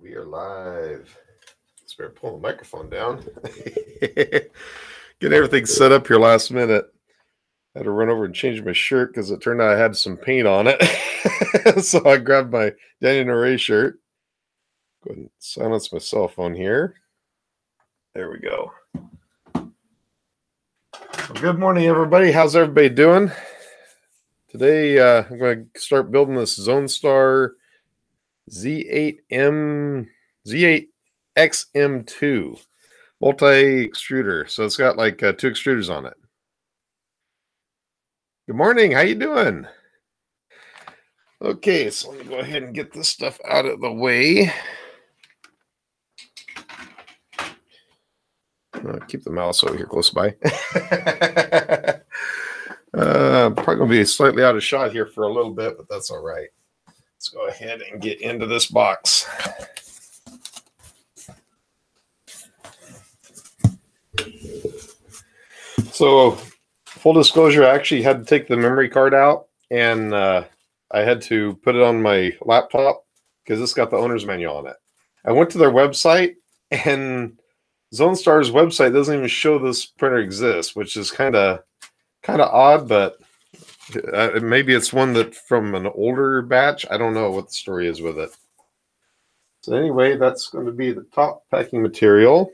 We are live. Let's better pull the microphone down. Get everything set up here last minute. Had to run over and change my shirt because it turned out I had some paint on it. So I grabbed my Daniel Ray shirt. Go ahead and silence my cell phone here. There we go. Well, good morning, everybody. How's everybody doing? Today, I'm going to start building this Zonestar Z8XM2 multi-extruder. So it's got like 2 extruders on it. Good morning. How you doing? Okay, so let me go ahead and get this stuff out of the way. Keep the mouse over here close by. Probably going to be slightly out of shot here for a little bit, but that's all right. Let's go ahead and get into this box. So, full disclosure, I actually had to take the memory card out, and I had to put it on my laptop because it's got the owner's manual on it. I went to their website, and Zonestar's website doesn't even show this printer exists, which is kind of odd, but maybe it's one that from an older batch. I don't know what the story is with it. So anyway, that's going to be the top packing material.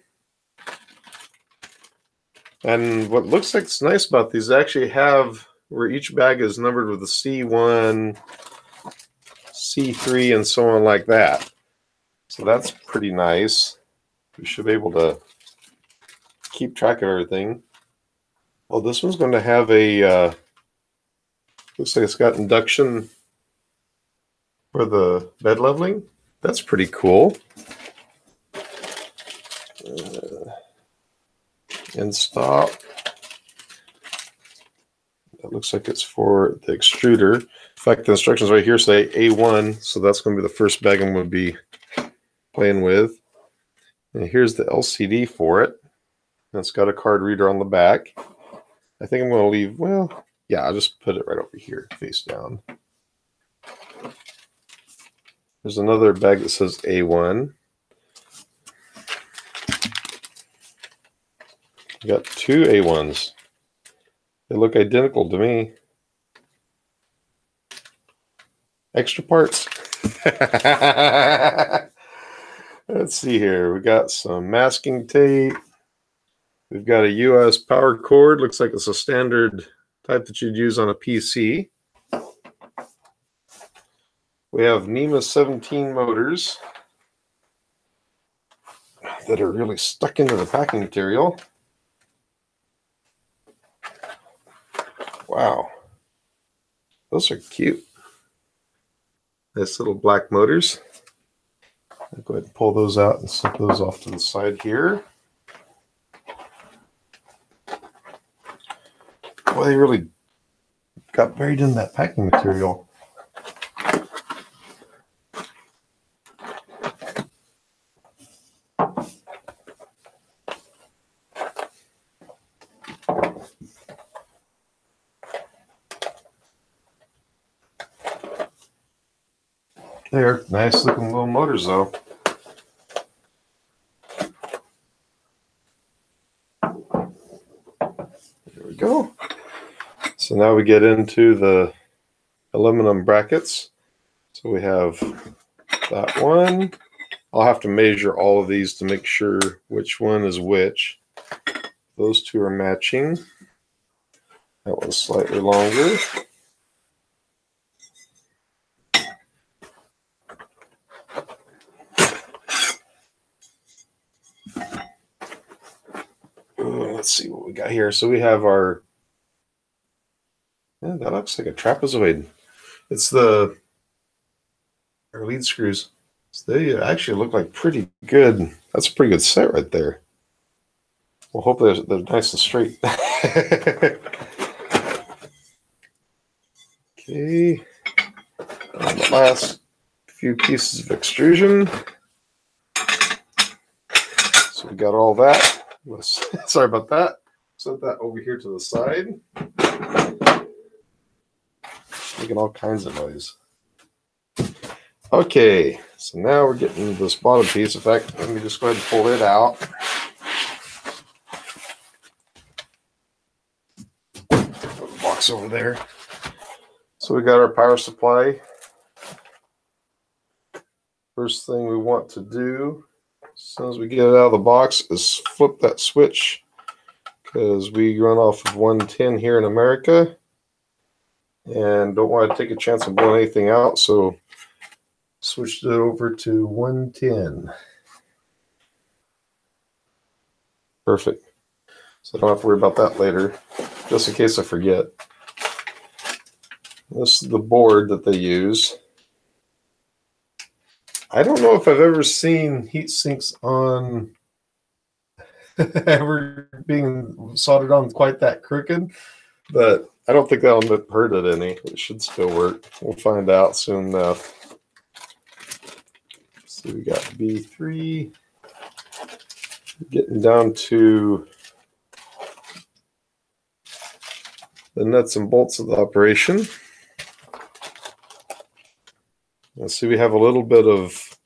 And what looks like it's nice about these, they actually have where each bag is numbered with a C1, C3, and so on like that. So that's pretty nice. We should be able to keep track of everything. Well, this one's going to have a, looks like it's got induction for the bed leveling. That's pretty cool. And stop. That looks like it's for the extruder. In fact, the instructions right here say A1, so that's going to be the first bag I'm going to be playing with. And here's the LCD for it. And it's got a card reader on the back. I think I'm going to leave, well, yeah, I'll just put it right over here, face down. There's another bag that says A1. I got 2 A1s. They look identical to me. Extra parts. Let's see here. We got some masking tape. We've got a US power cord. Looks like it's a standard type that you'd use on a PC. We have NEMA 17 motors that are really stuck into the packing material. Wow, those are cute. Nice little black motors. I'll go ahead and pull those out and slip those off to the side here. Boy, they really got buried in that packing material. They're nice looking little motors though. There we go. So now we get into the aluminum brackets. So we have that one. I'll have to measure all of these to make sure which one is which. Those 2 are matching. That one's slightly longer. Let's see what we got here. So we have our, yeah, that looks like a trapezoid. It's our lead screws. So they actually look like pretty good. That's a pretty good set right there. Well, hopefully they're nice and straight. Okay. And the last few pieces of extrusion. So we got all that. Sorry about that. Set that over here to the side. Making all kinds of noise. Okay, So now we're getting this bottom piece. In fact, let me just go ahead and pull it out. Put the box over there. So we got our power supply. First thing we want to do, as soon as we get it out of the box, is flip that switch, because we run off of 110 here in America and don't want to take a chance of blowing anything out, so switched it over to 110. Perfect. So I don't have to worry about that later, just in case I forget. This is the board that they use. I don't know if I've ever seen heat sinks on ever being soldered on quite that crooked, but I don't think that'll hurt it any. It should still work. We'll find out soon enough. So we got B3. Getting down to the nuts and bolts of the operation. Let's see, we have a little bit of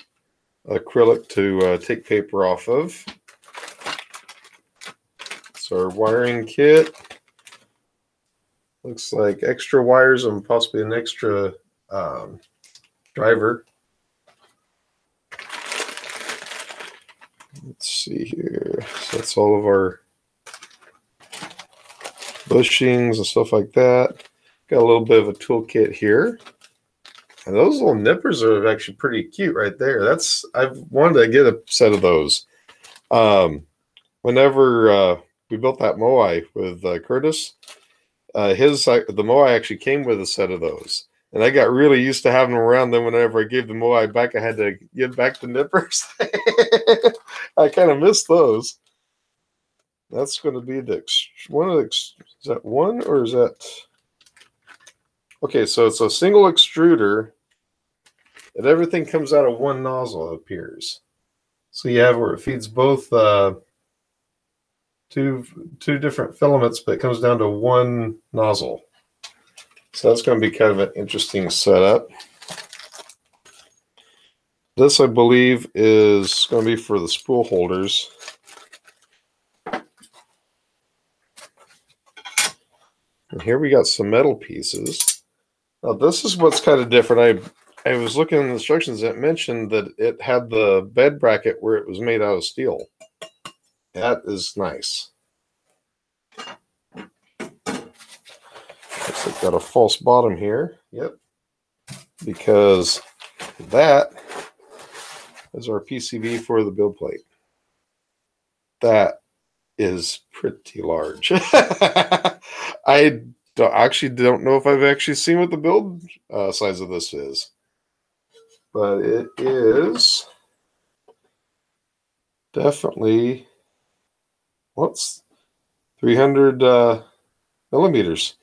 acrylic to take paper off of. It's our wiring kit. Looks like extra wires and possibly an extra driver. Let's see here. So that's all of our bushings and stuff like that. Got a little bit of a toolkit here. And those little nippers are actually pretty cute right there. I've wanted to get a set of those. Whenever we built that Moai with Curtis, the Moai actually came with a set of those. And I got really used to having them around. Then whenever I gave the Moai back, I had to give back the nippers. I kind of missed those. That's going to be is that one or is that? Okay, so it's a single extruder, and everything comes out of one nozzle, it appears. So you have where it feeds both two different filaments, but it comes down to one nozzle. So that's going to be kind of an interesting setup. This, I believe, is going to be for the spool holders. And here we got some metal pieces. Now, this is what's kind of different. I was looking at the instructions that mentioned that it had the bed bracket where it was made out of steel. That is nice. Looks like got a false bottom here. Yep. Because that is our PCB for the build plate. That is pretty large. I don't know if I've actually seen what the build size of this is, but it is definitely, what's 300 millimeters.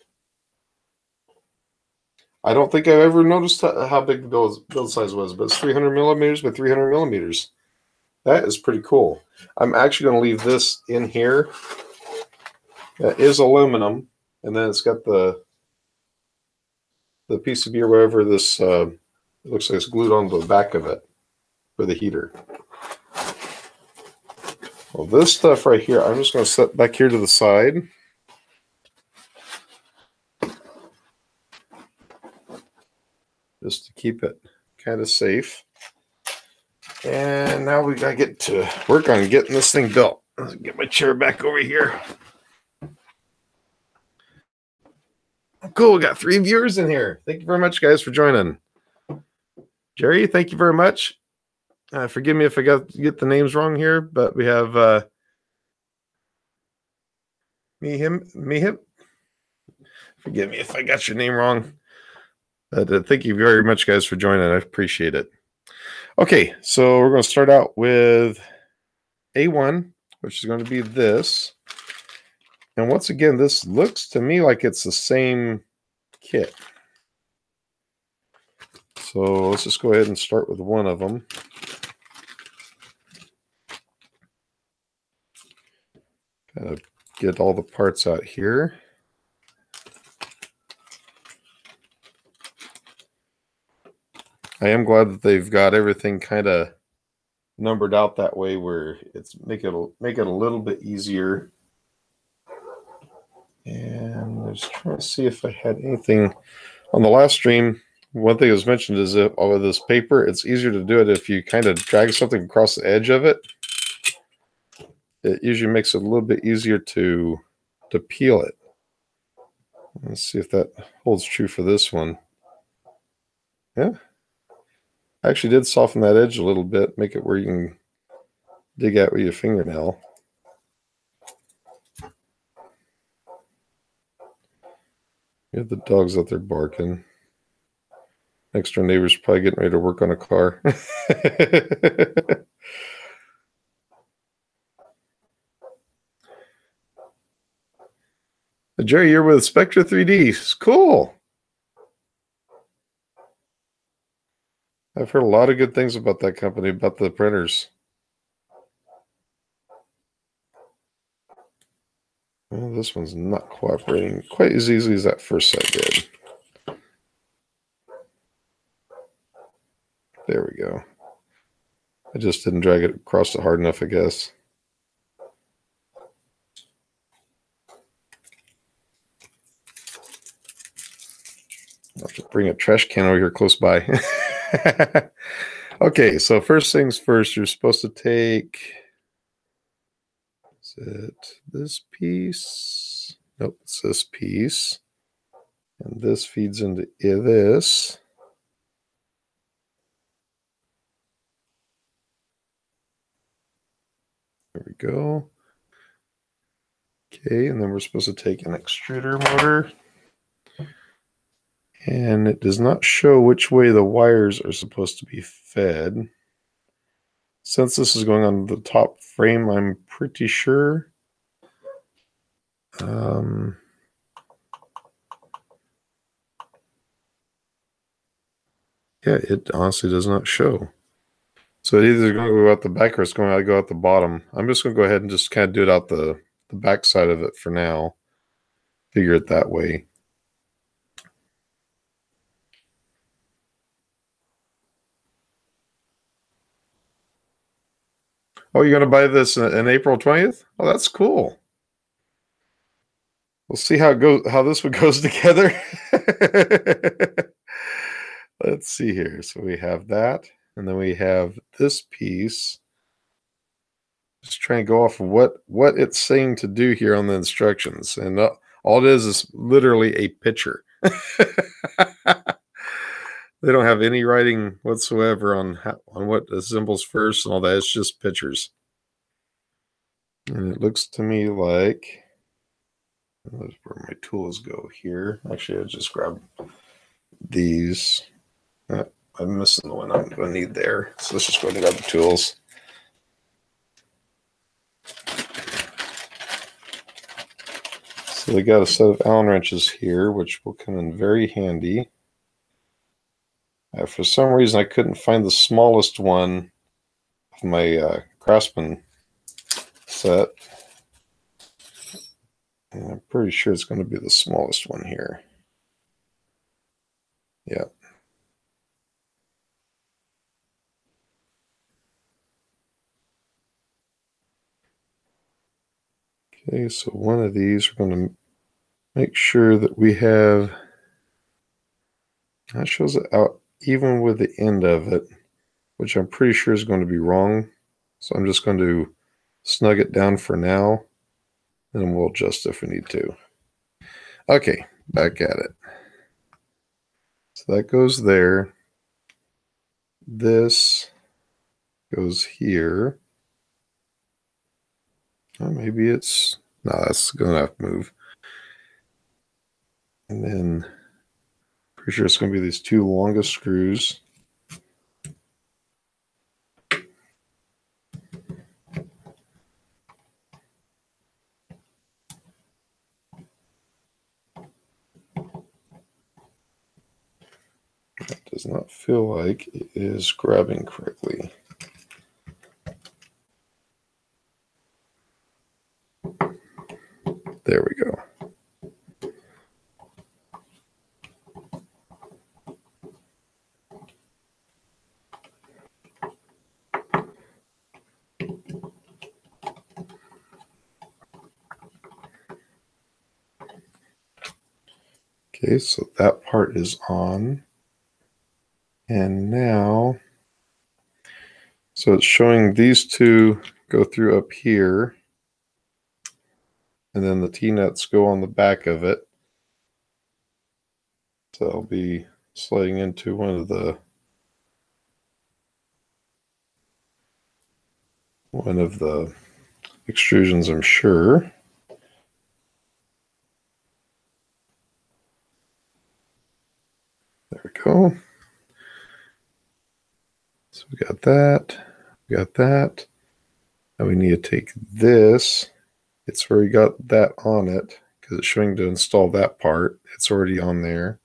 I don't think I've ever noticed how big the build size was, but it's 300 millimeters by 300 millimeters. That is pretty cool. I'm actually going to leave this in here. That is aluminum. And then it's got the PCB or whatever this it looks like it's glued onto the back of it for the heater. Well, this stuff right here, I'm just going to set back here to the side. Just to keep it kind of safe. And now we got to get to work on getting this thing built. Let's get my chair back over here. Cool, we got 3 viewers in here. Thank you very much, guys, for joining. Jerry, thank you very much. Forgive me if I get the names wrong here, but we have me, him. Forgive me if I got your name wrong. Thank you very much, guys, for joining. I appreciate it. Okay, so we're going to start out with A1, which is going to be this. And once again, this looks to me like it's the same kit. So let's just go ahead and start with one of them. Gotta get all the parts out here. I am glad that they've got everything kind of numbered out that way where it's make it a little bit easier. And I was trying to see if I had anything on the last stream. One thing that was mentioned is that all of this paper, it's easier to do it if you kind of drag something across the edge of it. It usually makes it a little bit easier to peel it. Let's see if that holds true for this one. Yeah. I actually did soften that edge a little bit, make it where you can dig out with your fingernail. You have the dogs out there barking. Next door neighbor's probably getting ready to work on a car. Jerry, you're with Spectra 3D. Cool. I've heard a lot of good things about that company, about the printers. Well, this one's not cooperating quite as easily as that first set did. There we go. I just didn't drag it across it hard enough, I guess. I'll have to bring a trash can over here close by. Okay, so first things first, you're supposed to take, is it this piece? Nope, it's this piece. And this feeds into this. There we go. Okay, and then we're supposed to take an extruder motor. And it does not show which way the wires are supposed to be fed. Since this is going on the top frame, I'm pretty sure. Yeah, it honestly does not show. So it's either going to go out the back or it's going to go out the bottom. I'm just going to go ahead and just kind of do it out the back side of it for now. Figure it that way. Oh, you're going to buy this in April 20th? Oh, that's cool. We'll see how it goes, how this one goes together. Let's see here. So we have that, and then we have this piece. Just trying to go off of what it's saying to do here on the instructions, and all it is literally a picture. They don't have any writing whatsoever on what assembles first and all that. It's just pictures. And it looks to me like, that's where my tools go here. Actually, I just grab these. I'm missing the one I'm going to need there. So let's just go ahead and grab the tools. So they got a set of Allen wrenches here, which will come in very handy. For some reason, I couldn't find the smallest one of my Craftsman set. And I'm pretty sure it's going to be the smallest one here. Yeah. Okay, so one of these, we're going to make sure that we have, that shows it out even with the end of it, which I'm pretty sure is going to be wrong. So I'm just going to snug it down for now, and we'll adjust if we need to. Okay, back at it. So that goes there. This goes here. Oh, maybe it's, no, that's going to have to move. And then, pretty sure it's going to be these two longest screws. It does not feel like it is grabbing correctly. There we go. Okay, so that part is on. And now, so it's showing these two go through up here, and then the T-nuts go on the back of it. So I'll be sliding into one of the extrusions, I'm sure. There we go. So we got that. We got that. Now we need to take this. It's already got that on it because it's showing to install that part. It's already on there.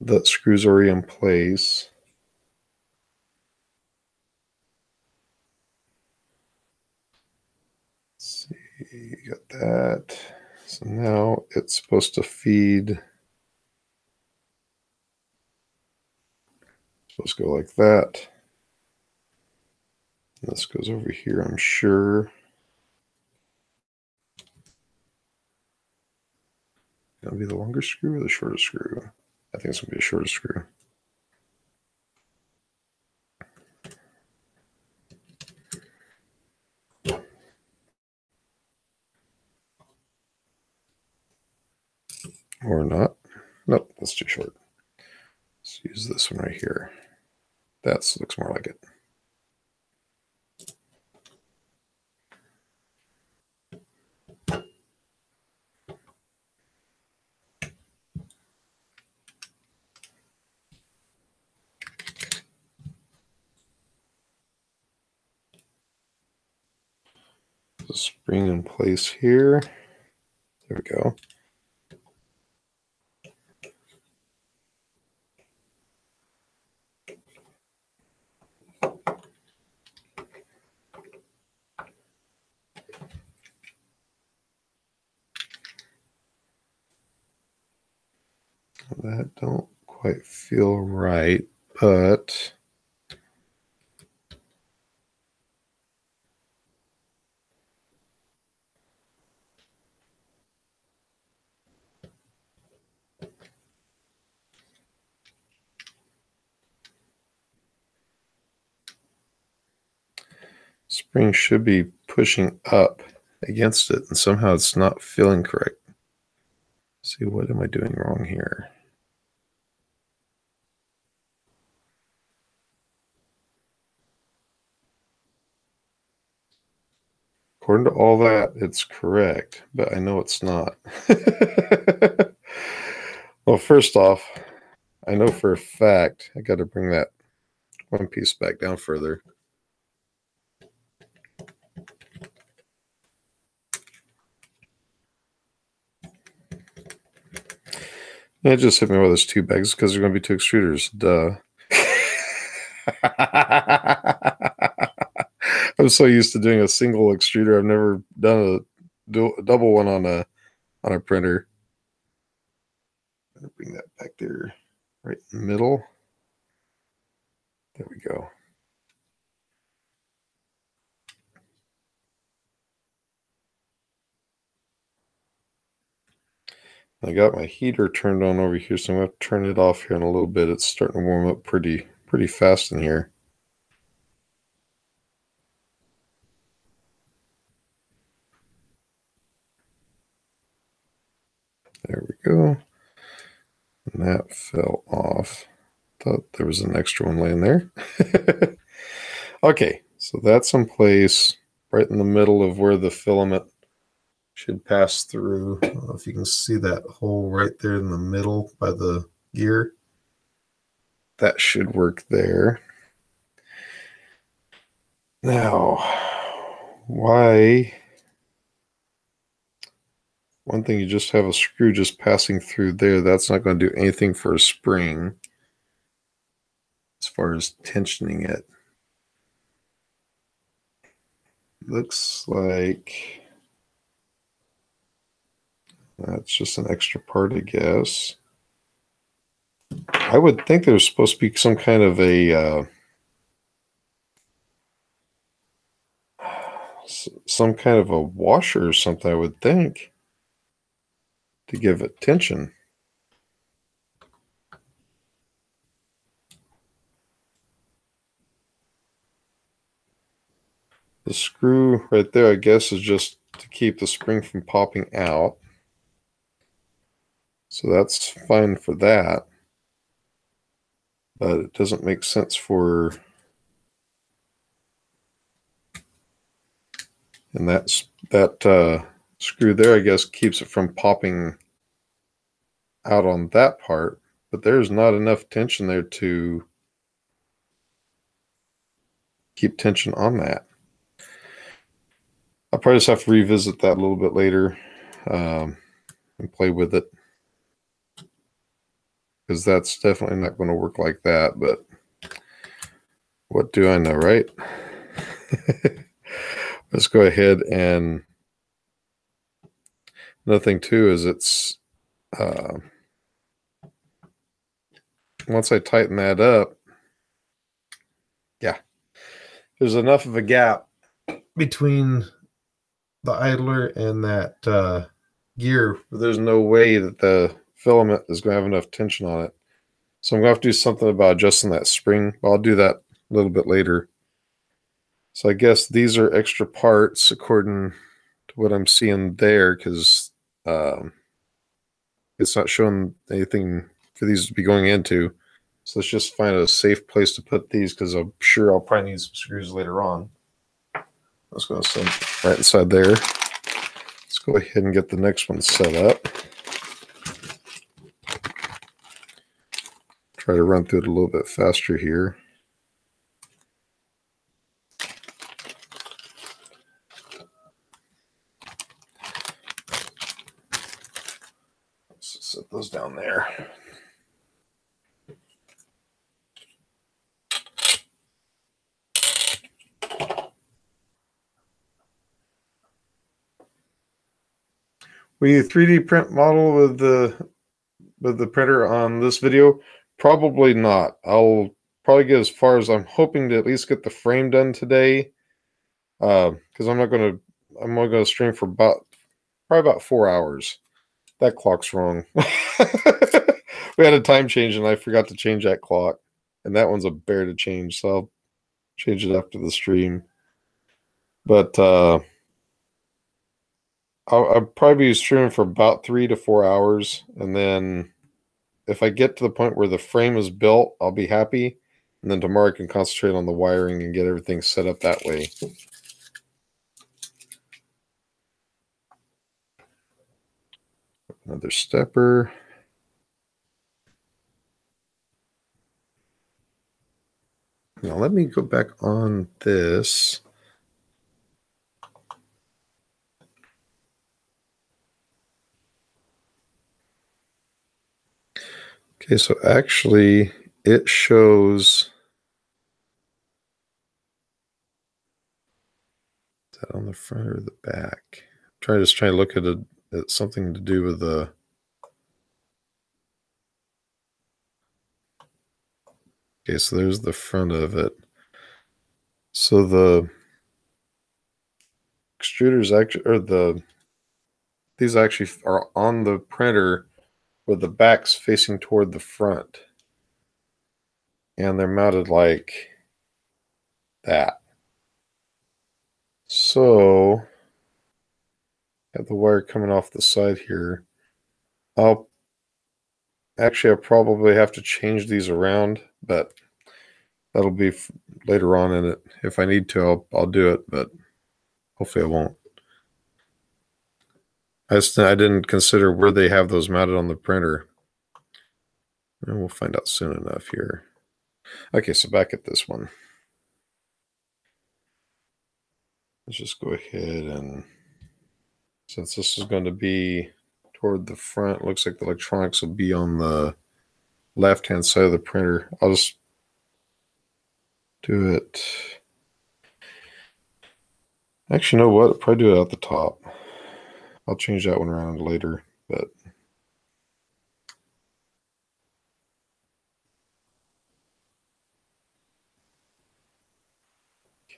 That screw's already in place. Let's see, got that. So now it's supposed to feed. It's supposed to go like that. This goes over here, I'm sure. Gonna be the longer screw or the shorter screw? I think it's gonna be a shorter screw. Or not. Nope, that's too short. Let's use this one right here. That looks more like it. The spring in place here. There we go. That don't quite feel right, but spring should be pushing up against it, and somehow it's not feeling correct. Let's see, what am I doing wrong here? According to all that, it's correct, but I know it's not. Well, first off, I know for a fact I got to bring that one piece back down further. And it just hit me with those two bags because there's going to be two extruders. Duh. I'm so used to doing a single extruder. I've never done a double one on a printer. I'm going to bring that back there, right in the middle. There we go. I got my heater turned on over here, so I'm going to turn it off here in a little bit. It's starting to warm up pretty fast in here. There we go. And that fell off. Thought there was an extra one laying there. Okay, so that's in place right in the middle of where the filament should pass through. I don't know if you can see that hole right there in the middle by the gear. That should work there. Now, why? One thing, you just have a screw just passing through there. That's not going to do anything for a spring as far as tensioning it. Looks like that's just an extra part, I guess. I would think there's supposed to be some kind of a washer or something, I would think. to give it tension. The screw right there, I guess, is just to keep the spring from popping out. So that's fine for that. But it doesn't make sense for... And that screw there, I guess, keeps it from popping out on that part. But there's not enough tension there to keep tension on that. I'll probably just have to revisit that a little bit later and play with it, because that's definitely not going to work like that. But what do I know, right? Let's go ahead, and another thing too is it's once I tighten that up, yeah, there's enough of a gap between the idler and that gear. There's no way that the filament is going to have enough tension on it. So I'm going to have to do something about adjusting that spring. But I'll do that a little bit later. So I guess these are extra parts according to what I'm seeing there, because it's not showing anything for these to be going into. So let's just find a safe place to put these, because I'm sure I'll probably need some screws later on. Let's go right inside there. Let's go ahead and get the next one set up. Try to run through it a little bit faster here. Let's set those down there. Will you 3D print model with the printer on this video? Probably not. I'll probably get as far as I'm hoping to at least get the frame done today, because I'm only going to stream for probably about 4 hours. That clock's wrong. We had a time change and I forgot to change that clock, and that one's a bear to change, so I'll change it after the stream. But I'll probably be streaming for about 3 to 4 hours, and then if I get to the point where the frame is built, I'll be happy. And then tomorrow I can concentrate on the wiring and get everything set up that way. Another stepper. Now let me go back on this. Okay, so actually it shows... Is that on the front or the back? I'm just trying to look at something to do with the... Okay, so there's the front of it. So the extruders actually, or these actually are on the printer with the backs facing toward the front. And they're mounted like that. So, have the wire coming off the side here. I'll probably have to change these around, but that'll be later on in it. If I need to, I'll do it, but hopefully I won't. I didn't consider where they have those mounted on the printer. And we'll find out soon enough here. Okay, so back at this one. Let's just go ahead and, since this is going to be toward the front, looks like the electronics will be on the left-hand side of the printer. I'll just do it. Actually, you know what? I'll probably do it at the top. I'll change that one around later, but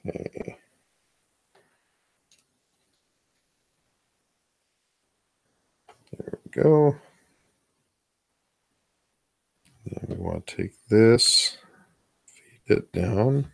okay. There we go. Then we want to take this, feed it down.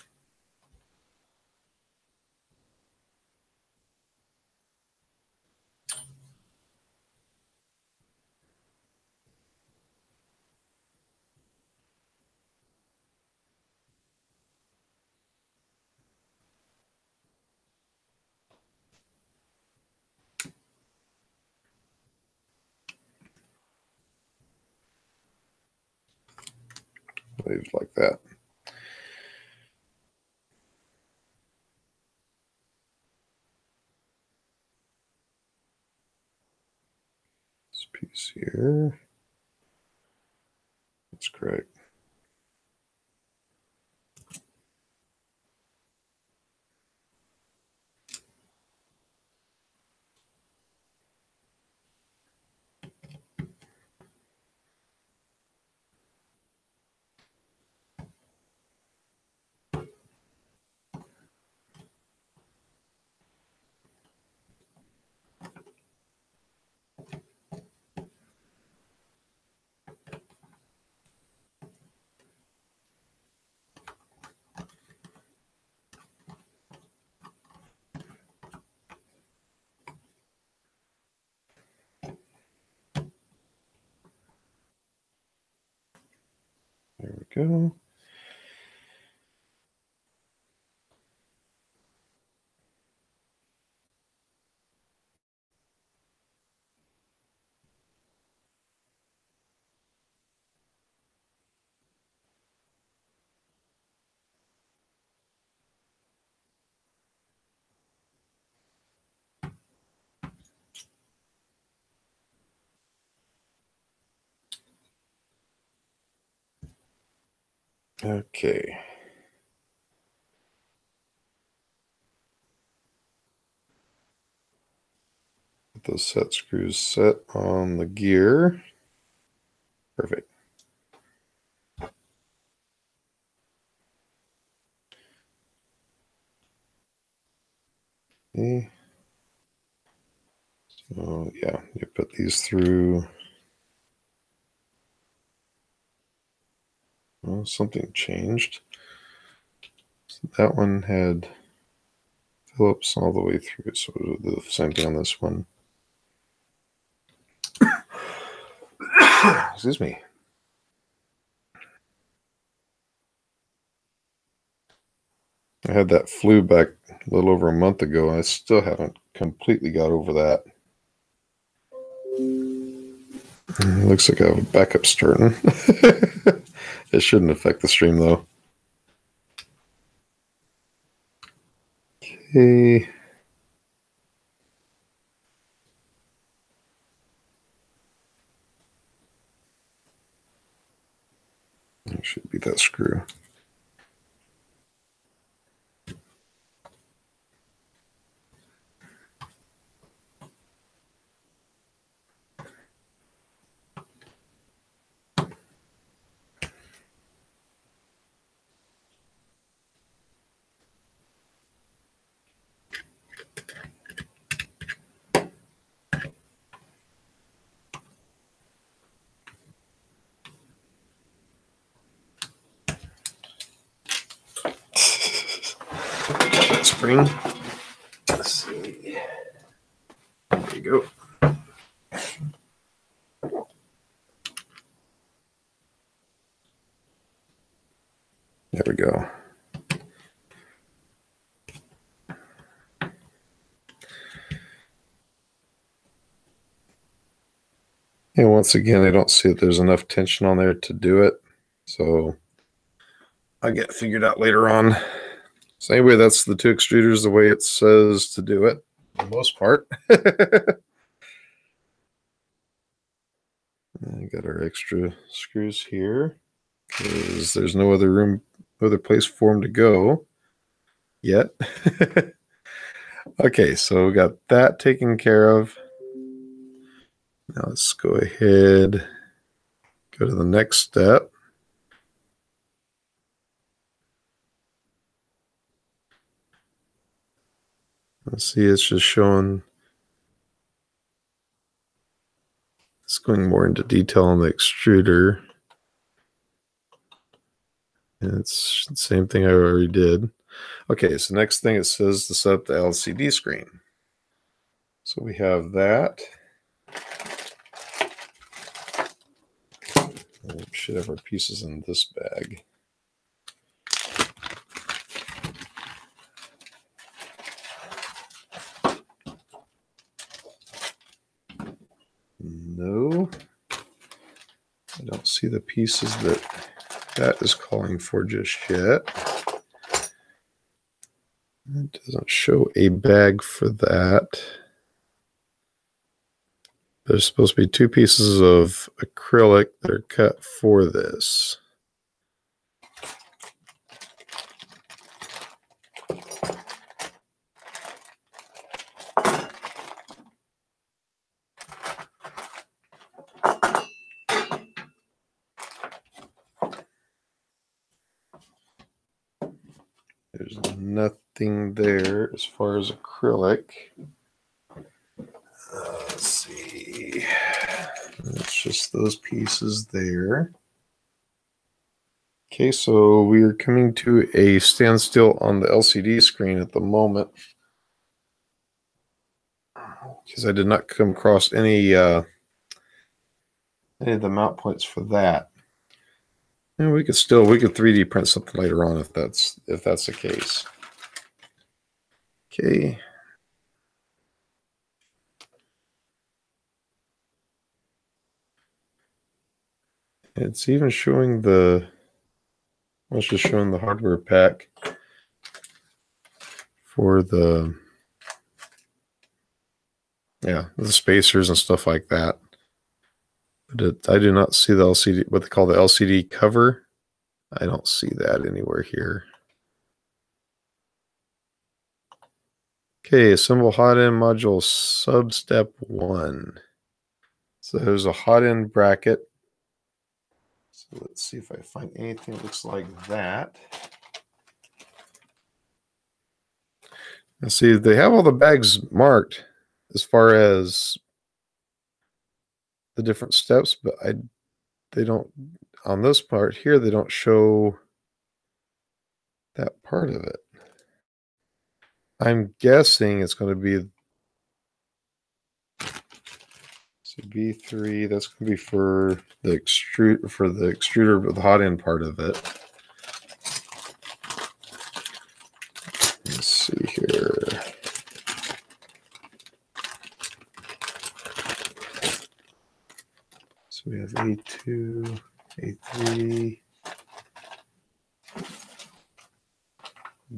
Leave like that. This piece here. That's correct. There we go. Okay. Get those set screws set on the gear. Perfect. Okay. So yeah, you put these through. Well, something changed. So that one had Phillips all the way through, so we'll do the same thing on this one. Excuse me. I had that flu back a little over a month ago, and I still haven't completely got over that. It looks like I have a backup starting. It shouldn't affect the stream, though. Okay. There should be that screw. Spring. Let's see. There you go. There we go. And once again, I don't see that there's enough tension on there to do it. So I'll get figured out later on. So anyway, that's the two extruders the way it says to do it, for the most part. I got our extra screws here because there's no other place for them to go yet. Okay, so we got that taken care of. Now let's go ahead, go to the next step. Let's see, it's just showing this going more into detail on the extruder. And it's the same thing I already did. Okay, so next thing it says to set up the LCD screen. So we have that. We should have our pieces in this bag. No, I don't see the pieces that is calling for just yet. It doesn't show a bag for that. There's supposed to be 2 pieces of acrylic that are cut for this. There's nothing there as far as acrylic. Let's see. It's just those pieces there. Okay, so we are coming to a standstill on the LCD screen at the moment because I did not come across any of the mount points for that. And we could 3D print something later on if that's the case. Okay. It's even showing it's just showing the hardware pack for the spacers and stuff like that. But I do not see the LCD, what they call the LCD cover. I don't see that anywhere here. Okay, assemble hot end module sub step 1. So there's a hot end bracket. So let's see if I find anything that looks like that. And see, they have all the bags marked as far as the different steps, but they don't, on this part here, they don't show that part of it. I'm guessing it's going to be B3. That's going to be for the extruder, but the hot end part of it. Let's see here. So we have A2, A3,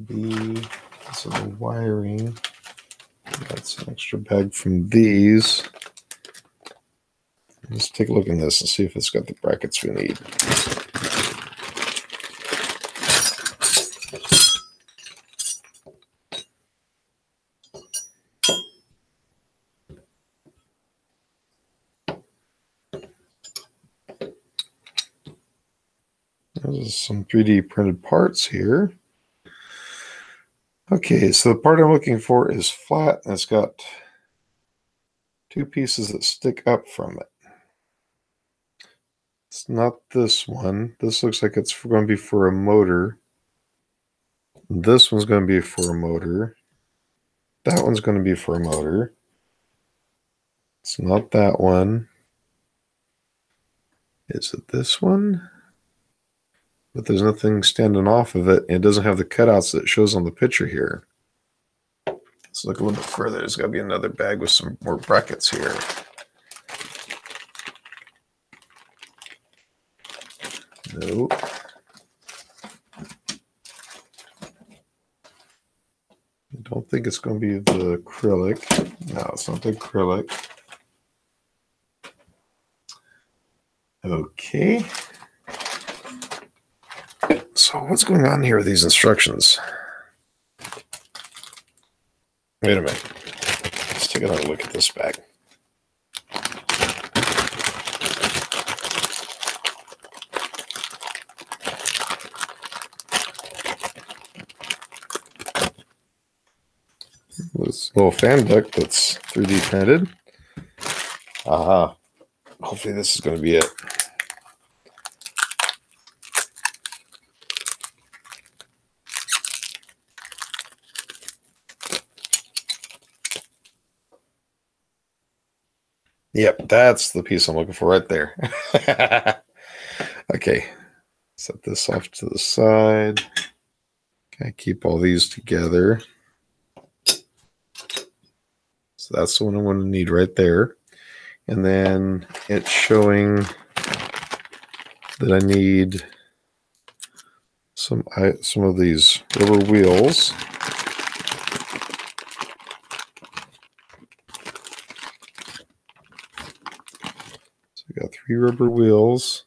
B. So the wiring. That's an extra bag from these. Let's take a look at this and see if it's got the brackets we need. There's some 3D printed parts here. Okay, so the part I'm looking for is flat, and it's got 2 pieces that stick up from it. It's not this one. This looks like it's going to be for a motor. This one's going to be for a motor. That one's going to be for a motor. It's not that one. Is it this one? But there's nothing standing off of it. It doesn't have the cutouts that it shows on the picture here. Let's look a little bit further. There's got to be another bag with some more brackets here. Nope. I don't think it's going to be the acrylic. No, it's not the acrylic. Okay. So what's going on here with these instructions? Wait a minute. Let's take another look at this bag. This little fan duct that's 3D printed. Aha. Hopefully this is going to be it. Yep, that's the piece I'm looking for right there. Okay, set this off to the side. Okay, keep all these together. So that's the one I'm going to need right there. And then it's showing that I need some of these rubber wheels. So we got 3 rubber wheels.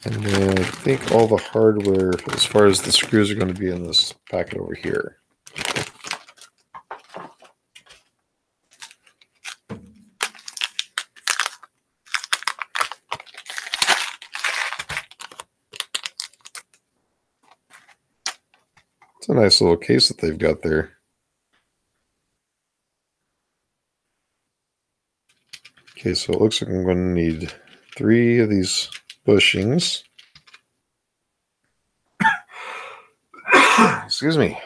And then I think all the hardware, as far as the screws, are going to be in this packet over here. It's a nice little case that they've got there. Okay, so it looks like I'm going to need 3 of these bushings. Excuse me.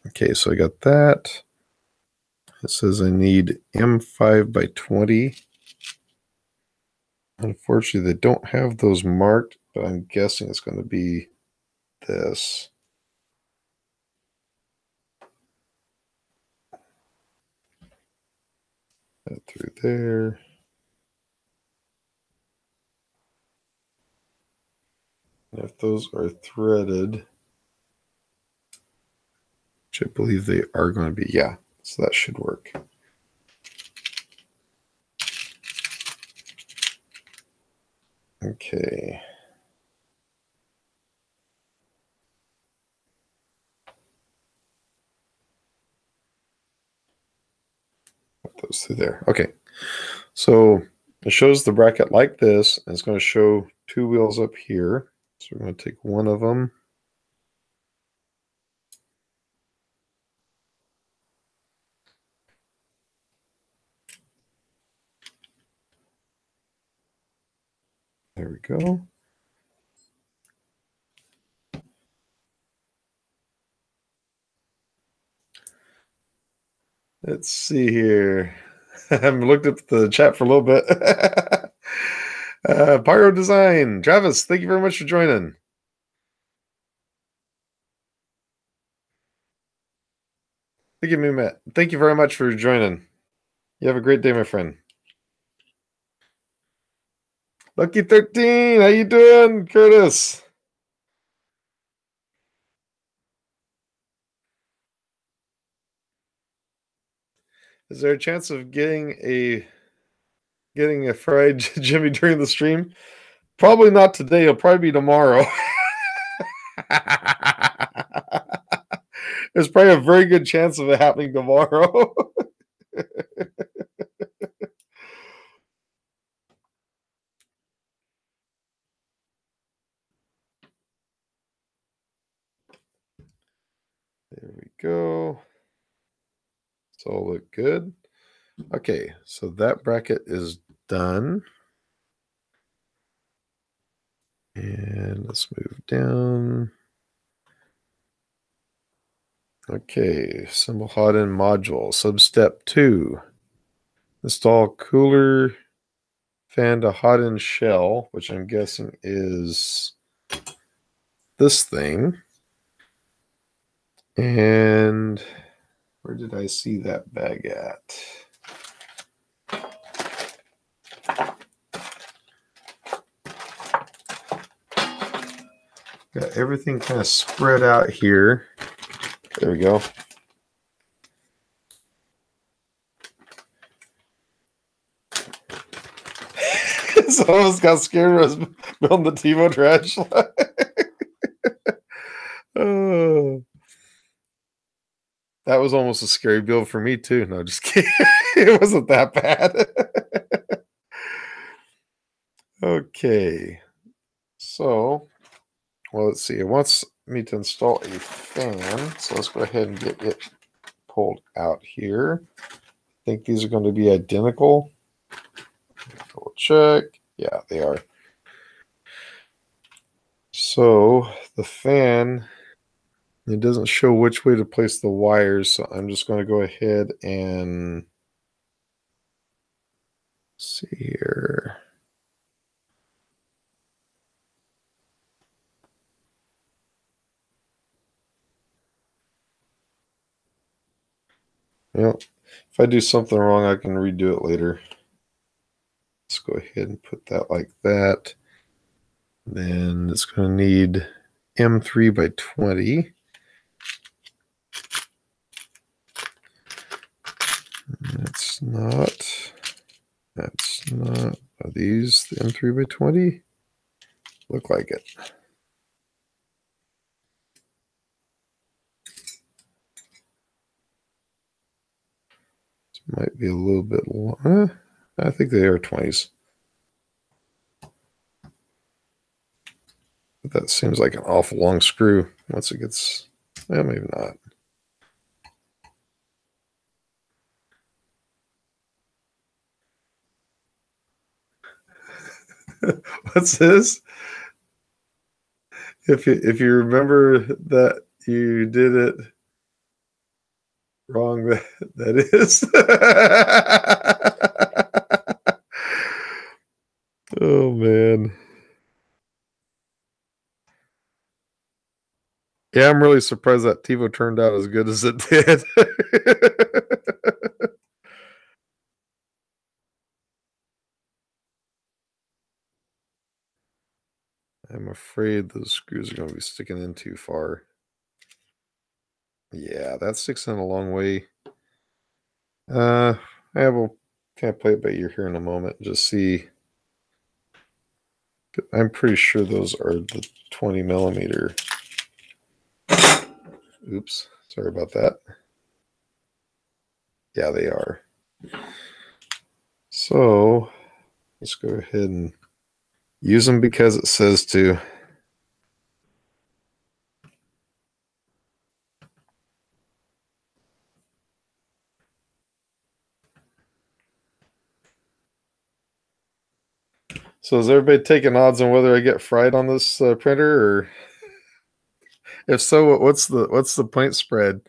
Okay, so I got that. It says I need M5 by 20. Unfortunately, they don't have those marked, but I'm guessing it's going to be this. That through there. And if those are threaded, which I believe they are going to be, yeah, so that should work. Okay. Put those through there. Okay. So it shows the bracket like this, and it's going to show 2 wheels up here. So we're going to take one of them. There we go. Let's see here. I haven't looked up the chat for a little bit. Pyro Design. Travis, thank you very much for joining. Thank you, Matt. Thank you very much for joining. You have a great day, my friend. Lucky 13, how you doing, Curtis? Is there a chance of getting a fried Jimmy during the stream? Probably not today. It'll probably be tomorrow. There's probably a very good chance of it happening tomorrow. There we go. It's all look good. Okay, so that bracket is done. And let's move down. Okay, assemble hot end module. Substep 2. Install cooler fan to hot end shell, which I'm guessing is this thing. And where did I see that bag at? Got everything kind of spread out here. There we go. Someone's got scared when I was building the TiVo trash. Oh. That was almost a scary build for me too. No, just kidding. It wasn't that bad. Okay. So, well, let's see. It wants me to install a fan. So let's go ahead and get it pulled out here. I think these are going to be identical. Double check. Yeah, they are. So the fan, it doesn't show which way to place the wires, so I'm just going to go ahead and see here. Well, if I do something wrong, I can redo it later. Let's go ahead and put that like that. Then it's going to need M3 by 20. That's not. Are these the M3 by 20? Look like it. This might be a little bit long. I think they are 20s. But that seems like an awful long screw once it gets, well, maybe not. What's this? If you remember that you did it wrong, that is. Oh man. Yeah, I'm really surprised that TiVo turned out as good as it did. I'm afraid those screws are going to be sticking in too far. Yeah, that sticks in a long way. I will kind of play it by ear here in a moment and just see. I'm pretty sure those are the 20 millimeter. Oops, sorry about that. Yeah, they are. So let's go ahead and use them because it says to. So is everybody taking odds on whether I get fried on this printer, or if so, what's the point spread?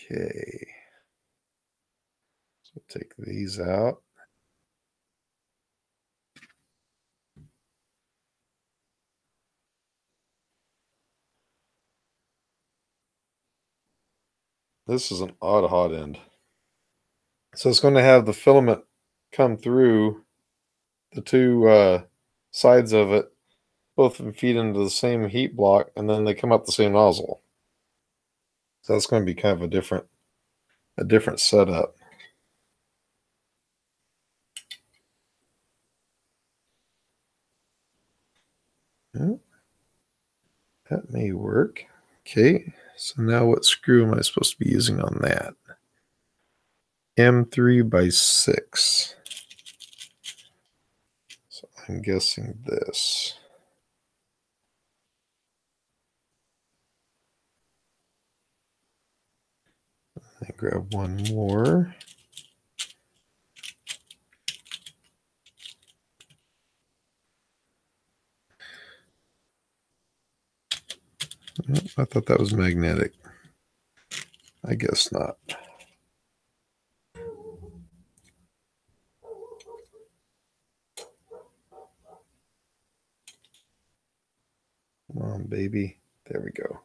Okay. So take these out. This is an odd hot end. So it's going to have the filament come through the two sides of it, both of them feed into the same heat block, and then they come up the same nozzle. So that's going to be kind of a different setup. Yeah, that may work. Okay, so now what screw am I supposed to be using on that? M3 by 6. So I'm guessing this. I grab one more. Oh, I thought that was magnetic. I guess not. Come on, baby. There we go.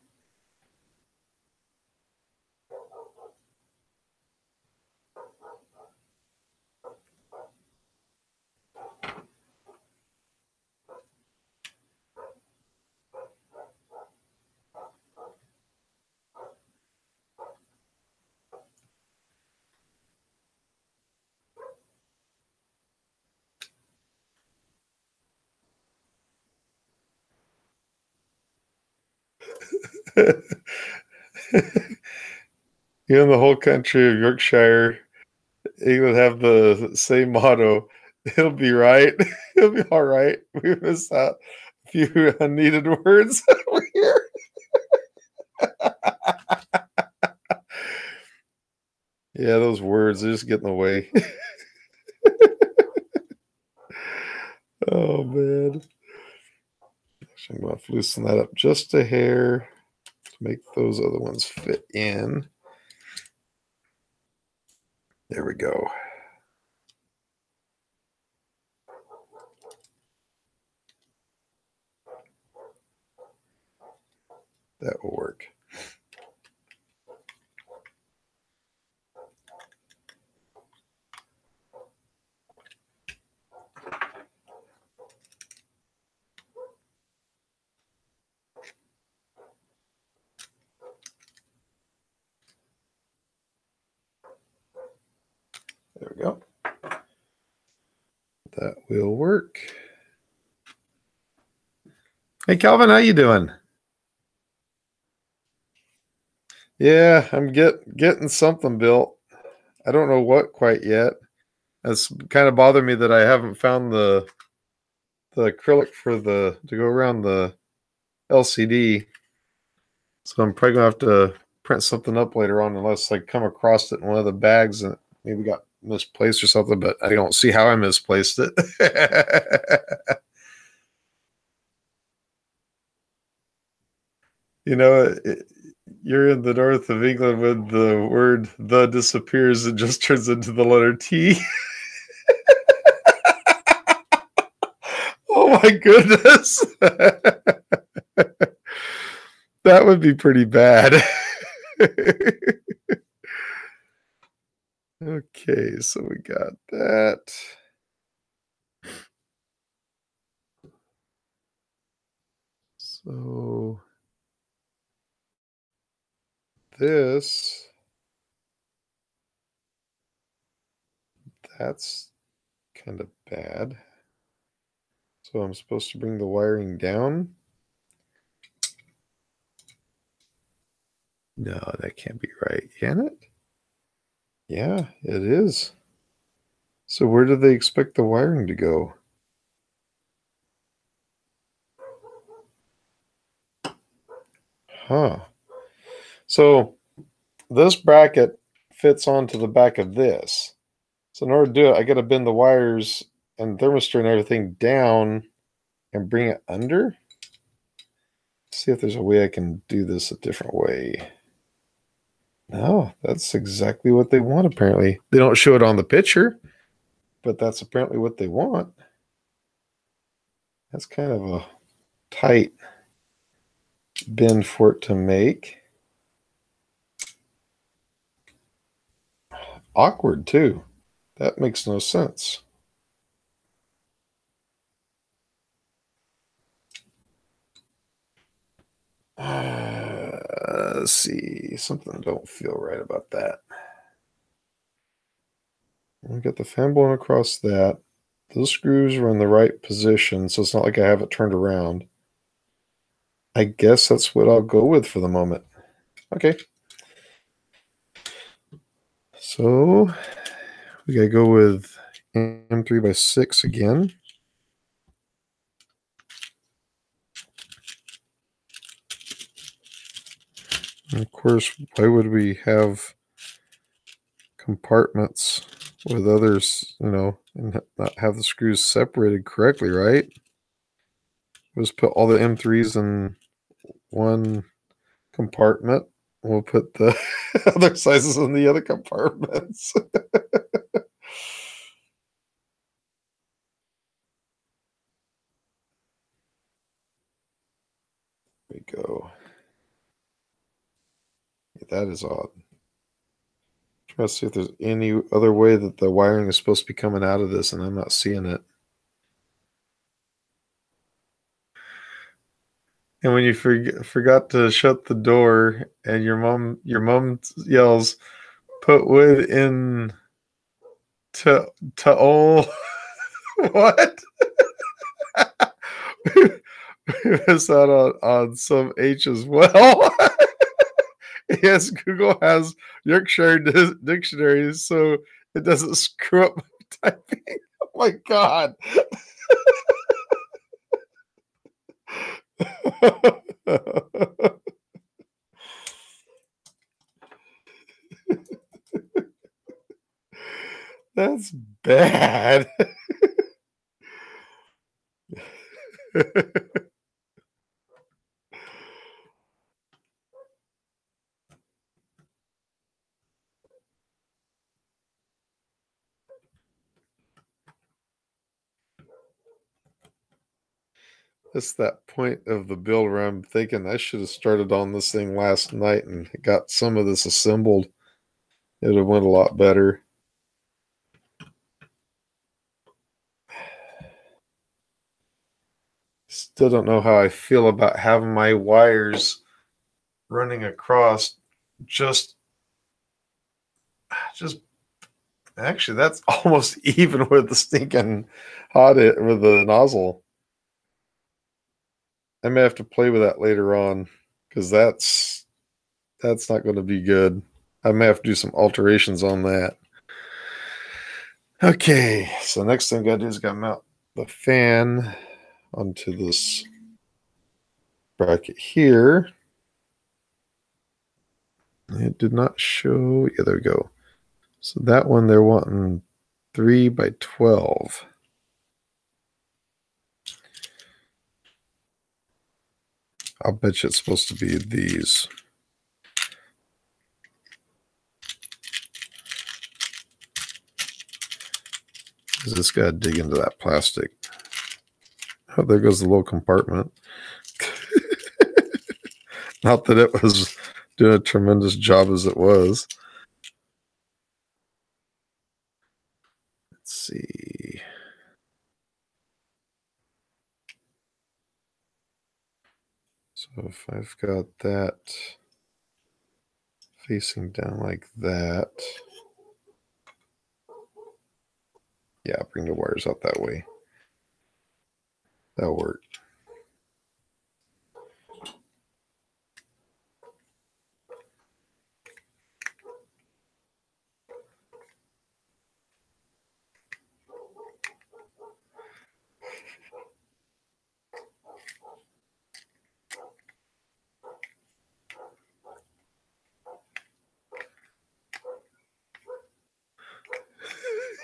You know, the whole country of Yorkshire, England have the same motto. It'll be right. It'll be all right. We missed out a few unneeded words over here. Yeah, those words, they just get in the way. Oh, man. Actually, I'm going to loosen that up just a hair to make those other ones fit in. There we go. That will work. There we go. That will work. Hey, Calvin, how you doing? Yeah, I'm getting something built. I don't know what quite yet. It's kind of bothered me that I haven't found the acrylic for the to go around the LCD. So I'm probably gonna have to print something up later on, unless I come across it in one of the bags and maybe got misplaced or something. But I don't see how I misplaced it. You know, you're in the north of England when the word "the" disappears and just turns into the letter T. Oh my goodness. That would be pretty bad. Okay, so we got that. So this, that's kind of bad. So I'm supposed to bring the wiring down? No, that can't be right, can it? Yeah, it is. So where do they expect the wiring to go? Huh. So this bracket fits onto the back of this. So in order to do it, I got to bend the wires and thermistor and everything down and bring it under. See if there's a way I can do this a different way. No, that's exactly what they want, apparently. They don't show it on the picture, but that's apparently what they want. That's kind of a tight bend for it to make. Awkward, too. That makes no sense. Let's see. Something don't feel right about that. We got the fan blown across that. Those screws are in the right position, so it's not like I have it turned around. I guess that's what I'll go with for the moment. Okay. So we gotta go with M3x6 again. And of course, why would we have compartments with others, and not have the screws separated correctly, right? We'll just put all the M3s in one compartment. We'll put the other sizes in the other compartments. There we go. That is odd. Try to see if there's any other way that the wiring is supposed to be coming out of this, and I'm not seeing it. And when you forgot to shut the door, and your mom yells, "Put wood in to all." What? Is that on some H as well? Yes, Google has Yorkshire dictionary, so it doesn't screw up my typing. Oh my god. That's bad. It's that point of the build where I'm thinking I should have started on this thing last night and got some of this assembled. It would have went a lot better. Still don't know how I feel about having my wires running across just actually that's almost even with the stinking with the nozzle. I may have to play with that later on because that's not going to be good. I may have to do some alterations on that. Okay, so next thing I got to do is got to mount the fan onto this bracket here. It did not show. Yeah, there we go. So that one they're wanting 3 by 12. I'll bet you it's supposed to be these. This got to dig into that plastic. Oh, there goes the little compartment. Not that it was doing a tremendous job as it was. Let's see. So if I've got that facing down like that, yeah, bring the wires out that way. That'll work.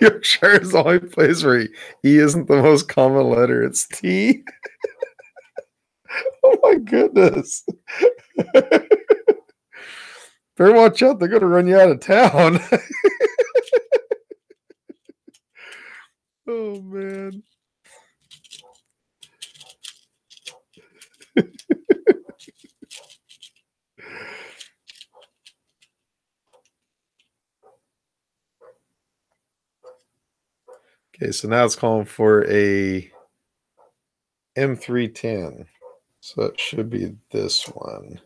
Yorkshire is the only place where E isn't the most common letter. It's T. Oh my goodness. Better watch out. They're going to run you out of town. Oh, man. Okay, so now it's calling for a M310. So it should be this one.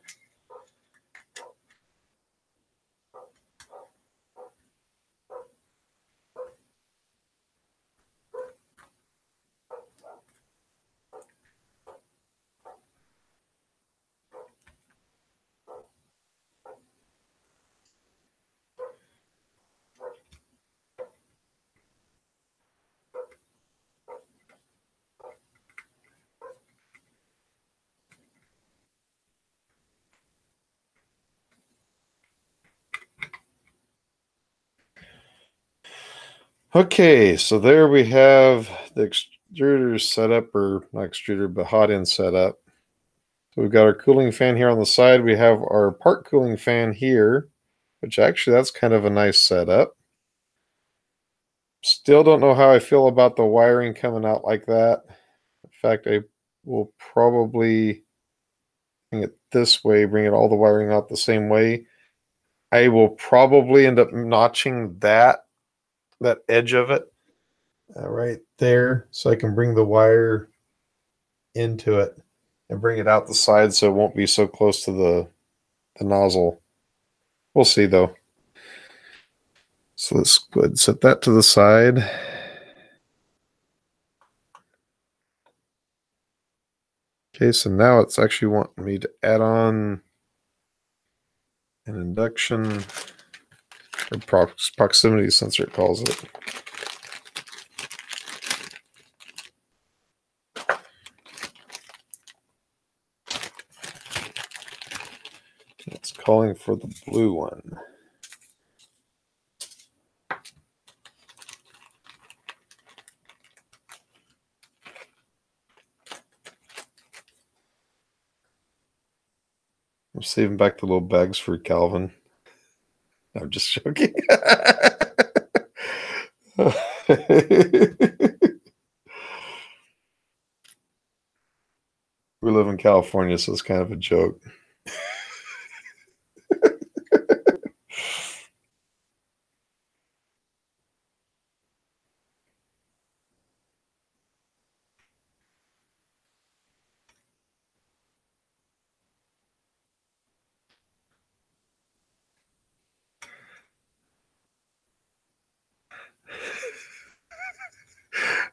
Okay, so there we have the extruder set up, or not extruder, but hot end set up. So we've got our cooling fan here on the side. We have our part cooling fan here, which actually that's kind of a nice setup. Still don't know how I feel about the wiring coming out like that. In fact, I will probably bring it this way, bring it all the wiring out the same way. I will probably end up notching that edge of it right there so I can bring the wire into it and bring it out the side so it won't be so close to the nozzle. We'll see though. So let's go ahead and set that to the side. Okay, so now it's actually wanting me to add on an induction or proximity sensor, it calls it. It's calling for the blue one. I'm saving back the little bags for Calvin. I'm just joking. We live in California, so it's kind of a joke.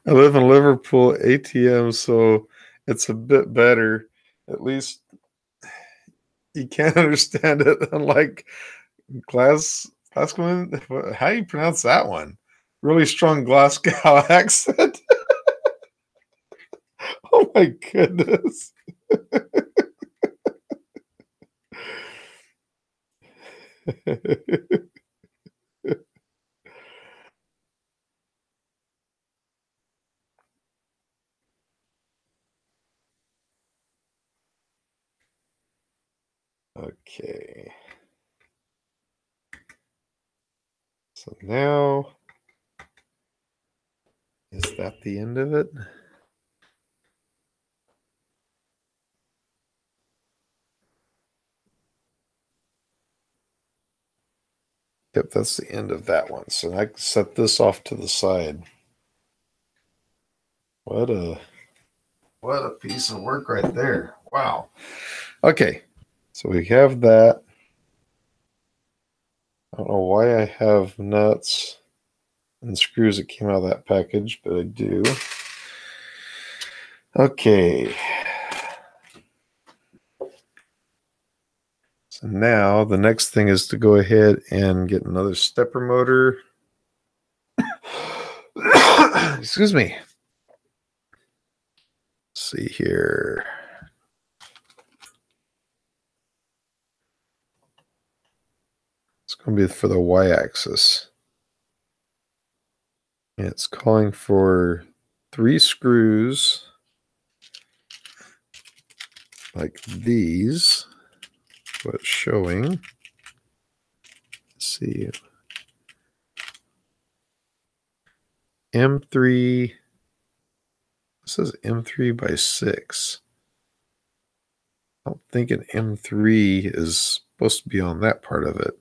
I live in Liverpool, ATM, so it's a bit better. At least you can't understand it, unlike Glasgow. How do you pronounce that one? Really strong Glasgow accent. Oh my goodness. Okay. So now, is that the end of it? Yep, that's the end of that one. So I can set this off to the side. What a piece of work right there. Wow. Okay. So we have that. I don't know why I have nuts and screws that came out of that package, but I do. Okay. So now the next thing is to go ahead and get another stepper motor. Excuse me. Let's see here. It's going to be for the y-axis. It's calling for 3 screws like these. What it's showing. Let's see. M3. This is M3 by 6. I don't think an M3 is supposed to be on that part of it.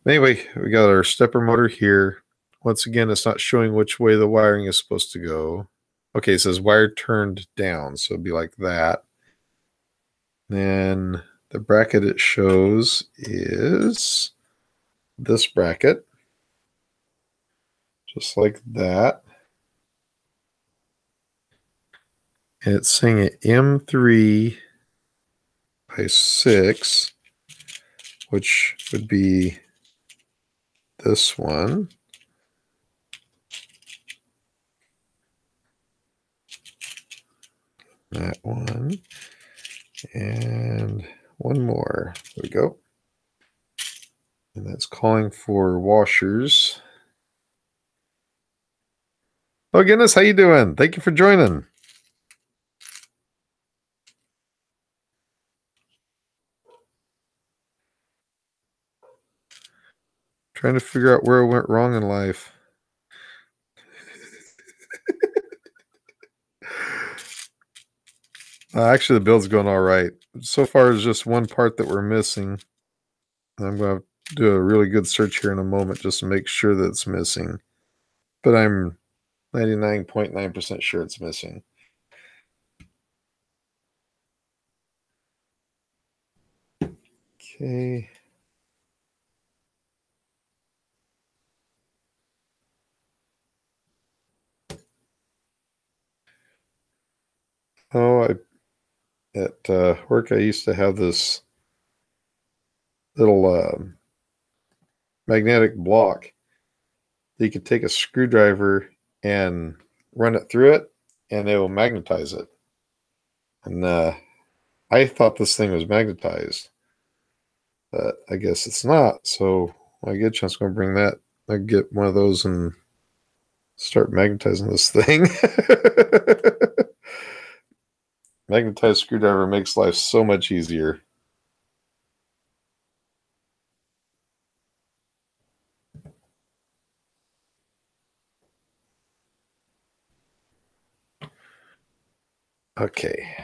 Anyway, we got our stepper motor here. Once again, it's not showing which way the wiring is supposed to go. Okay, it says wire turned down, so it'd be like that. Then the bracket it shows is this bracket, just like that. And it's saying an M3 by 6, which would be this one. That one. And one more. There we go. And that's calling for washers. Oh goodness, how you doing? Thank you for joining. Trying to figure out where I went wrong in life. Actually, the build's going all right. So far, there's just one part that we're missing. I'm going to do a really good search here in a moment just to make sure that it's missing. But I'm 99.9% sure it's missing. Okay. Oh, at work, I used to have this little magnetic block. You could take a screwdriver and run it through it, and it will magnetize it. And I thought this thing was magnetized, but I guess it's not. So when I get a chance, I'm going to bring that. I get one of those and start magnetizing this thing. Magnetized screwdriver makes life so much easier. Okay.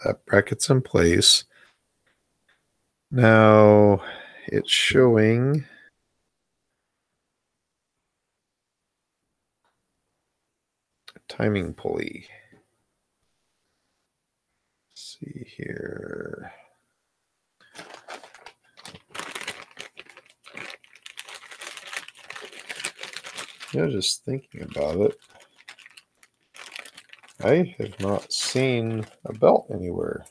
That bracket's in place. Now it's showing timing pulley. Let's see here. Yeah, just thinking about it, I have not seen a belt anywhere.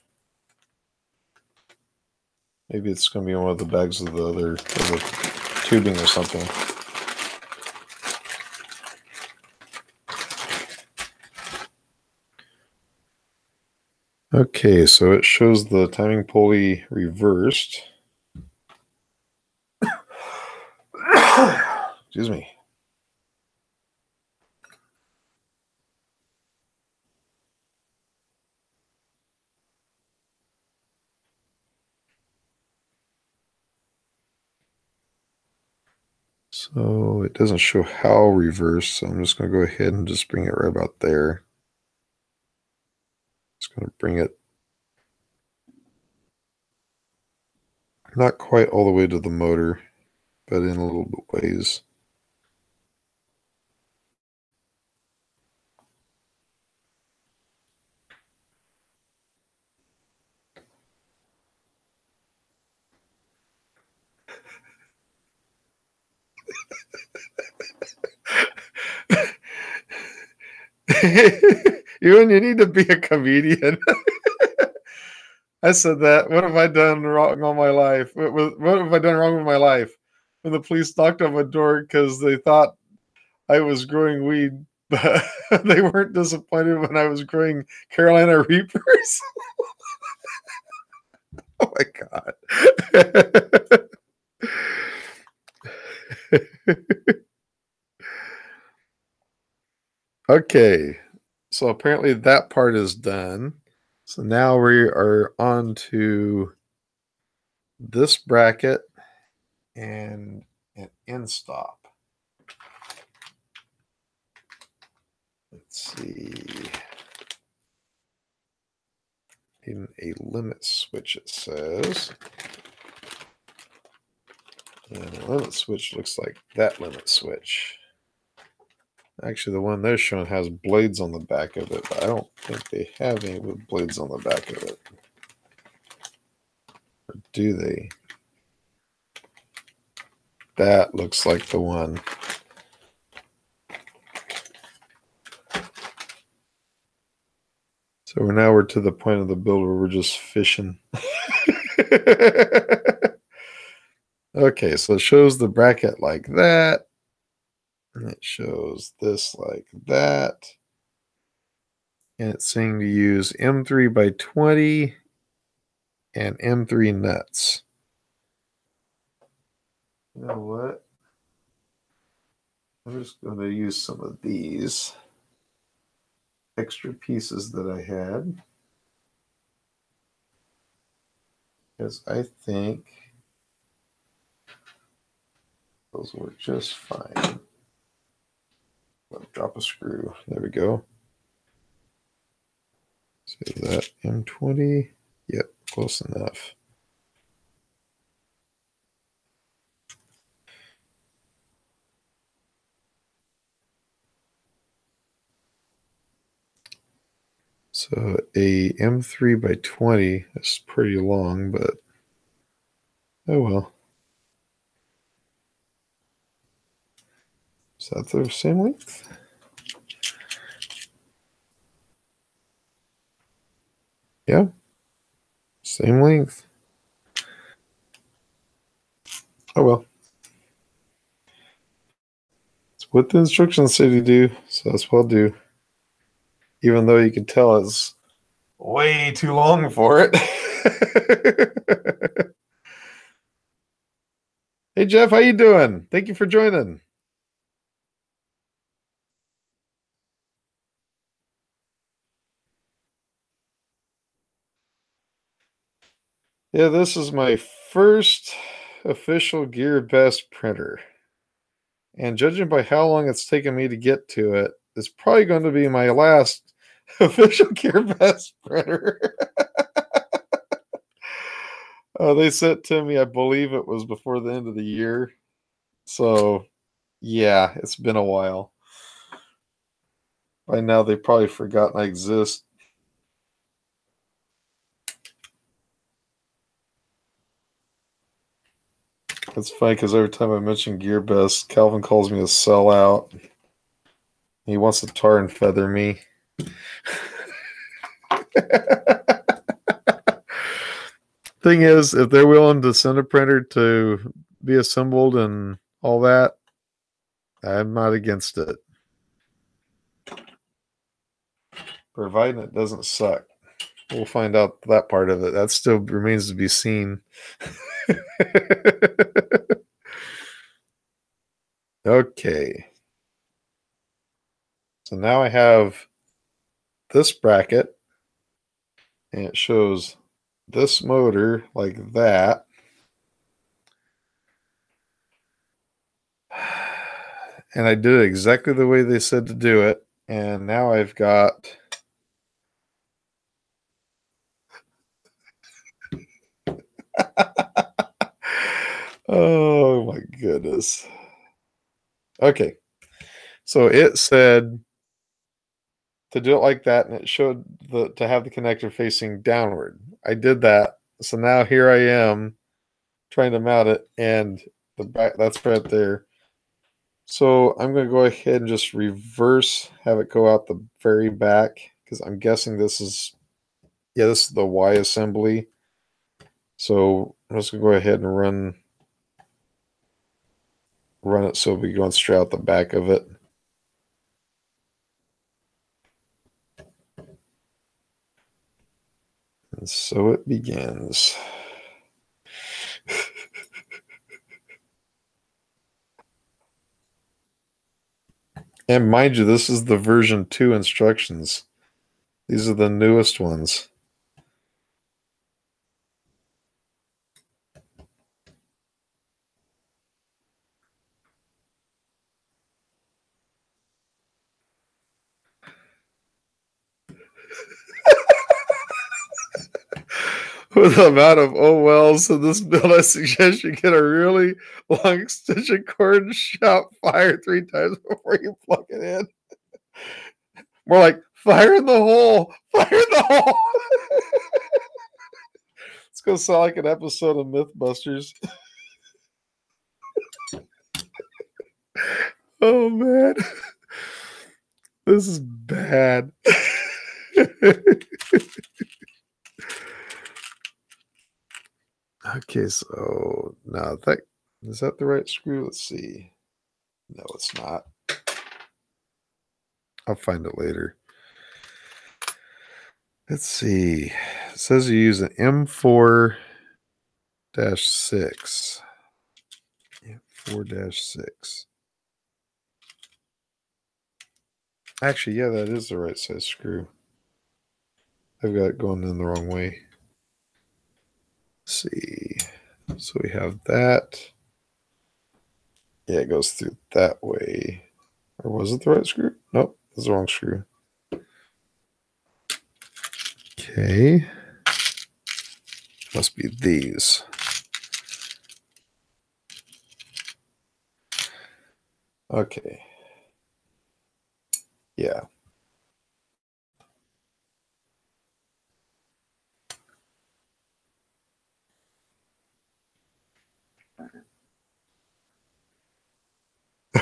Maybe it's going to be in one of the bags of the other of the tubing or something. Okay, so it shows the timing pulley reversed. Excuse me. So it doesn't show how reverse, so I'm just going to go ahead and just bring it right about there. Just going to bring it not quite all the way to the motor, but in a little bit ways. You need to be a comedian. I said that. What have I done wrong all my life? What have I done wrong with my life? When the police knocked on my door because they thought I was growing weed, but they weren't disappointed when I was growing Carolina Reapers. Oh my God. Okay, so apparently that part is done. So now we are on to this bracket and an end stop. Let's see. In a limit switch, it says. And a limit switch looks like that limit switch. Actually, the one they're showing has blades on the back of it, but I don't think they have any with blades on the back of it. Or do they? That looks like the one. So we're to the point of the build where we're just fishing. Okay, so it shows the bracket like that. And it shows this like that. And it's saying to use M3 by 20 and M3 nuts. You know what? I'm just going to use some of these extra pieces that I had, because I think those work just fine. Drop a screw. There we go. So that M20. Yep, close enough. So a M3 by 20 is pretty long, but oh well. Is that the same length? Yeah, same length. Oh well. It's what the instructions say to do, so that's what I'll do. Even though you can tell it's way too long for it. Hey Jeff, how you doing? Thank you for joining. Yeah, this is my first official GearBest printer. And judging by how long it's taken me to get to it, it's probably going to be my last Official GearBest printer. They sent to me, I believe it was before the end of the year. So, yeah, it's been a while. By now, they've probably forgotten I exist. It's funny because every time I mention GearBest, Calvin calls me a sellout. He wants to tar and feather me. Thing is, if they're willing to send a printer to be assembled and all that, I'm not against it. Providing it doesn't suck. We'll find out that part of it. That still remains to be seen. Okay. So now I have this bracket, and it shows this motor like that. And I did it exactly the way they said to do it. And now I've got oh my goodness. Okay. So it said to do it like that, and it showed to have the connector facing downward. I did that. So now here I am trying to mount it, and the back that's right there. So I'm going to go ahead and just reverse, have it go out the very back, because I'm guessing this is, yeah, this is the Y assembly. So I'm just going to go ahead and run it so it'll be going straight out the back of it. And so it begins. And mind you, this is the version 2 instructions. These are the newest ones. With the amount of oh wells in this build, I suggest you get a really long extension cord and shout fire 3 times before you plug it in. More like fire in the hole, fire in the hole. It's gonna sound like an episode of Mythbusters. Oh man, this is bad. Okay, so now that is that the right screw? Let's see. No, it's not. I'll find it later. Let's see. It says you use an M4-6. M4-6. Actually, yeah, that is the right size screw. I've got it going in the wrong way. Let's see. So we have that. Yeah, it goes through that way. Or was it the right screw? Nope, it's the wrong screw. Okay. Must be these. Okay. Yeah.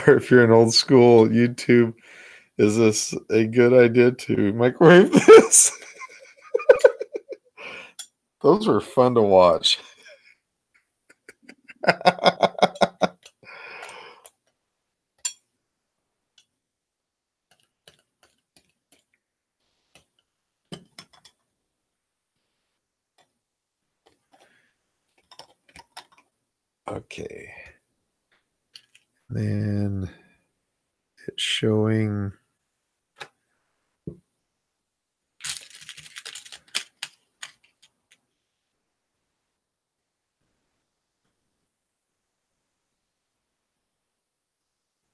Or if you're an old school YouTube, is this a good idea to microwave this? Those were fun to watch. Okay. Then it's showing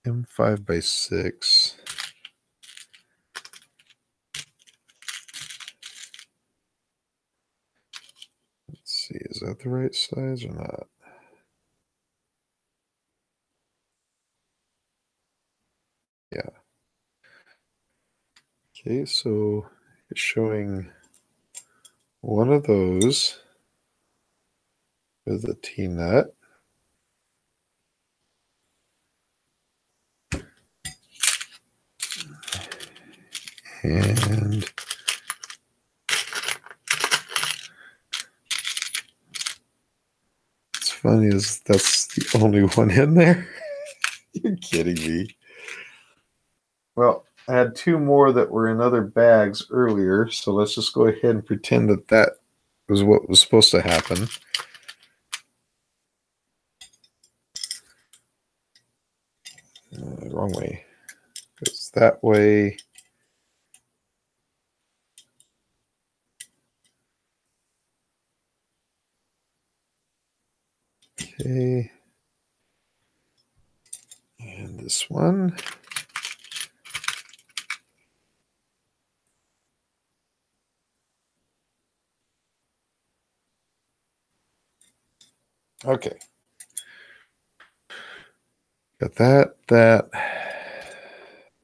M5 by 6. that the right size or not? Yeah. Okay, so it's showing one of those with a T-nut. And what's funny is that's the only one in there. You're kidding me. Well, I had two more that were in other bags earlier, so let's just go ahead and pretend that that was what was supposed to happen. Wrong way. It's that way. Okay. And this one. Okay. Got that,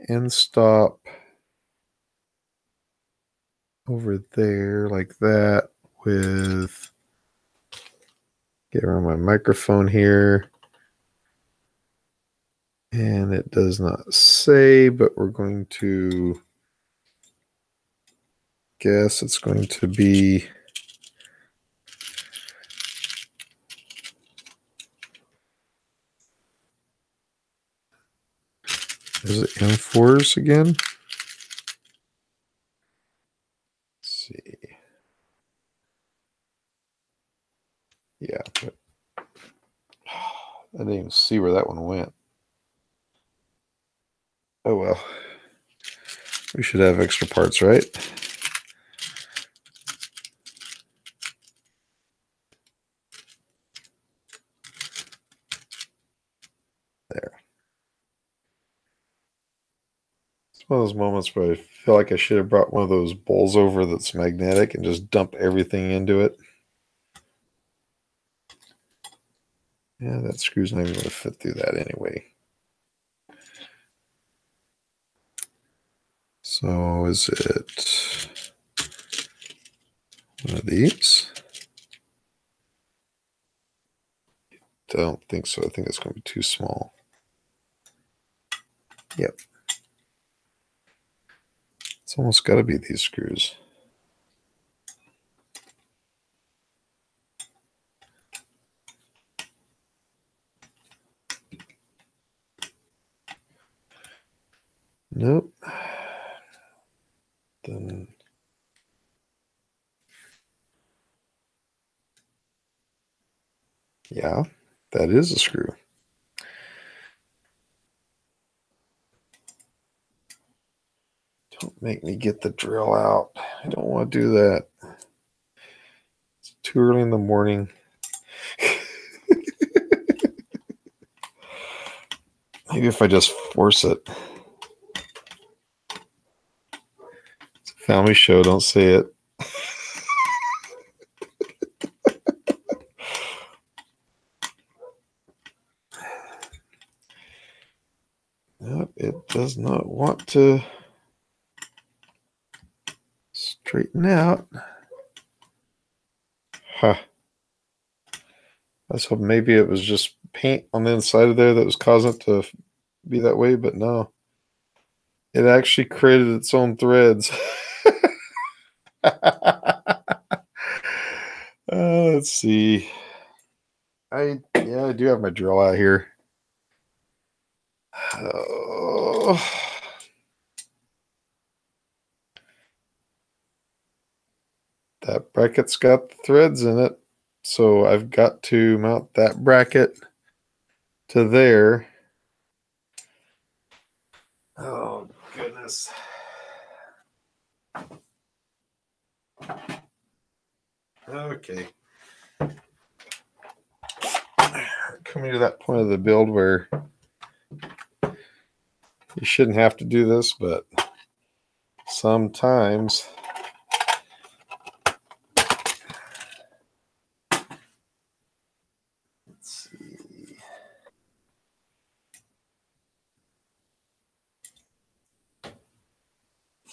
end stop over there like that with, get around my microphone here. And it does not say, but we're going to guess it's going to be is it M4s again? Let's see. Yeah, but I didn't even see where that one went. Oh well. We should have extra parts, right? There. It's one of those moments where I feel like I should have brought one of those bowls over that's magnetic and just dump everything into it. Yeah, that screw's not even going to fit through that anyway. So is it one of these? I don't think so. I think it's going to be too small. Yep. It's almost got to be these screws. Nope. Then yeah, that is a screw. Don't make me get the drill out. I don't want to do that. It's too early in the morning. Maybe if I just force it. It's a family show, don't say it. Nope, it does not want to straighten out. Huh. I was hoping maybe it was just paint on the inside of there that was causing it to be that way, but no. It actually created its own threads. Let's see. I do have my drill out here. That bracket's got the threads in it, so I've got to mount that bracket to there. Oh, goodness. Okay. Coming to that point of the build where you shouldn't have to do this, but sometimes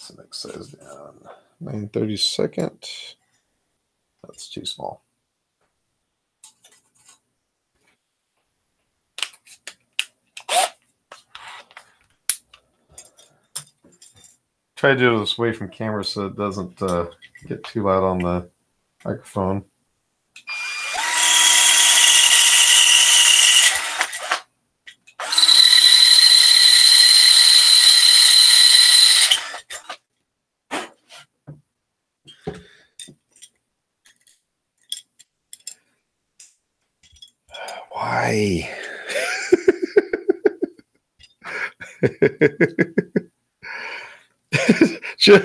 That's the next size down. 9/32. That's too small. Try to do this away from camera so it doesn't get too loud on the microphone. Why?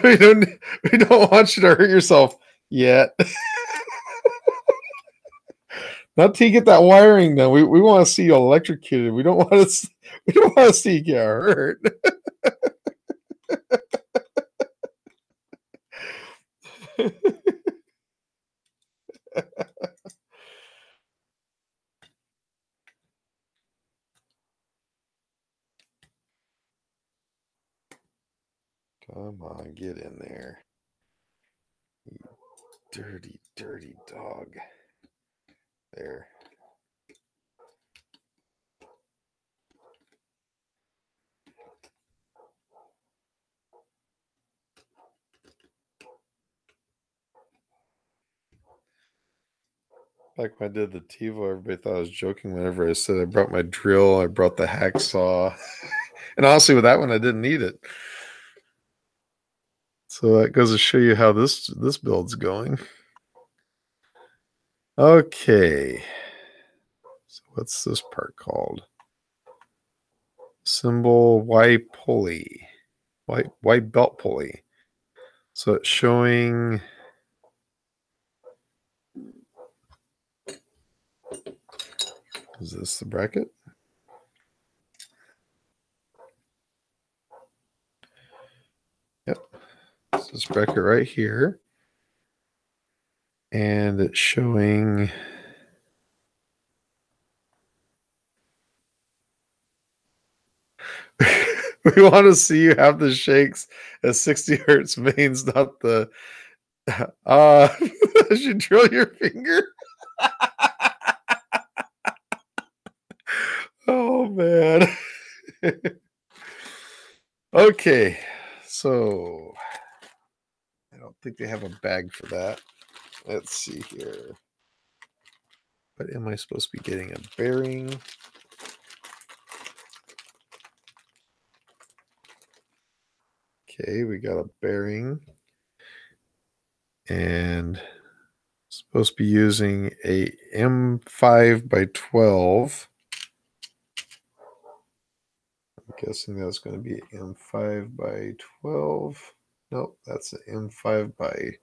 we don't want you to hurt yourself yet. Not till you get that wiring done. We want to see you electrocuted. We don't want to see you get hurt. Come on, get in there. You dirty, dirty dog. There. Like when I did the TiVo, everybody thought I was joking whenever I said I brought my drill, I brought the hacksaw. And honestly, with that one, I didn't need it. So that goes to show you how this build's going. Okay. So what's this part called? Symbol Y pulley. Y belt pulley. So it's showing. Is this the bracket? Yep. It's this bracket right here. And it's showing we want to see you have the shakes at 60 hertz mains, not the as you drill your finger. Oh man. Okay, so I don't think they have a bag for that. Let's see here. What am I supposed to be getting? A bearing? Okay, we got a bearing. And supposed to be using a M5x12. I'm guessing that's going to be M5x12. Nope, that's an M5 by.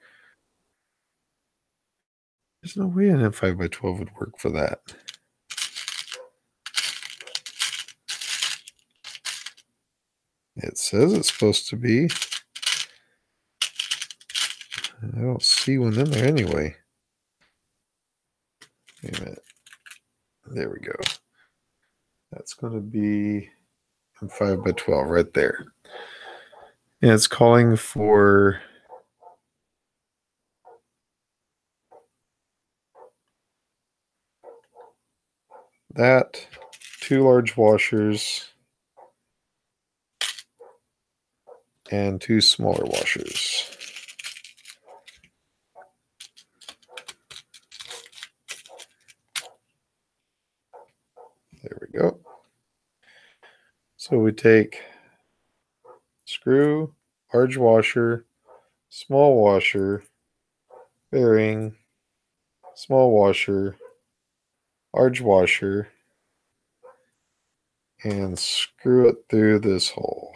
There's no way an M5x12 would work for that. It says it's supposed to be. I don't see one in there anyway. Wait a minute. There we go. That's going to be M5x12 right there. And it's calling for that, 2 large washers, and 2 smaller washers. There we go. So we take screw, large washer, small washer, bearing, small washer, large washer, and screw it through this hole.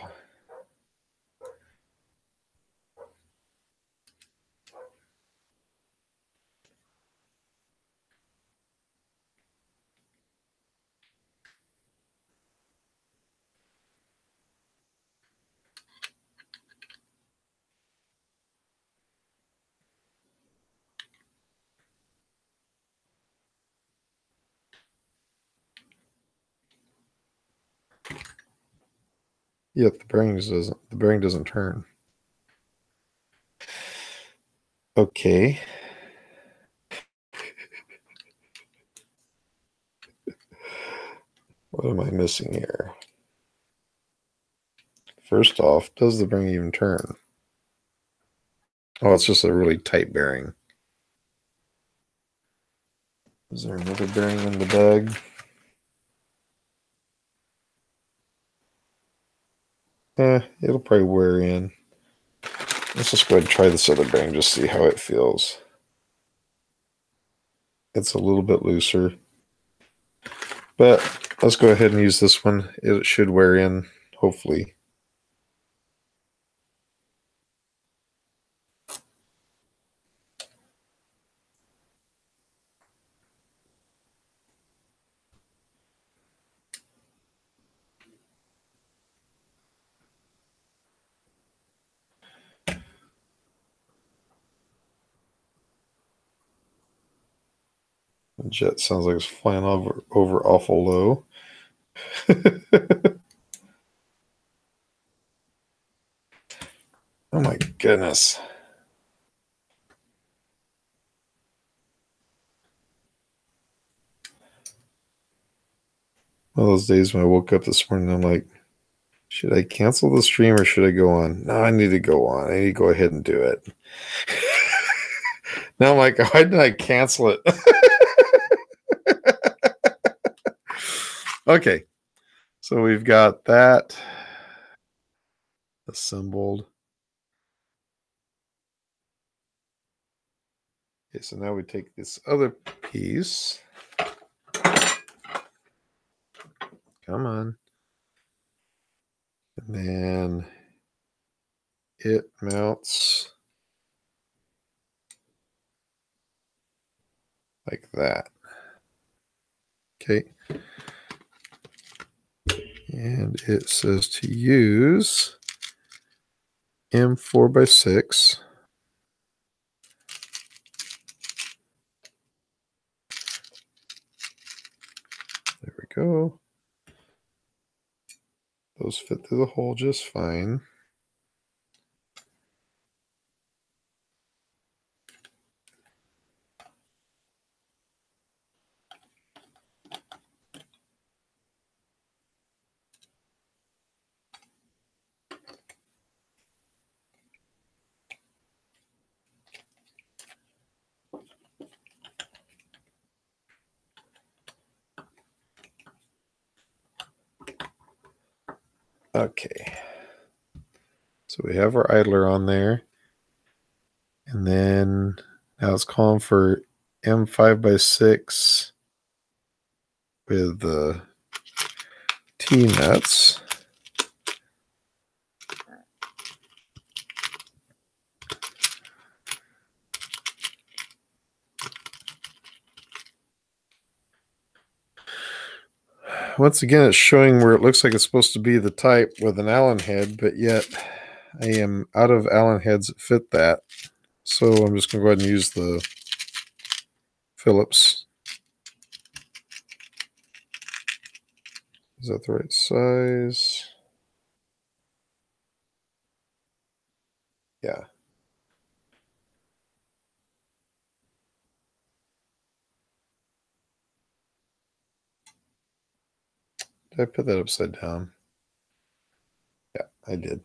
Yep, the bearing doesn't turn. Okay. What am I missing here? First off, does the bearing even turn? Oh, it's just a really tight bearing. Is there another bearing in the bag? It'll probably wear in. Let's just go ahead and try this other bearing, just see how it feels. It's a little bit looser. But let's go ahead and use this one. It should wear in, hopefully. The jet sounds like it's flying over awful low. Oh my goodness. One of those days when I woke up this morning, I'm like, should I cancel the stream or should I go on? No, I need to go on. I need to go ahead and do it. Now I'm like, why did I cancel it? Okay. So we've got that assembled. Okay, so now we take this other piece. Come on. And then it mounts like that. Okay. And it says to use M4x6. There we go. Those fit through the hole just fine. Okay. So we have our idler on there. And then now it's calling for M5x6 with the T-nuts. Once again, it's showing where it looks like it's supposed to be the type with an Allen head, but yet I am out of Allen heads that fit that. So I'm just going to go ahead and use the Phillips. Is that the right size? Yeah. Did I put that upside down? Yeah, I did.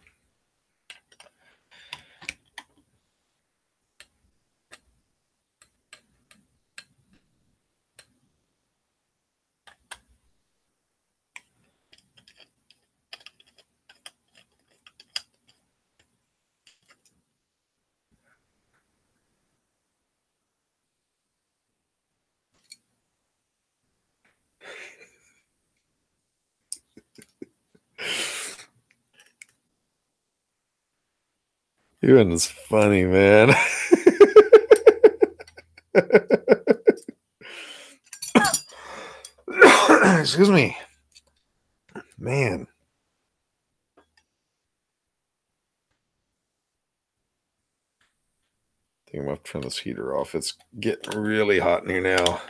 Ewan is funny, man. Excuse me. Man. I think I'm going to turn this heater off. It's getting really hot in here now.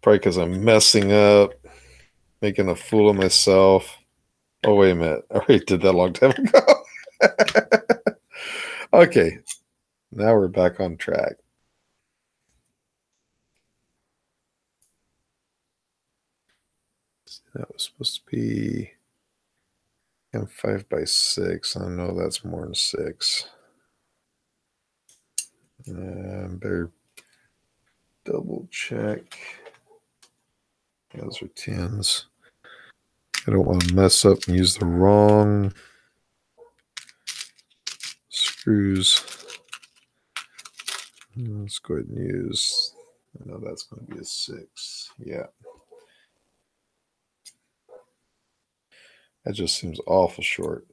Probably because I'm messing up, making a fool of myself. Oh, wait a minute. I already did that a long time ago. Okay, now we're back on track. That was supposed to be 5x6. I know that's more than 6. Better double check. Those are 10s. I don't want to mess up and use the wrong screws. Let's go ahead and use, I know that's going to be a 6. Yeah. That just seems awful short.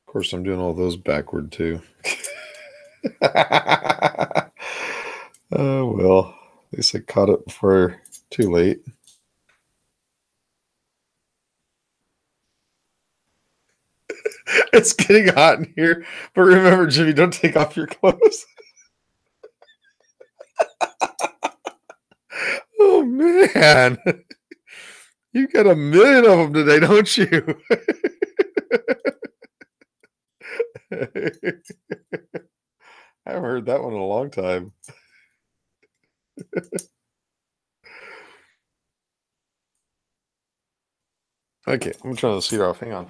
Of course, I'm doing all those backward too. Oh, well, at least I caught it before too late. It's getting hot in here, but remember, Jimmy, don't take off your clothes. Oh, man. You got a million of them today, don't you? I haven't heard that one in a long time. Okay, I'm trying to see it off. Hang on.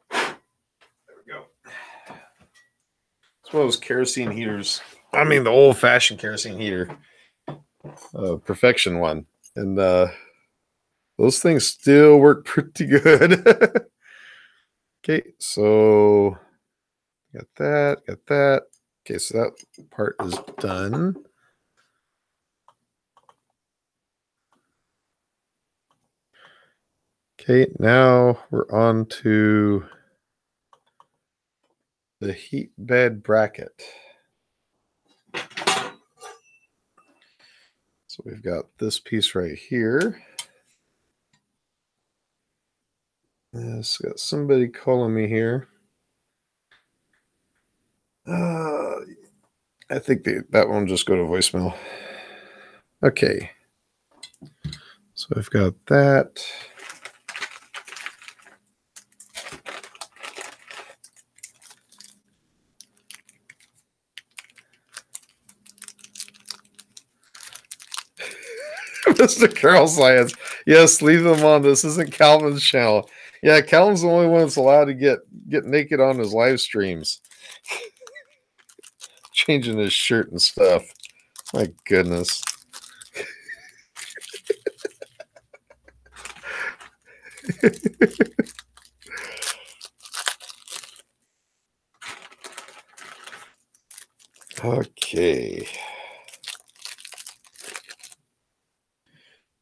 There we go. It's one of those kerosene heaters. I mean, the old-fashioned kerosene heater. Perfection one. And those things still work pretty good. Okay, so got that. Okay, so that part is done. Okay, now we're on to the heat bed bracket. So we've got this piece right here. Yes, got somebody calling me here. I think that one just go to voicemail. Okay. So I've got that. Mr. Carol Science. Yes, leave them on. This isn't Calvin's channel. Yeah, Calvin's the only one that's allowed to get naked on his live streams. Changing his shirt and stuff. My goodness. Okay.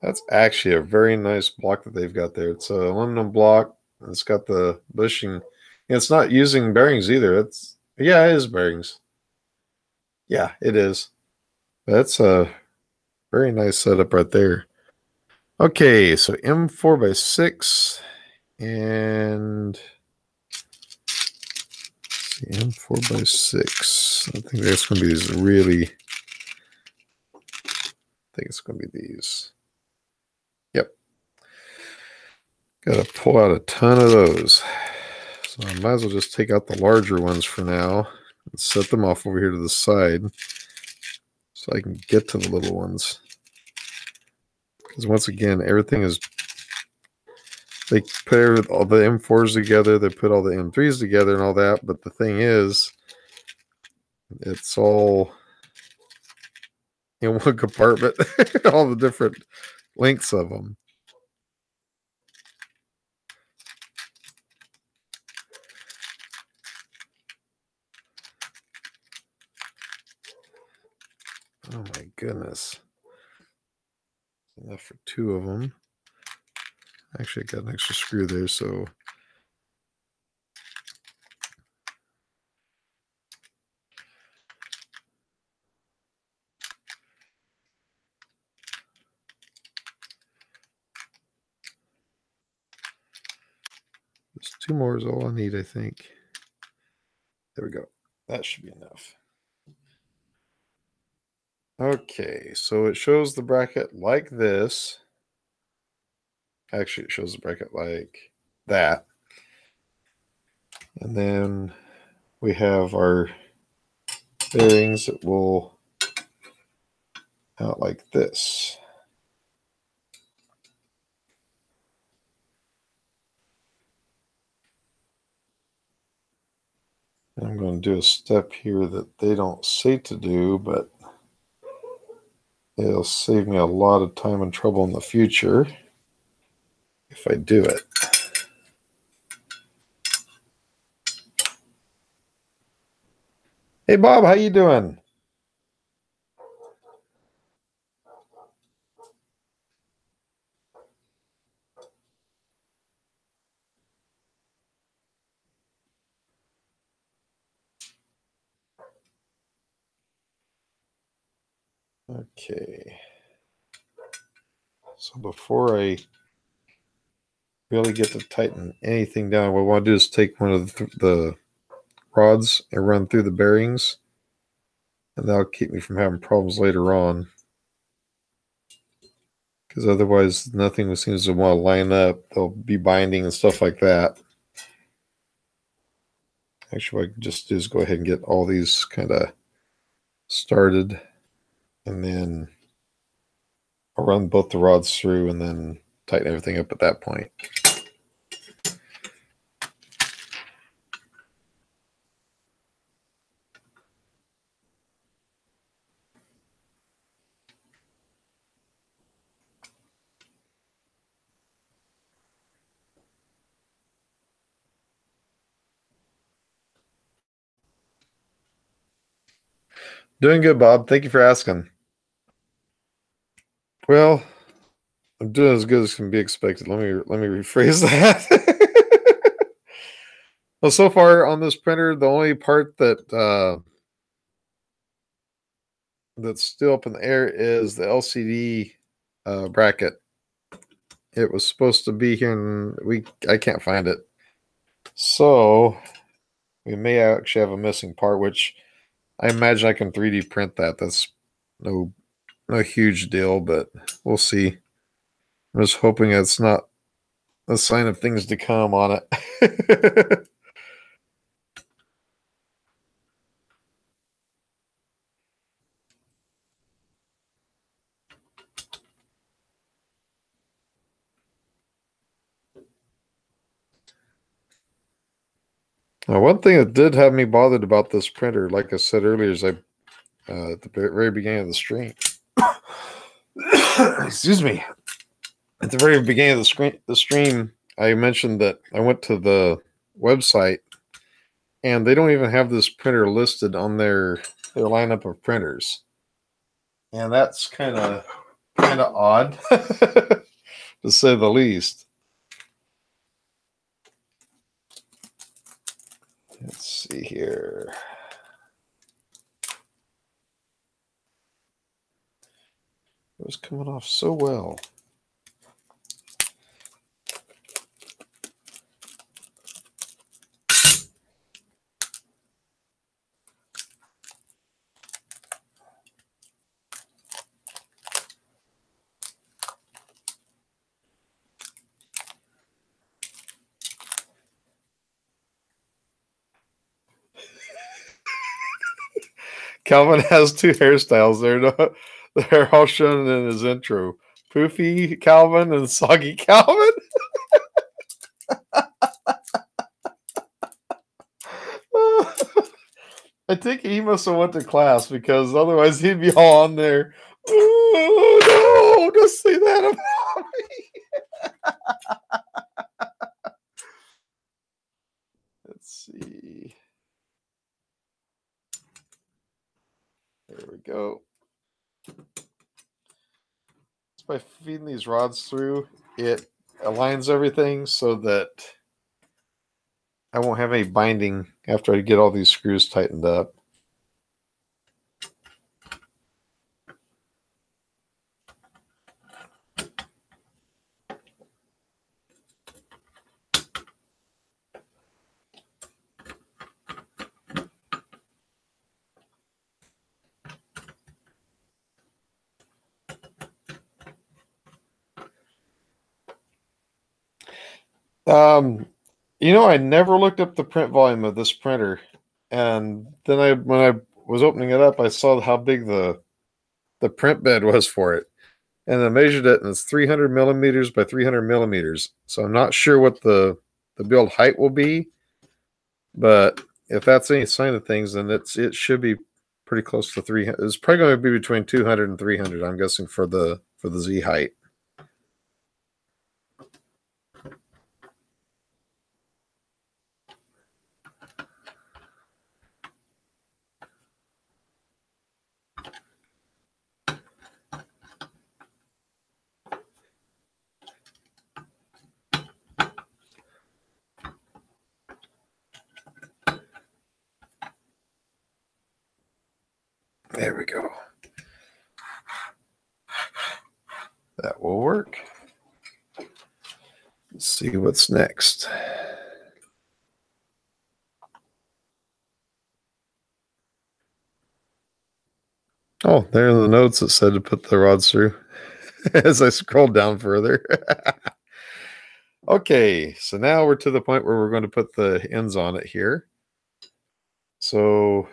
That's actually a very nice block that they've got there. It's an aluminum block. It's got the bushing. It's not using bearings either. Yeah, it is bearings. Yeah, it is. That's a very nice setup right there. Okay, so M4x6 and M4x6. I think that's going to be these really. I think it's going to be these. Yep. Got to pull out a ton of those. So I might as well just take out the larger ones for now and set them off over here to the side so I can get to the little ones. Because once again, everything is. They put all the M4s together, they put all the M3s together and all that, but the thing is, it's all in one compartment, all the different lengths of them. Oh my goodness. Enough for 2 of them. Actually, I got an extra screw there, so just 2 more is all I need, I think. There we go. That should be enough. Okay, so it shows the bracket like this. Actually, it shows the bracket like that. And then we have our bearings that will out like this. And I'm going to do a step here that they don't say to do, but it'll save me a lot of time and trouble in the future if I do it. Hey Bob, how you doing? Okay. So before I really get to tighten anything down, what I want to do is take one of the rods and run through the bearings, and that'll keep me from having problems later on. Because otherwise, nothing seems to want to line up. They'll be binding and stuff like that. Actually, what I can just do is go ahead and get all these kind of started, and then I'll run both the rods through and then tighten everything up at that point. Doing good, Bob. Thank you for asking. Well, I'm doing as good as can be expected. Let me rephrase that. Well, so far on this printer, the only part that that's still up in the air is the LCD bracket. It was supposed to be here, and I can't find it. So we may actually have a missing part, which I imagine I can 3D print that. That's no huge deal, but we'll see. I'm just hoping it's not a sign of things to come on it. Now, one thing that did have me bothered about this printer, like I said earlier, is at the very beginning of the stream. Excuse me. At the very beginning of the stream, I mentioned that I went to the website, and they don't even have this printer listed on their lineup of printers, and that's kind of odd, to say the least. Let's see here. It was coming off so well. Calvin has 2 hairstyles. They're all shown in his intro. Poofy Calvin and Soggy Calvin. I think he must have went to class, because otherwise he'd be all on there. Oh, no, don't say that about me. Let's see. There we go. Just by feeding these rods through, it aligns everything so that I won't have any binding after I get all these screws tightened up. I never looked up the print volume of this printer, and then when I was opening it up, I saw how big the print bed was for it, and I measured it, and it's 300 millimeters by 300 millimeters. So I'm not sure what the build height will be, but if that's any sign of things, then it should be pretty close to 300. It's probably going to be between 200 and 300. I'm guessing for the Z height. There we go. That will work. Let's see what's next. Oh, there are the notes that said to put the rods through as I scroll down further. Okay, so now we're to the point where we're going to put the ends on it here. So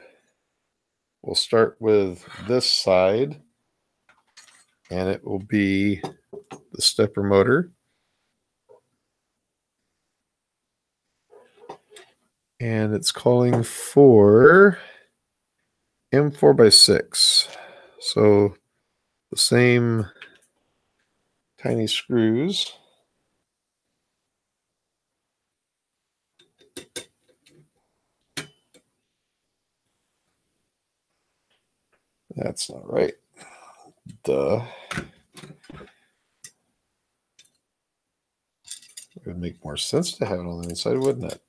we'll start with this side, and it will be the stepper motor. And it's calling for M4x6. So the same tiny screws. That's not right. Duh. It would make more sense to have it on the inside, wouldn't it?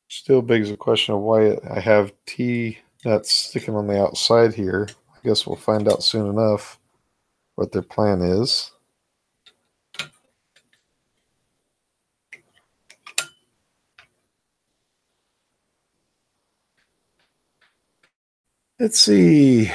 Still begs the question of why I have T-nuts sticking on the outside here. I guess we'll find out soon enough what their plan is. Let's see.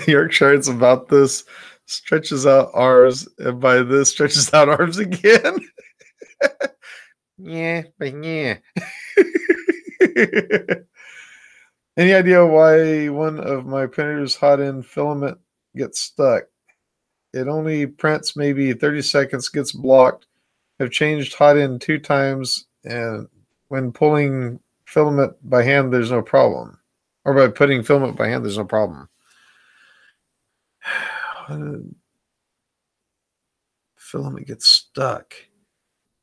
Yorkshire's about this, stretches out arms, and by this stretches out arms again. Yeah, but yeah. Any idea why one of my printer's hot end filament gets stuck? It only prints maybe 30 seconds, gets blocked. I've changed hot end 2 times, and when pulling filament by hand, there's no problem. Or by putting filament by hand, there's no problem. Filament gets stuck.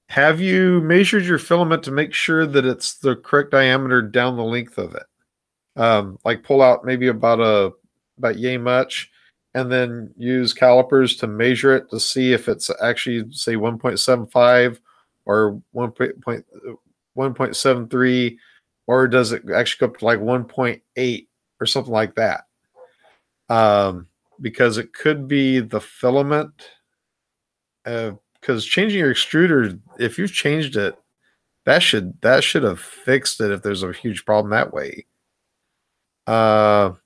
Have you measured your filament to make sure that it's the correct diameter down the length of it? Like pull out maybe about yay much, and then use calipers to measure it to see if it's actually, say, 1.75 or 1.73, or does it actually go up to like 1.8 or something like that? Because it could be the filament. Because changing your extruder, if you've changed it, that should have fixed it if there's a huge problem that way. The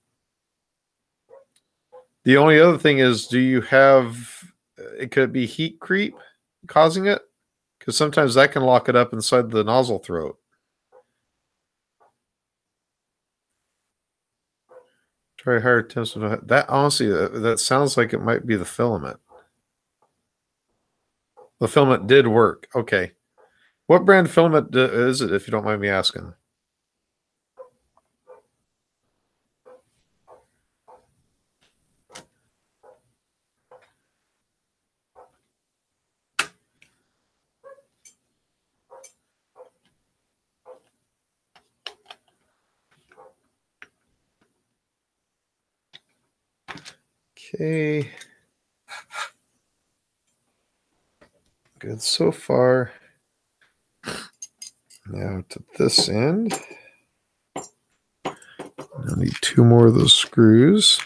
only other thing is, do you have, it could be heat creep causing it? Because sometimes that can lock it up inside the nozzle throat. Try higher temps. That honestly, that sounds like it might be the filament. The filament did work. Okay. What brand filament is it, if you don't mind me asking? Okay. Good so far. Now to this end. I need 2 more of those screws.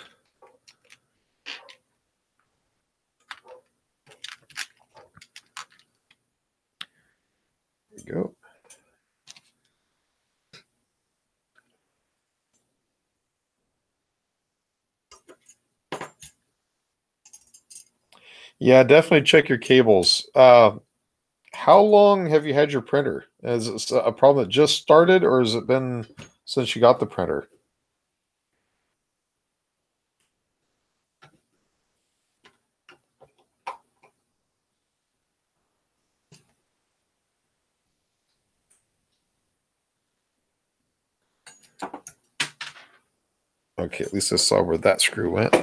There we go. Yeah, definitely check your cables. How long have you had your printer? Is it a problem that just started, or has it been since you got the printer? Okay, at least I saw where that screw went.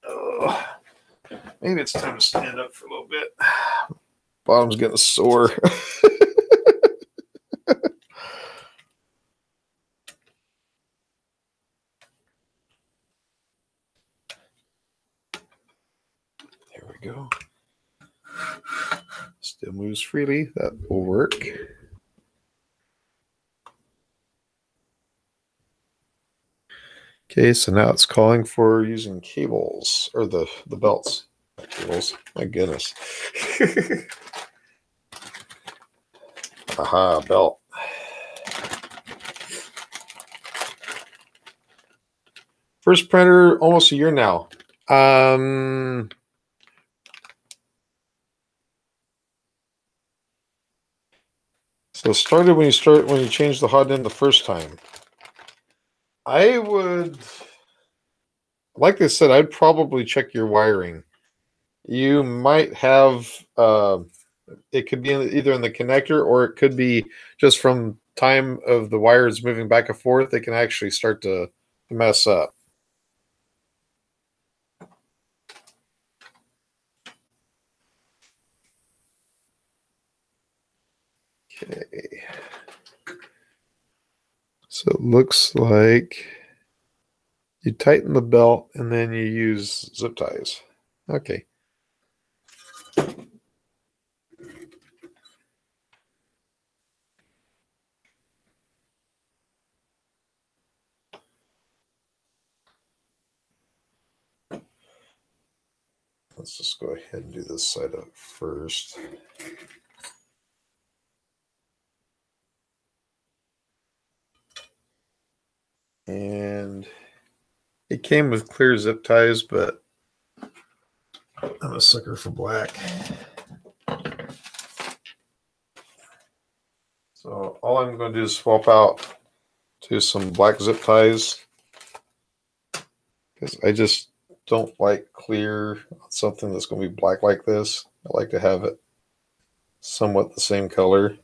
Oh, maybe it's time to stand up for a little bit. Bottom's getting sore. There we go. Still moves freely. That will work. Okay, so now it's calling for using cables, or the belts. Cables. My goodness. Aha, belt. First printer, almost a year now. So it started when you changed the hot end the first time. I would, like I said, I'd probably check your wiring. You might have, it could be either in the connector, or it could be just from time of the wires moving back and forth. They can actually start to mess up. Okay. So it looks like you tighten the belt and then you use zip ties. Okay. Let's just go ahead and do this side up first. And it came with clear zip ties, but I'm a sucker for black. So all I'm going to do is swap out to some black zip ties, because I just don't like clear on something that's going to be black like this. I like to have it somewhat the same color.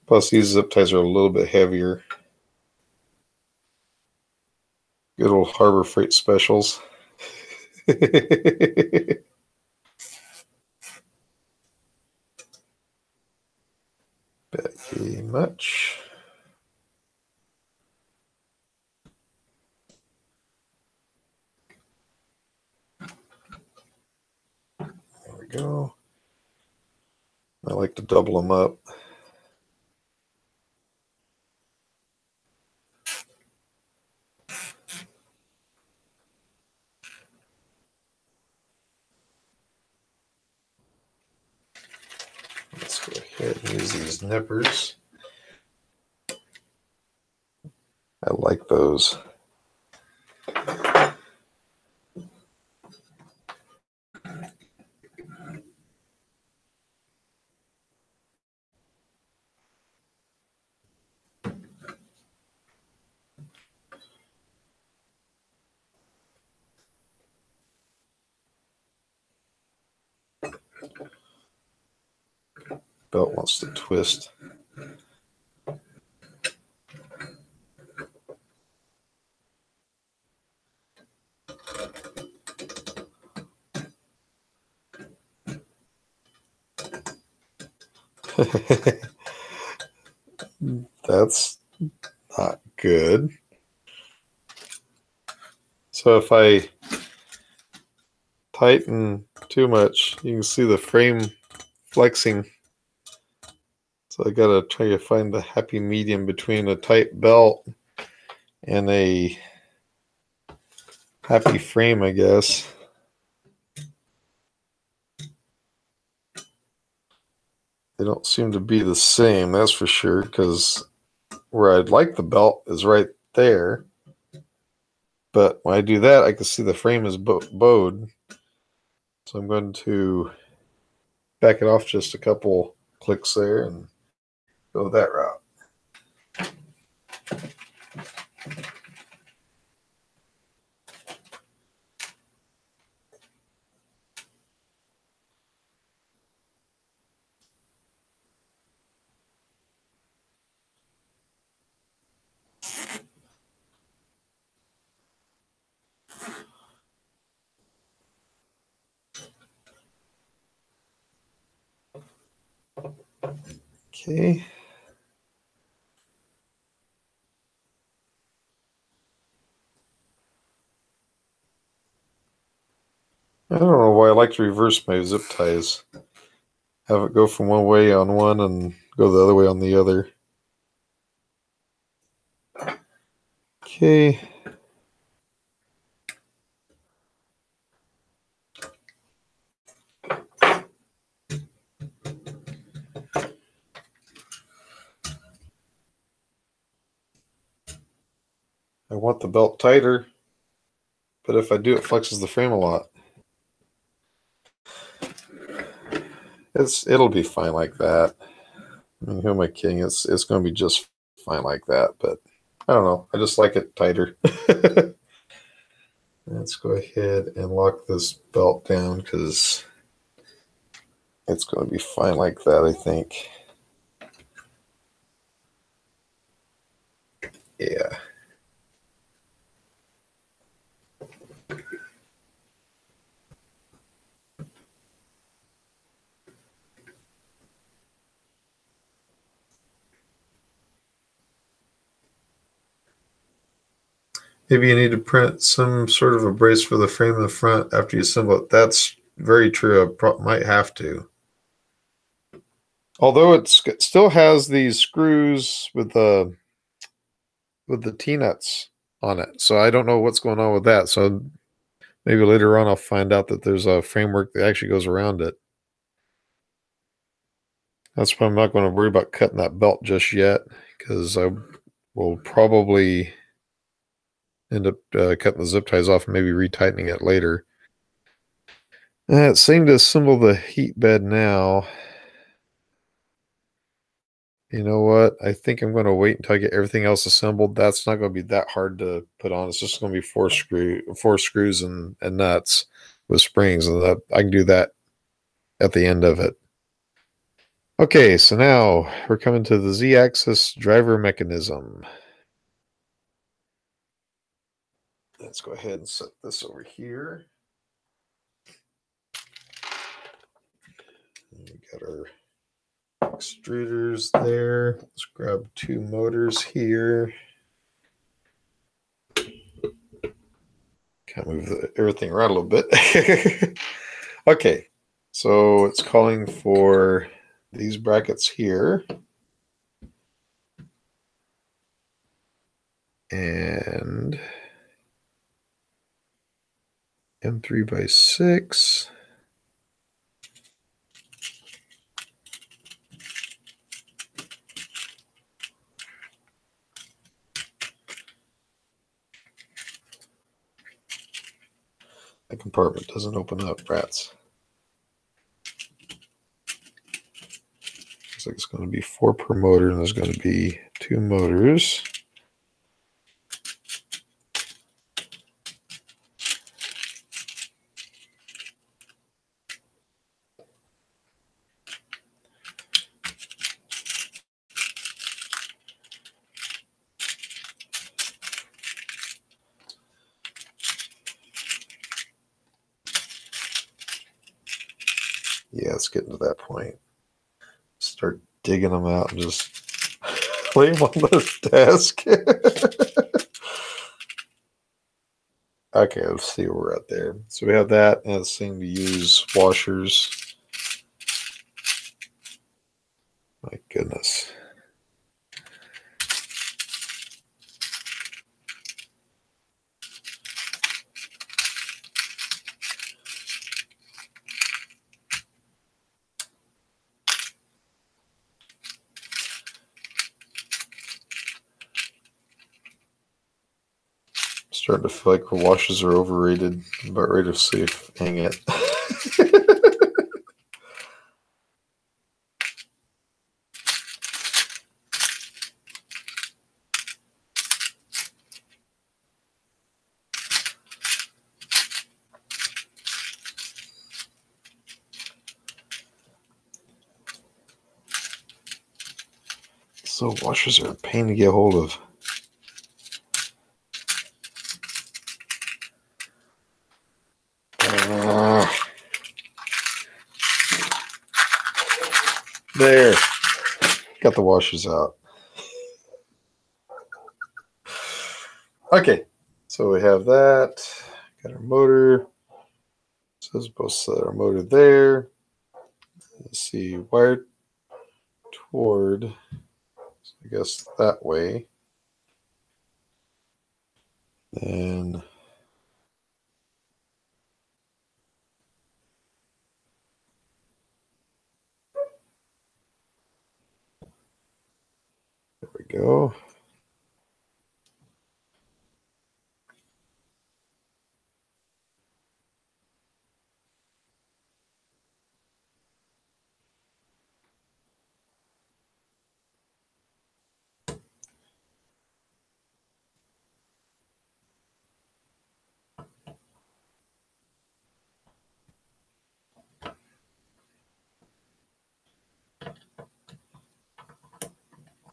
Plus these zip ties are a little bit heavier. Good old Harbor Freight specials. Very much. There we go. I like to double them up. Let's go ahead and use these nippers. I like those. Belt wants to twist. That's not good. So if I tighten too much, you can see the frame flexing. So I gotta try to find the happy medium between a tight belt and a happy frame, I guess. They don't seem to be the same, that's for sure, because where I'd like the belt is right there. But when I do that, I can see the frame is bowed. So I'm going to back it off just a couple clicks there and go that route. Okay. I don't know why I like to reverse my zip ties. Have it go from one way on one and go the other way on the other. Okay. I want the belt tighter, but if I do, it flexes the frame a lot. It'll be fine like that. I mean, who am I kidding? It's going to be just fine like that, but I don't know. I just like it tighter. Let's go ahead and lock this belt down because it's going to be fine like that, I think. Yeah. Maybe you need to print some sort of a brace for the frame in the front after you assemble it. That's very true. I might have to. Although it still has these screws with the T-nuts on it. So I don't know what's going on with that. So maybe later on I'll find out that there's a framework that actually goes around it. That's why I'm not going to worry about cutting that belt just yet, because I will probably end up cutting the zip ties off and maybe retightening it later. It seemed to assemble the heat bed now. You know what? I think I'm going to wait until I get everything else assembled. That's not going to be that hard to put on. It's just going to be four screws and nuts with springs, and I can do that at the end of it. Okay, so now we're coming to the Z-axis driver mechanism. Let's go ahead and set this over here. We got our extruders there. Let's grab two motors here. Kind of move everything around a little bit. Okay, so it's calling for these brackets here. And M3x6. The compartment doesn't open up, rats. Looks like it's going to be 4 per motor, and there's going to be 2 motors. Yeah, it's getting to that point. Start digging them out and just lay them on the desk. Okay, let's see where we're at there. So we have that, and it's saying to use washers. My goodness. Starting to feel like washes are overrated. I'm about ready to see if hang it. So washers are a pain to get hold of. There. Got the washers out. Okay. So we have that. Got our motor. So it's supposed to set our motor there. Let's see. Wired toward, so I guess that way. And there we go.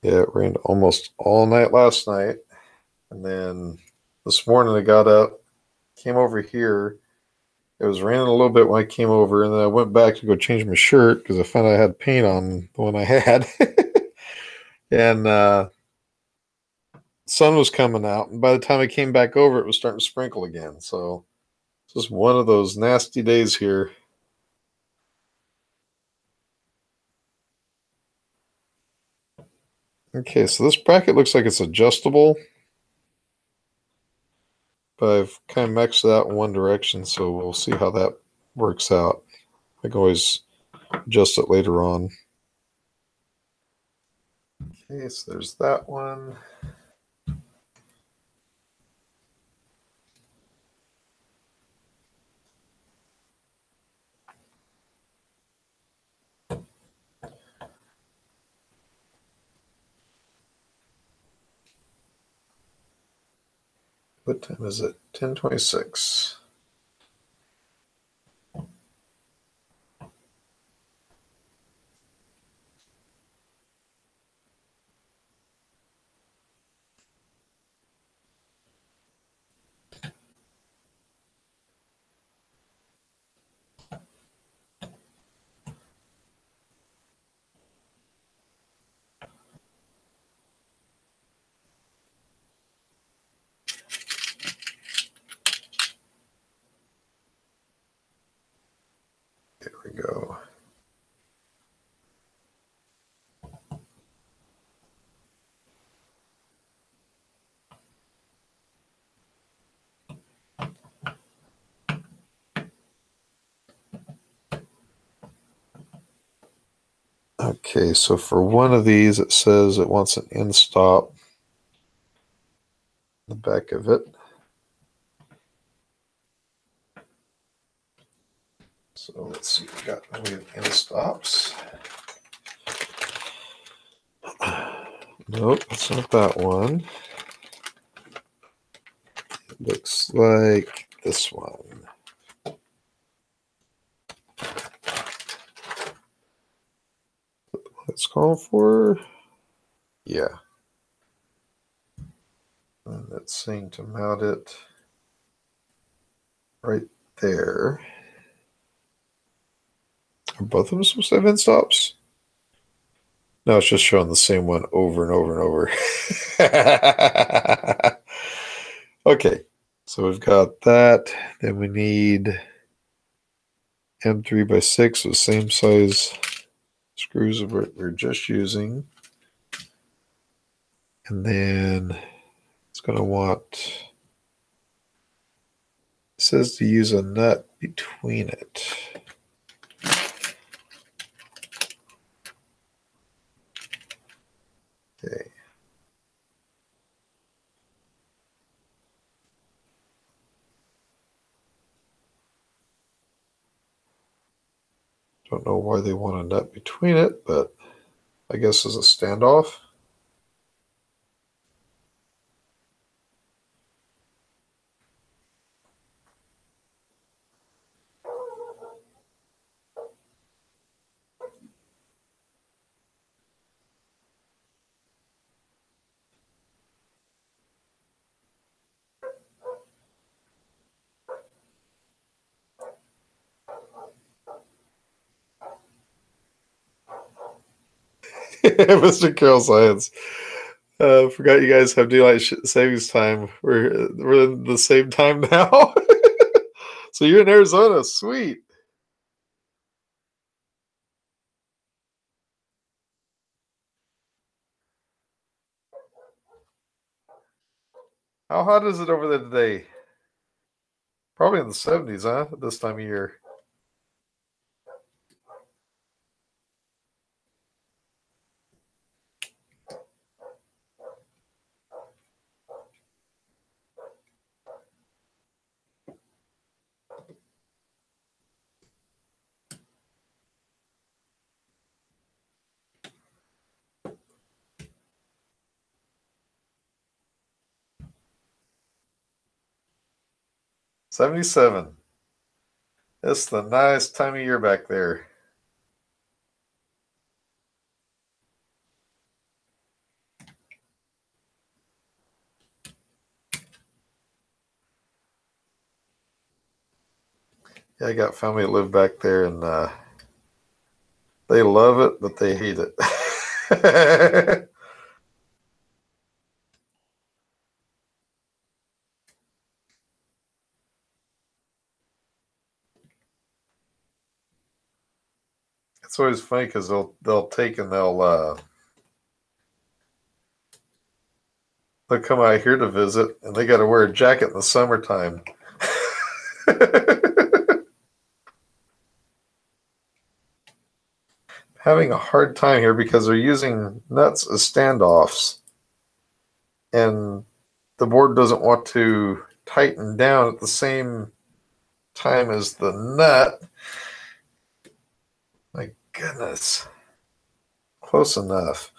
Yeah, it rained almost all night last night. And then this morning I got up, came over here. It was raining a little bit when I came over, and then I went back to go change my shirt because I found I had paint on the one I had. And sun was coming out, and by the time I came back over, it was starting to sprinkle again. So it's just one of those nasty days here. Okay, so this bracket looks like it's adjustable, but I've kind of maxed it out in one direction, so we'll see how that works out. I can always adjust it later on. Okay, so there's that one. What time is it? 10:26. There we go. Okay, so for one of these, it says it wants an end stop. The back of it. So let's see, we have end stops. Nope, that's not that one. It looks like this one. It's calling for, yeah. And it's saying to mount it right there. Are both of them supposed to have end stops? No, it's just showing the same one over and over and over. Okay. So we've got that. Then we need M3x6 with same size screws of what we're just using. And then it's going to want, it says to use a nut between it. Okay. Don't know why they want a nut between it, but I guess as a standoff. Mr. Carroll Science. Forgot you guys have daylight savings time. We're in the same time now. So you're in Arizona. Sweet. How hot is it over there today? Probably in the 70s, huh? At this time of year. $77. It's the nice time of year back there. Yeah, I got family that live back there, and they love it, but they hate it. It's always funny because they'll take and they'll come out here to visit, and they got to wear a jacket in the summertime. Having a hard time here because they're using nuts as standoffs, and the board doesn't want to tighten down at the same time as the nut. My goodness. Close enough.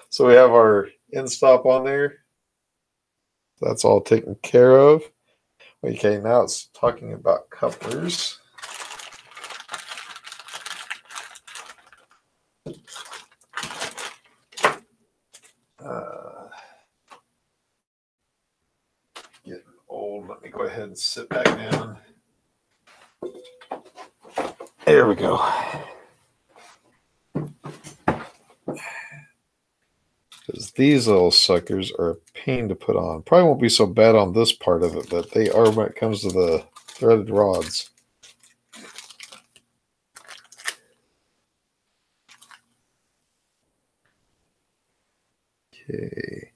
So we have our end stop on there. That's all taken care of. Okay, now it's talking about couplers. Getting old. Let me go ahead and sit back down. There we go. Because these little suckers are a pain to put on. Probably won't be so bad on this part of it, but they are when it comes to the threaded rods. Okay.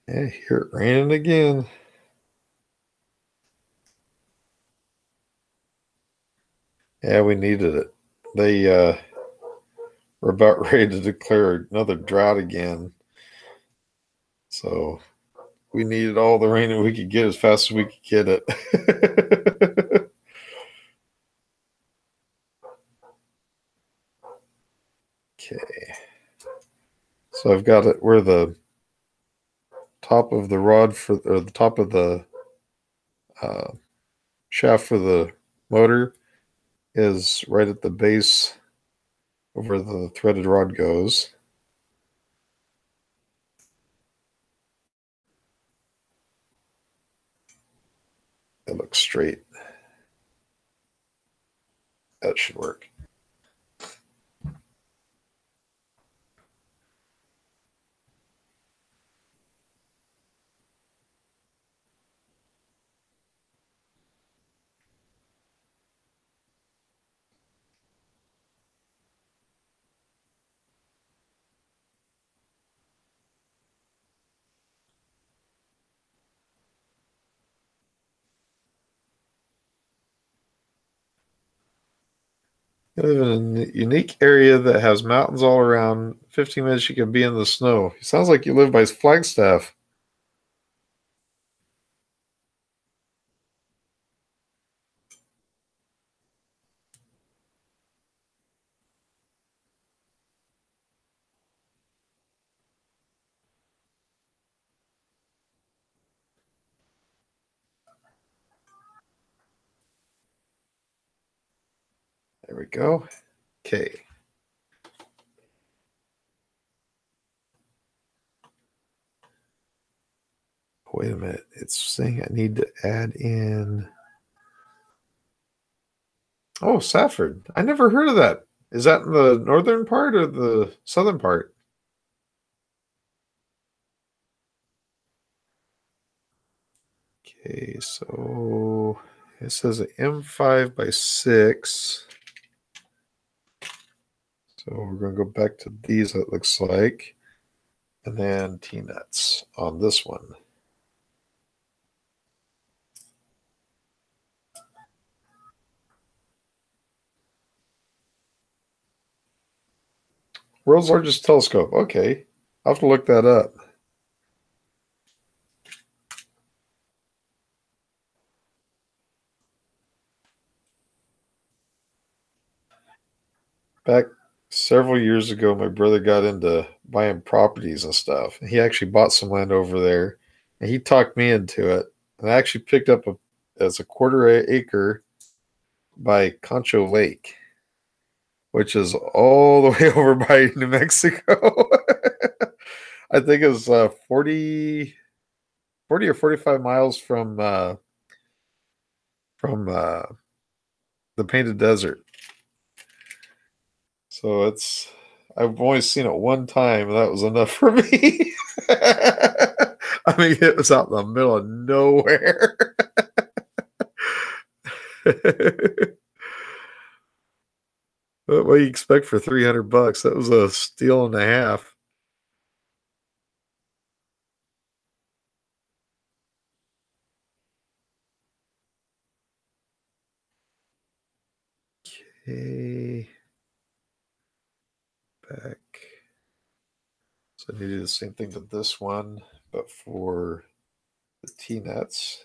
Yeah, hear it raining again. Yeah, we needed it. They were about ready to declare another drought again. So we needed all the rain that we could get as fast as we could get it. Okay. So I've got it where the top of the rod or the top of the shaft for the motor is right at the base of where the threaded rod goes. It looks straight. That should work. You live in a unique area that has mountains all around. 15 minutes you can be in the snow. It sounds like you live by Flagstaff. There we go. Okay. Wait a minute. It's saying I need to add in. Oh, Safford. I never heard of that. Is that in the northern part or the southern part? Okay, so it says an M5 by 6. So we're going to go back to these, it looks like. And then T-nuts on this one. World's largest telescope. Okay. I'll have to look that up. Back several years ago, my brother got into buying properties and stuff. He actually bought some land over there, and he talked me into it. And I actually picked up as a quarter acre by Concho Lake, which is all the way over by New Mexico. I think it's 40 or 45 miles from the Painted Desert. So I've only seen it one time, and that was enough for me. I mean, it was out in the middle of nowhere. What do you expect for $300? That was a steal and a half. Okay. Back. So I need to do the same thing to this one, but for the T-nuts.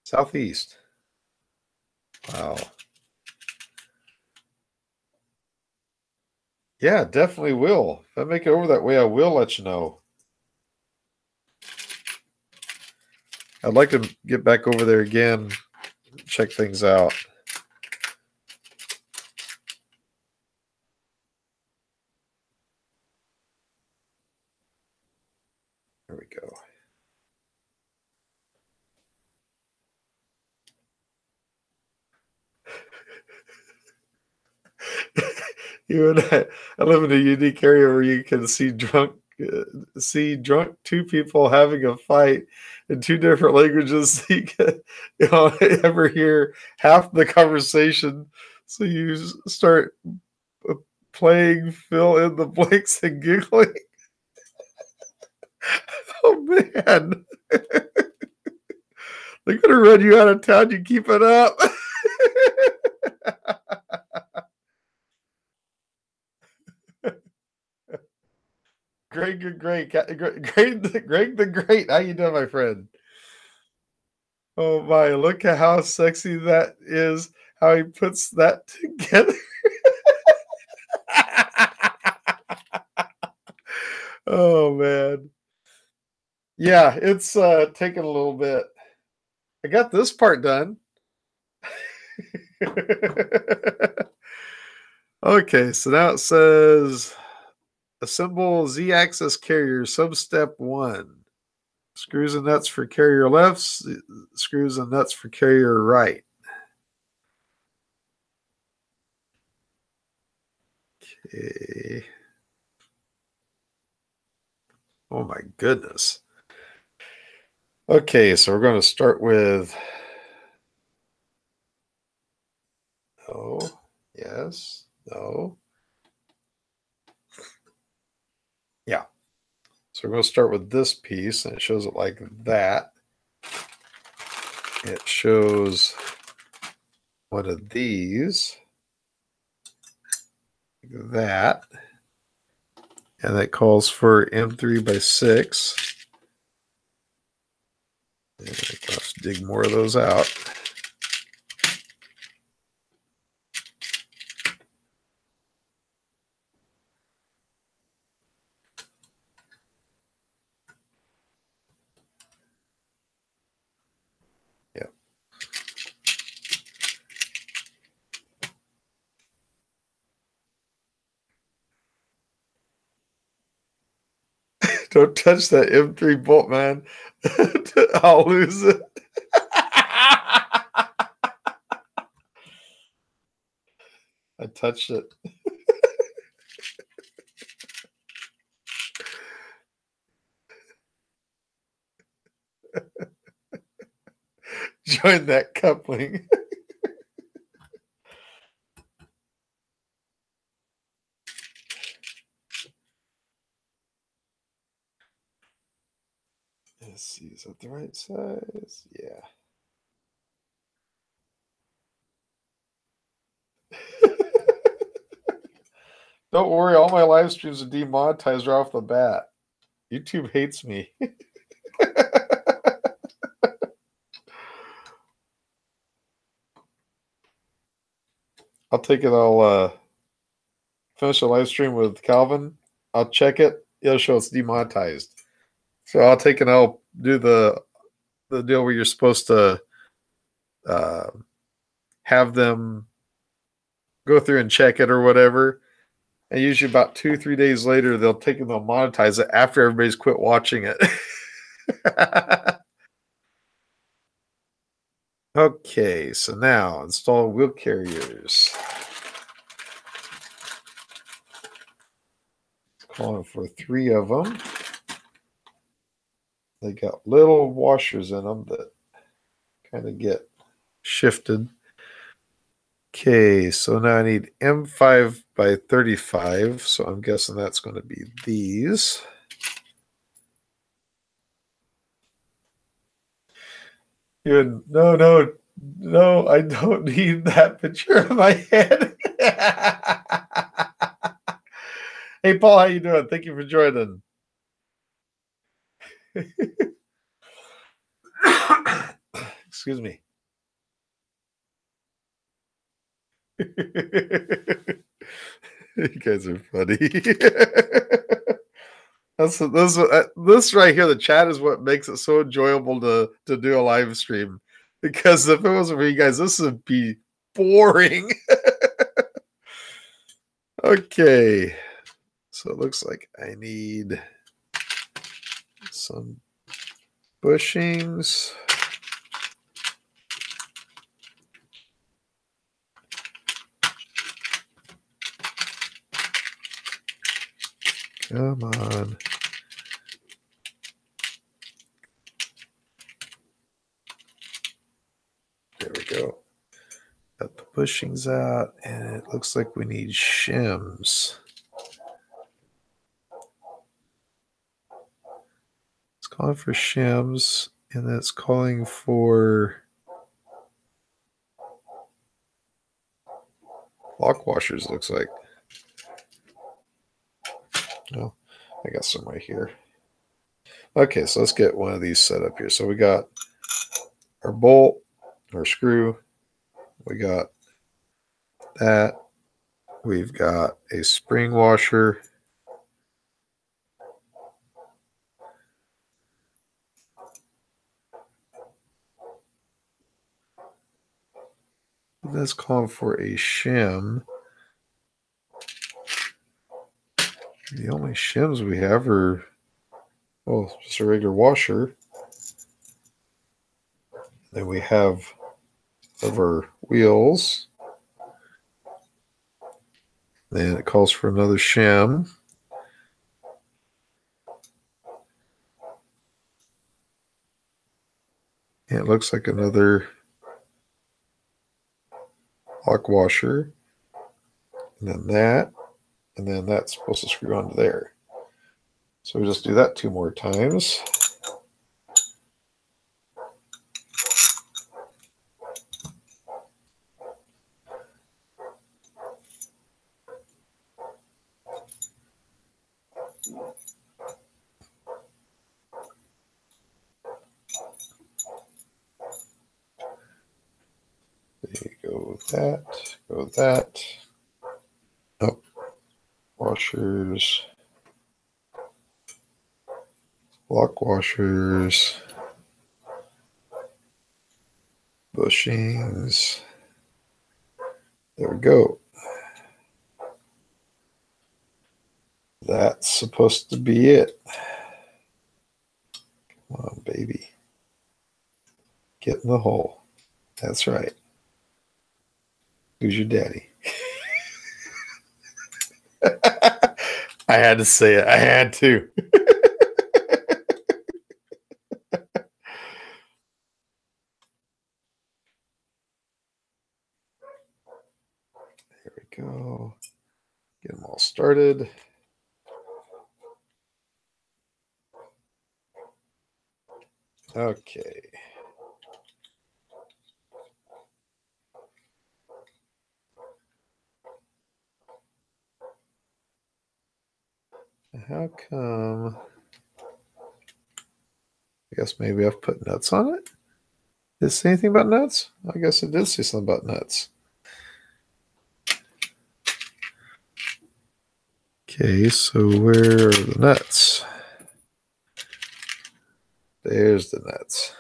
Southeast. Wow. Yeah, definitely will. If I make it over that way, I will let you know. I'd like to get back over there again, check things out. There we go. You and I live in a unique area where you can see drunk two people having a fight in two different languages. You can, ever hear half the conversation, so you start playing fill in the blanks and giggling. Oh man, they're gonna run you out of town. You keep it up. Greg the Great. Greg the Great. How you doing, my friend? Oh my, look at how sexy that is. How he puts that together. Oh man. Yeah, it's taking a little bit. I got this part done. Okay, so now it says assemble Z-axis carrier sub-step 1. Screws and nuts for carrier left, screws and nuts for carrier right. Okay. Oh my goodness. Okay, so we're going to start with no, yes, no. Yeah. So we're going to start with this piece, and it shows it like that. It shows one of these, like that, and that calls for M3 by 6. And let's dig more of those out. Yeah. Don't touch that M3 bolt, man. I'll lose it. I touched it. Join that coupling. Let's see, is that the right size? Yeah. Don't worry, all my live streams are demonetized right off the bat. YouTube hates me. I'll take it. I'll finish a live stream with Calvin. I'll check it. It'll show it's demonetized. So I'll take and I'll do the deal where you're supposed to uh, have them go through and check it or whatever. And usually about 2-3 days later, they'll take and they'll monetize it after everybody's quit watching it. Okay, so now install wheel carriers. Calling for 3 of them. They got little washers in them that kind of get shifted. Okay, so now I need M5 by 35. So I'm guessing that's going to be these. Good. No, I don't need that picture of my head. Hey, Paul, how you doing? Thank you for joining. Excuse me. You guys are funny. This right here, the chat is what makes it so enjoyable to do a live stream. Because if it wasn't for you guys, this would be boring. Okay. So it looks like I need some bushings. Come on. There we go. Got the bushings out, and it looks like we need shims. It's calling for shims, and that's calling for lock washers, looks like. Oh, I got some right here. Okay, so let's get one of these set up here. So we got our bolt, our screw. We got that. We've got a spring washer. That's calling for a shim. The only shims we have are, well, just a regular washer. Then we have of our wheels. Then it calls for another shim. And it looks like another lock washer. And then that's supposed to screw onto there. So we just do that 2 more times. There you go with that. Go with that. Oh, washers. Lock washers. Bushings. There we go. That's supposed to be it. Come on, baby. Get in the hole. That's right. Who's your daddy? I had to say it. I had to. There we go. Get them all started. Okay. How come? I guess maybe I've put nuts on it. Did it say anything about nuts? I guess it did say something about nuts. Okay, so where are the nuts? There's the nuts.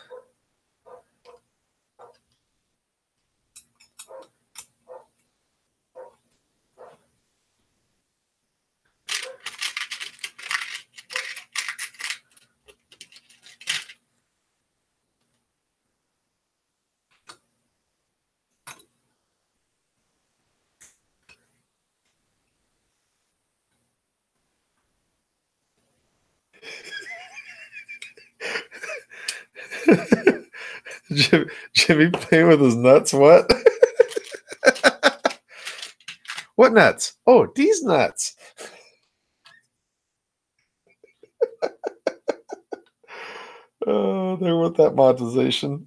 Jimmy playing with his nuts? What? What nuts? Oh, these nuts. Oh, they want that monetization.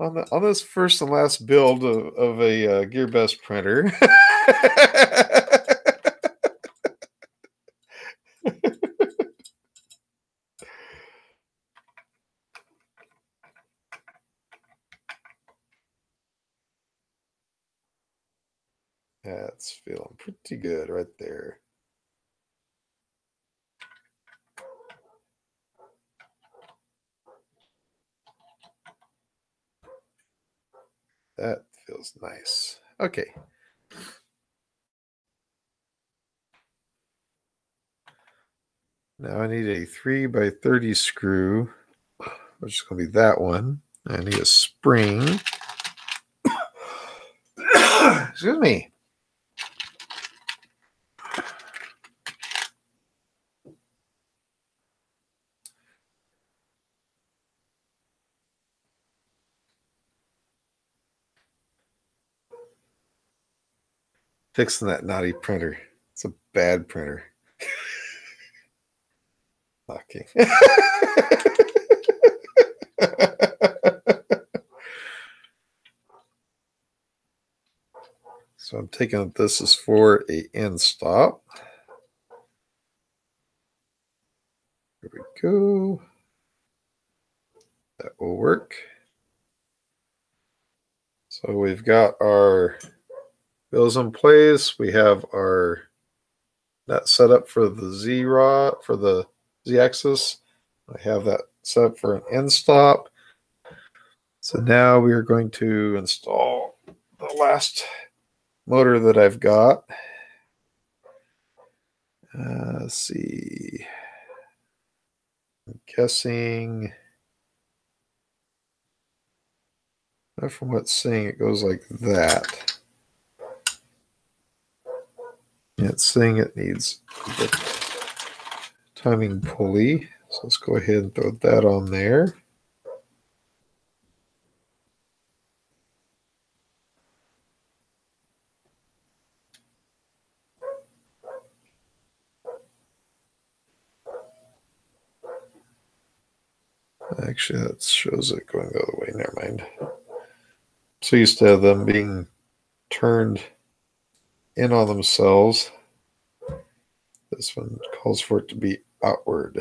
on this first and last build of a GearBest printer. That's feeling pretty good right there. That feels nice. Okay. Now I need a 3x30 screw, which is going to be that one. I need a spring. Excuse me. Fixing that naughty printer. It's a bad printer. Okay. So I'm taking this is for a end stop. Here we go. That will work. So we've got our wheels in place. We have our nut set up for the Z rod, for the Z axis. I have that set up for an end stop. So now we are going to install the last motor that I've got. Let's see. I'm guessing from what's saying it goes like that. It's saying it needs the timing pulley. So let's go ahead and throw that on there. Actually, that shows it going the other way. Never mind. So used to have them being turned in on themselves. This one calls for it to be outward.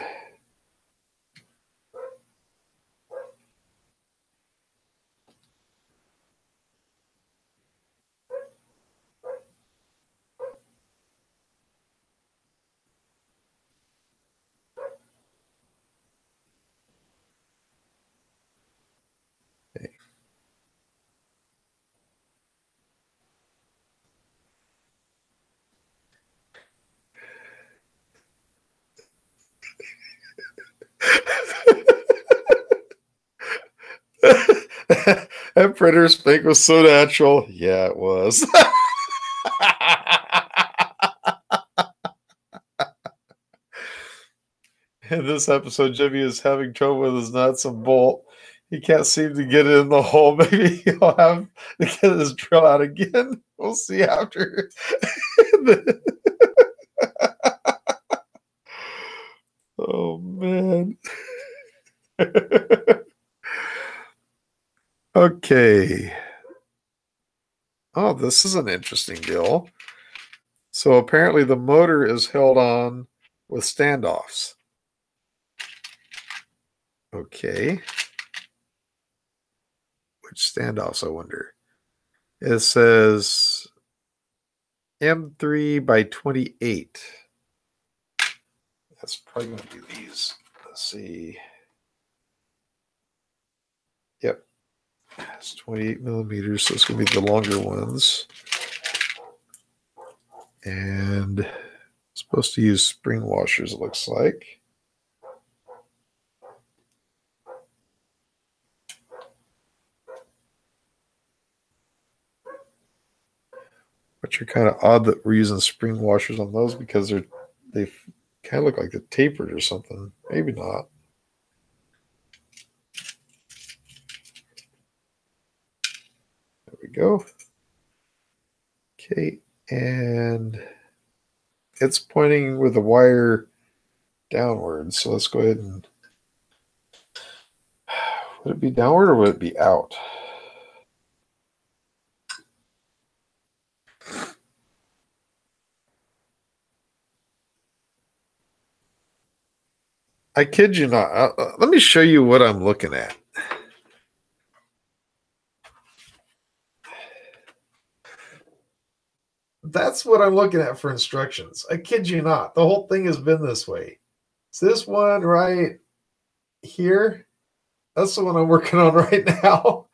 Okay. That printer speak was so natural. Yeah, it was. In this episode, Jimmy is having trouble with his nuts and bolt. He can't seem to get it in the hole. Maybe he'll have to get his drill out again. We'll see after. Oh, man. Okay. Oh, this is an interesting deal. So apparently the motor is held on with standoffs. Okay. Which standoffs, I wonder? It says M3 by 28. That's probably going to be these. Let's see. Yep. It's 28 millimeters, so it's going to be the longer ones. And supposed to use spring washers, it looks like. Which are kind of odd that we're using spring washers on those because they kind of look like they're tapered or something. Maybe not. There we go. Okay, and it's pointing with the wire downward. So let's go ahead and... Would it be downward or would it be out? I kid you not. Let me show you what I'm looking at. That's what I'm looking at for instructions. I kid you not. The whole thing has been this way. It's this one right here. That's the one I'm working on right now.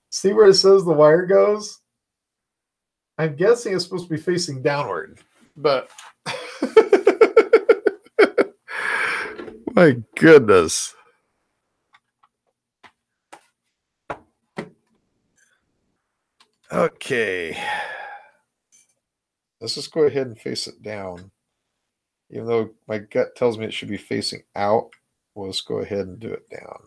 See where it says the wire goes? I'm guessing it's supposed to be facing downward, but my goodness. Okay. Let's just go ahead and face it down. Even though my gut tells me it should be facing out, we'll just go ahead and do it down.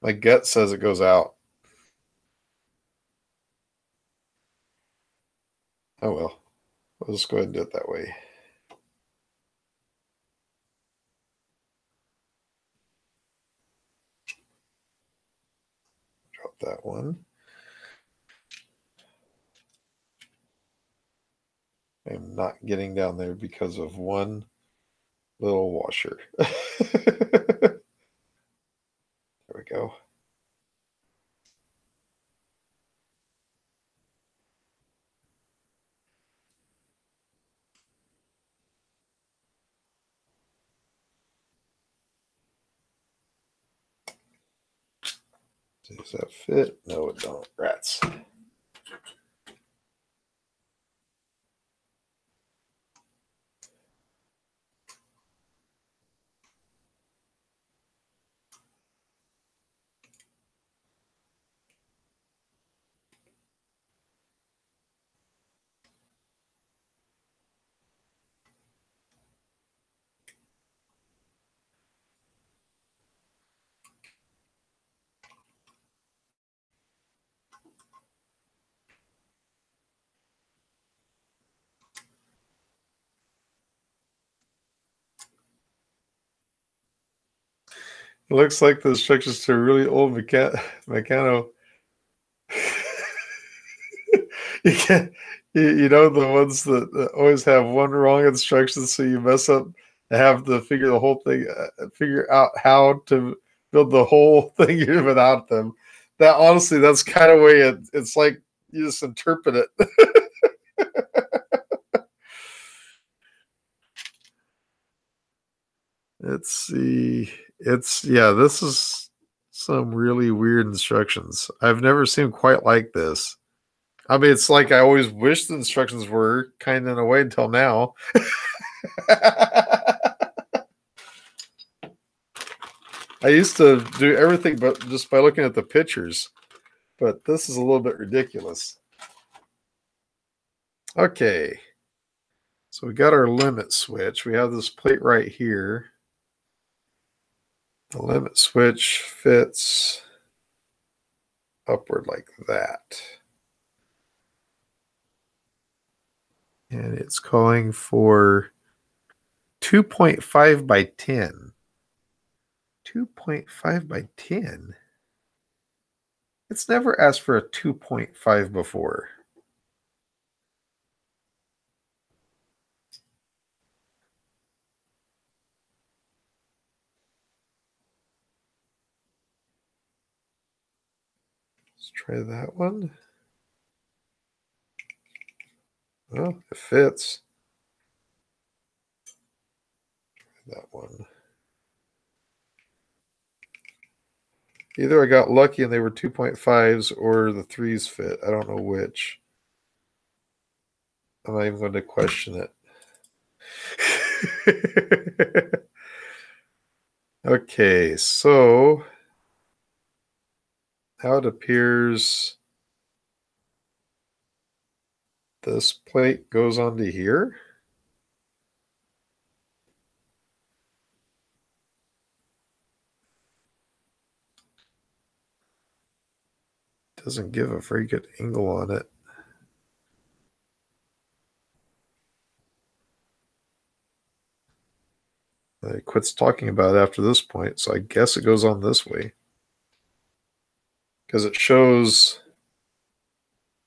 My gut says it goes out. Oh well. We'll just go ahead and do it that way. Drop that one. I'm not getting down there because of one little washer. There we go. Does that fit? No, it don't. Rats. It looks like the instructions to a really old Meccano. You can't, you know, the ones that always have one wrong instruction, so you mess up and have to figure the whole thing, figure out how to build the whole thing without them. That honestly, that's kind of way it's like you just interpret it. Let's see. Yeah, this is some really weird instructions. I've never seen quite like this. I mean, it's like I always wish the instructions were kind of in a way until now. I used to do everything but just by looking at the pictures, but this is a little bit ridiculous. Okay. So we got our limit switch. We have this plate right here. The limit switch fits upward like that. And it's calling for 2.5 by 10. 2.5 by 10? It's never asked for a 2.5 before. Let's try that one. Well, it fits. That one. Either I got lucky and they were 2.5s or the 3s fit. I don't know which. I'm not even going to question it. Okay, so how it appears this plate goes onto here. Doesn't give a very good angle on it. It quits talking about it after this point, so I guess it goes on this way. Because it shows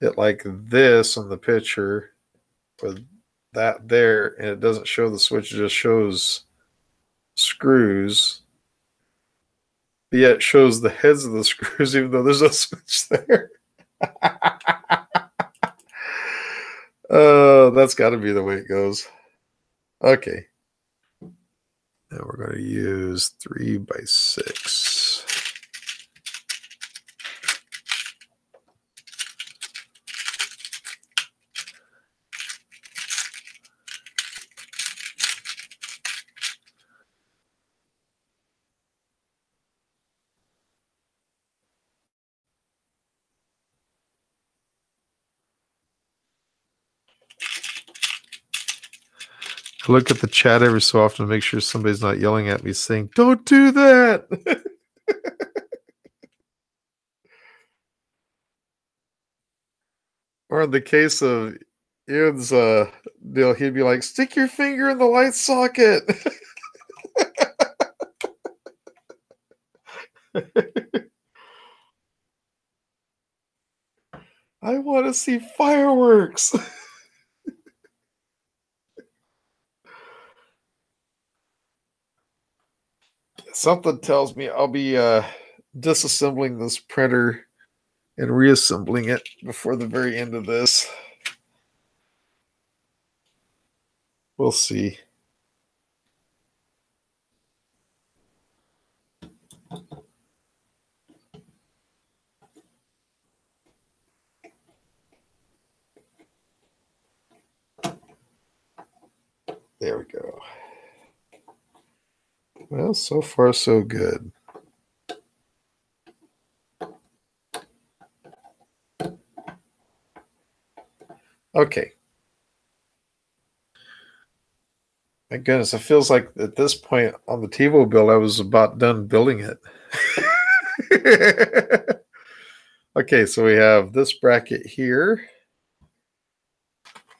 it like this on the picture with that there, and it doesn't show the switch, it just shows screws. But yet it shows the heads of the screws, even though there's no switch there. That's got to be the way it goes. Okay. Now we're going to use 3 by 6. I look at the chat every so often to make sure somebody's not yelling at me saying, "Don't do that." Or in the case of Ian's deal, he'd be like, "Stick your finger in the light socket." I want to see fireworks. Something tells me I'll be disassembling this printer and reassembling it before the very end of this. We'll see. There we go. Well, so far so good. Okay. My goodness, it feels like at this point on the TiVo build, I was about done building it. Okay, so we have this bracket here.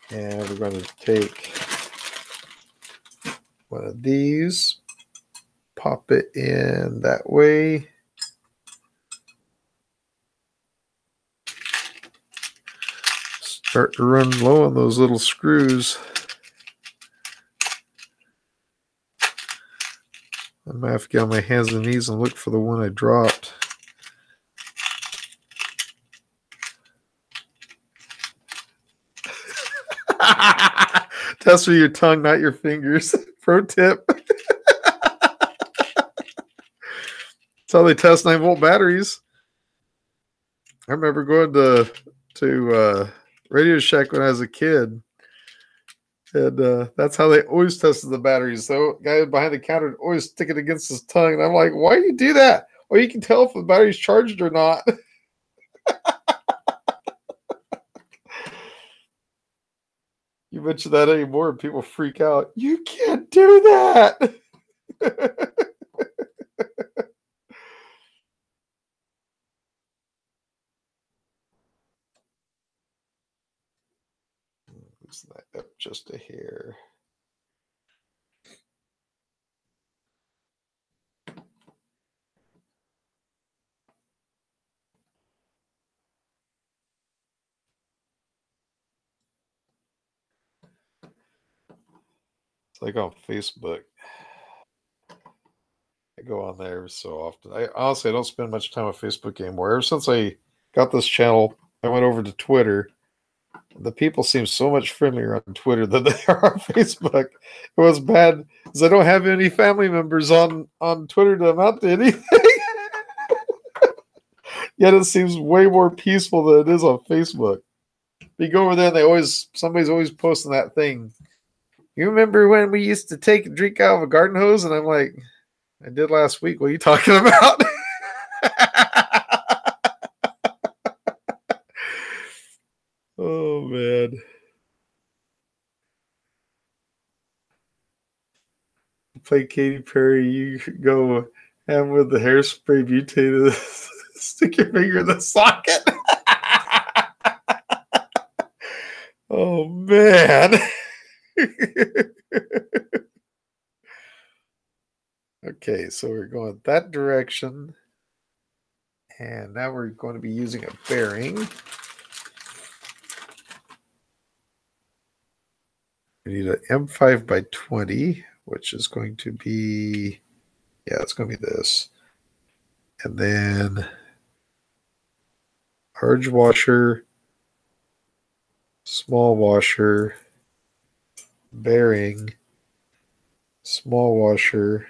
And we're going to take one of these, pop it in that way. Start to run low on those little screws. I might have to get on my hands and knees and look for the one I dropped. Test with your tongue, not your fingers. Pro tip. That's how they test 9-volt batteries. I remember going to Radio Shack when I was a kid. And that's how they always tested the batteries. So guy behind the counter would always stick it against his tongue. And I'm like, why do you do that? Well, you can tell if the battery's charged or not. You mention that anymore and people freak out. You can't do that. Loosen that up just a hair. It's like on Facebook. I go on there so often. I honestly don't spend much time on Facebook anymore. Ever since I got this channel, I went over to Twitter. The people seem so much friendlier on Twitter than they are on Facebook. It was bad because I don't have any family members on Twitter to amount to anything. Yet it seems way more peaceful than it is on Facebook. You go over there and somebody's always posting that thing. You remember when we used to take a drink out of a garden hose? And I'm like, I did last week. What are you talking about? Oh, man. Play Katy Perry. You go ham with the hairspray mutated. Stick your finger in the socket. Oh, man. Okay, so we're going that direction. And now we're going to be using a bearing. We need an M5 by 20, which is going to be, yeah, it's going to be this. And then large washer, small washer, bearing, small washer,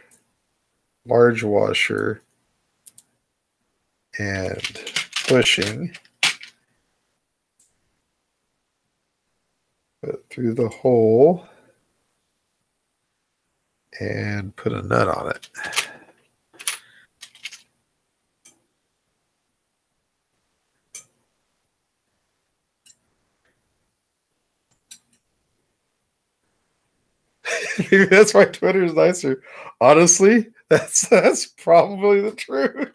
large washer, and pushing. Put it through the hole and put a nut on it. Maybe that's why Twitter is nicer. Honestly, that's probably the truth.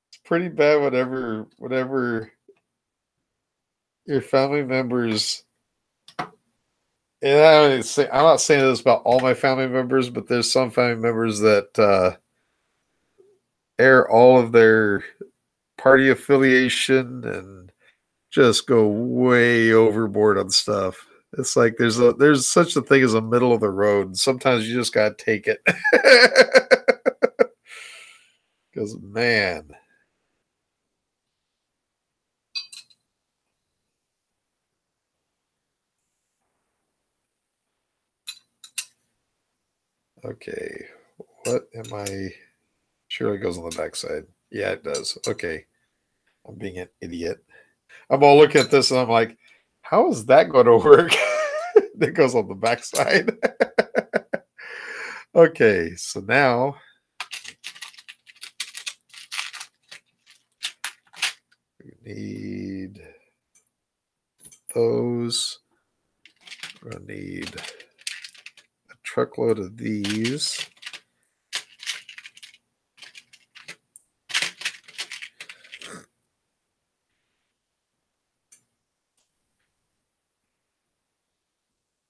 It's pretty bad whenever your family members, and I'm not saying this about all my family members, but there's some family members that air all of their party affiliation and just go way overboard on stuff. It's like there's such a thing as a middle of the road. Sometimes you just gotta take it. Because man. Okay. What am I? Surely it goes on the backside. Yeah, it does. Okay. I'm being an idiot. I'm all looking at this and I'm like, how is that going to work? It goes on the back side. Okay, so now we need those. We're going to need a truckload of these.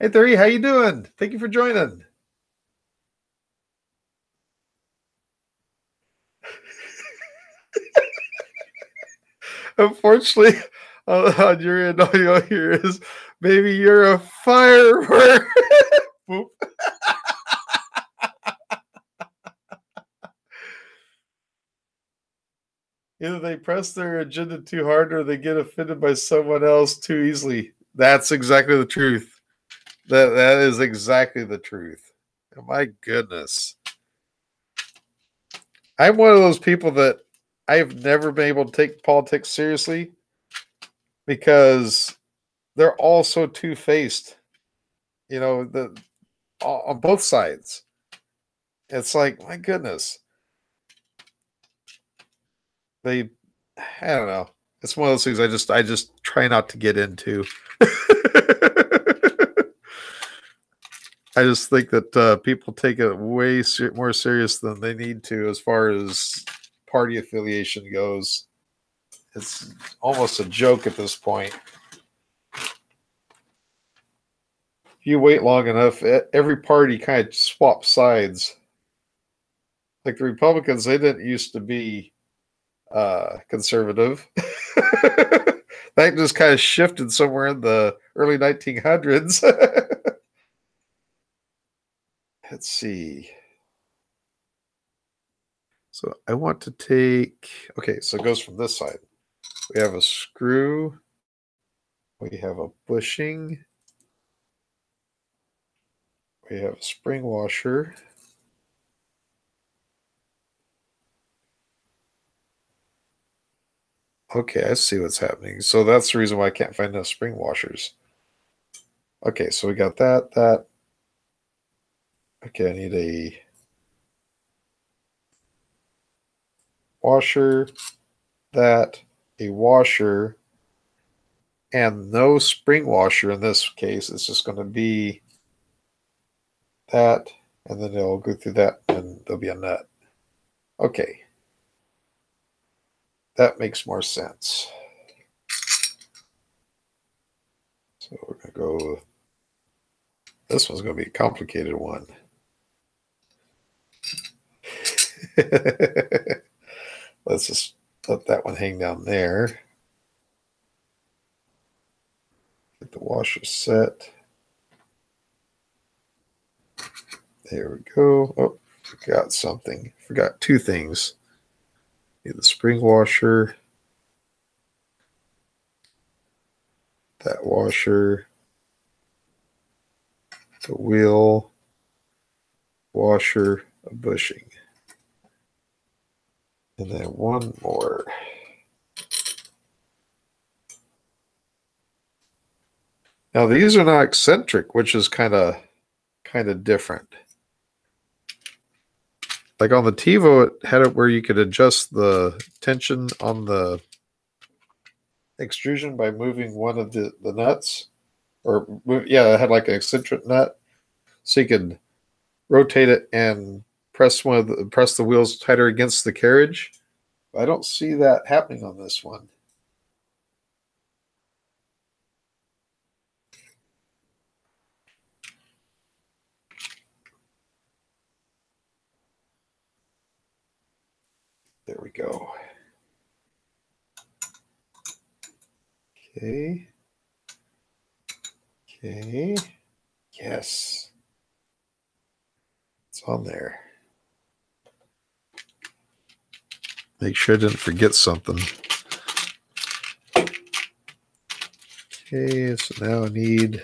Hey, 3, how you doing? Thank you for joining. Unfortunately, on your end, all you'll hear is, "Baby, you're a firework." Boop. Either they press their agenda too hard or they get offended by someone else too easily. That's exactly the truth. That is exactly the truth. Oh, my goodness. I'm one of those people that I've never been able to take politics seriously because they're all so two-faced. You know, on both sides. It's like, my goodness. I don't know. It's one of those things I just try not to get into. I just think that people take it way more serious than they need to as far as party affiliation goes. It's almost a joke at this point. If you wait long enough, every party kind of swaps sides. Like the Republicans, they didn't used to be conservative. That just kind of shifted somewhere in the early 1900s. Let's see. So I want to take, okay, so it goes from this side. We have a screw. We have a bushing. We have a spring washer. Okay, I see what's happening. So that's the reason why I can't find enough spring washers. Okay, so we got that. Okay, I need a washer, a washer, and no spring washer in this case. It's just going to be that, and then it'll go through that, and there'll be a nut. Okay. That makes more sense. So we're going to go, this one's going to be a complicated one. Let's just let that one hang down there. Get the washer set. There we go. Oh, forgot something. Forgot two things. Need the spring washer. That washer. The wheel. Washer. A bushing. And then one more. Now these are not eccentric, which is kind of different. Like on the TiVo, it had it where you could adjust the tension on the extrusion by moving one of the nuts. Or, yeah, it had like an eccentric nut. So you could rotate it and press the wheels tighter against the carriage. I don't see that happening on this one. There we go. Okay. Okay. Yes. It's on there. Make sure I didn't forget something. Okay, so now I need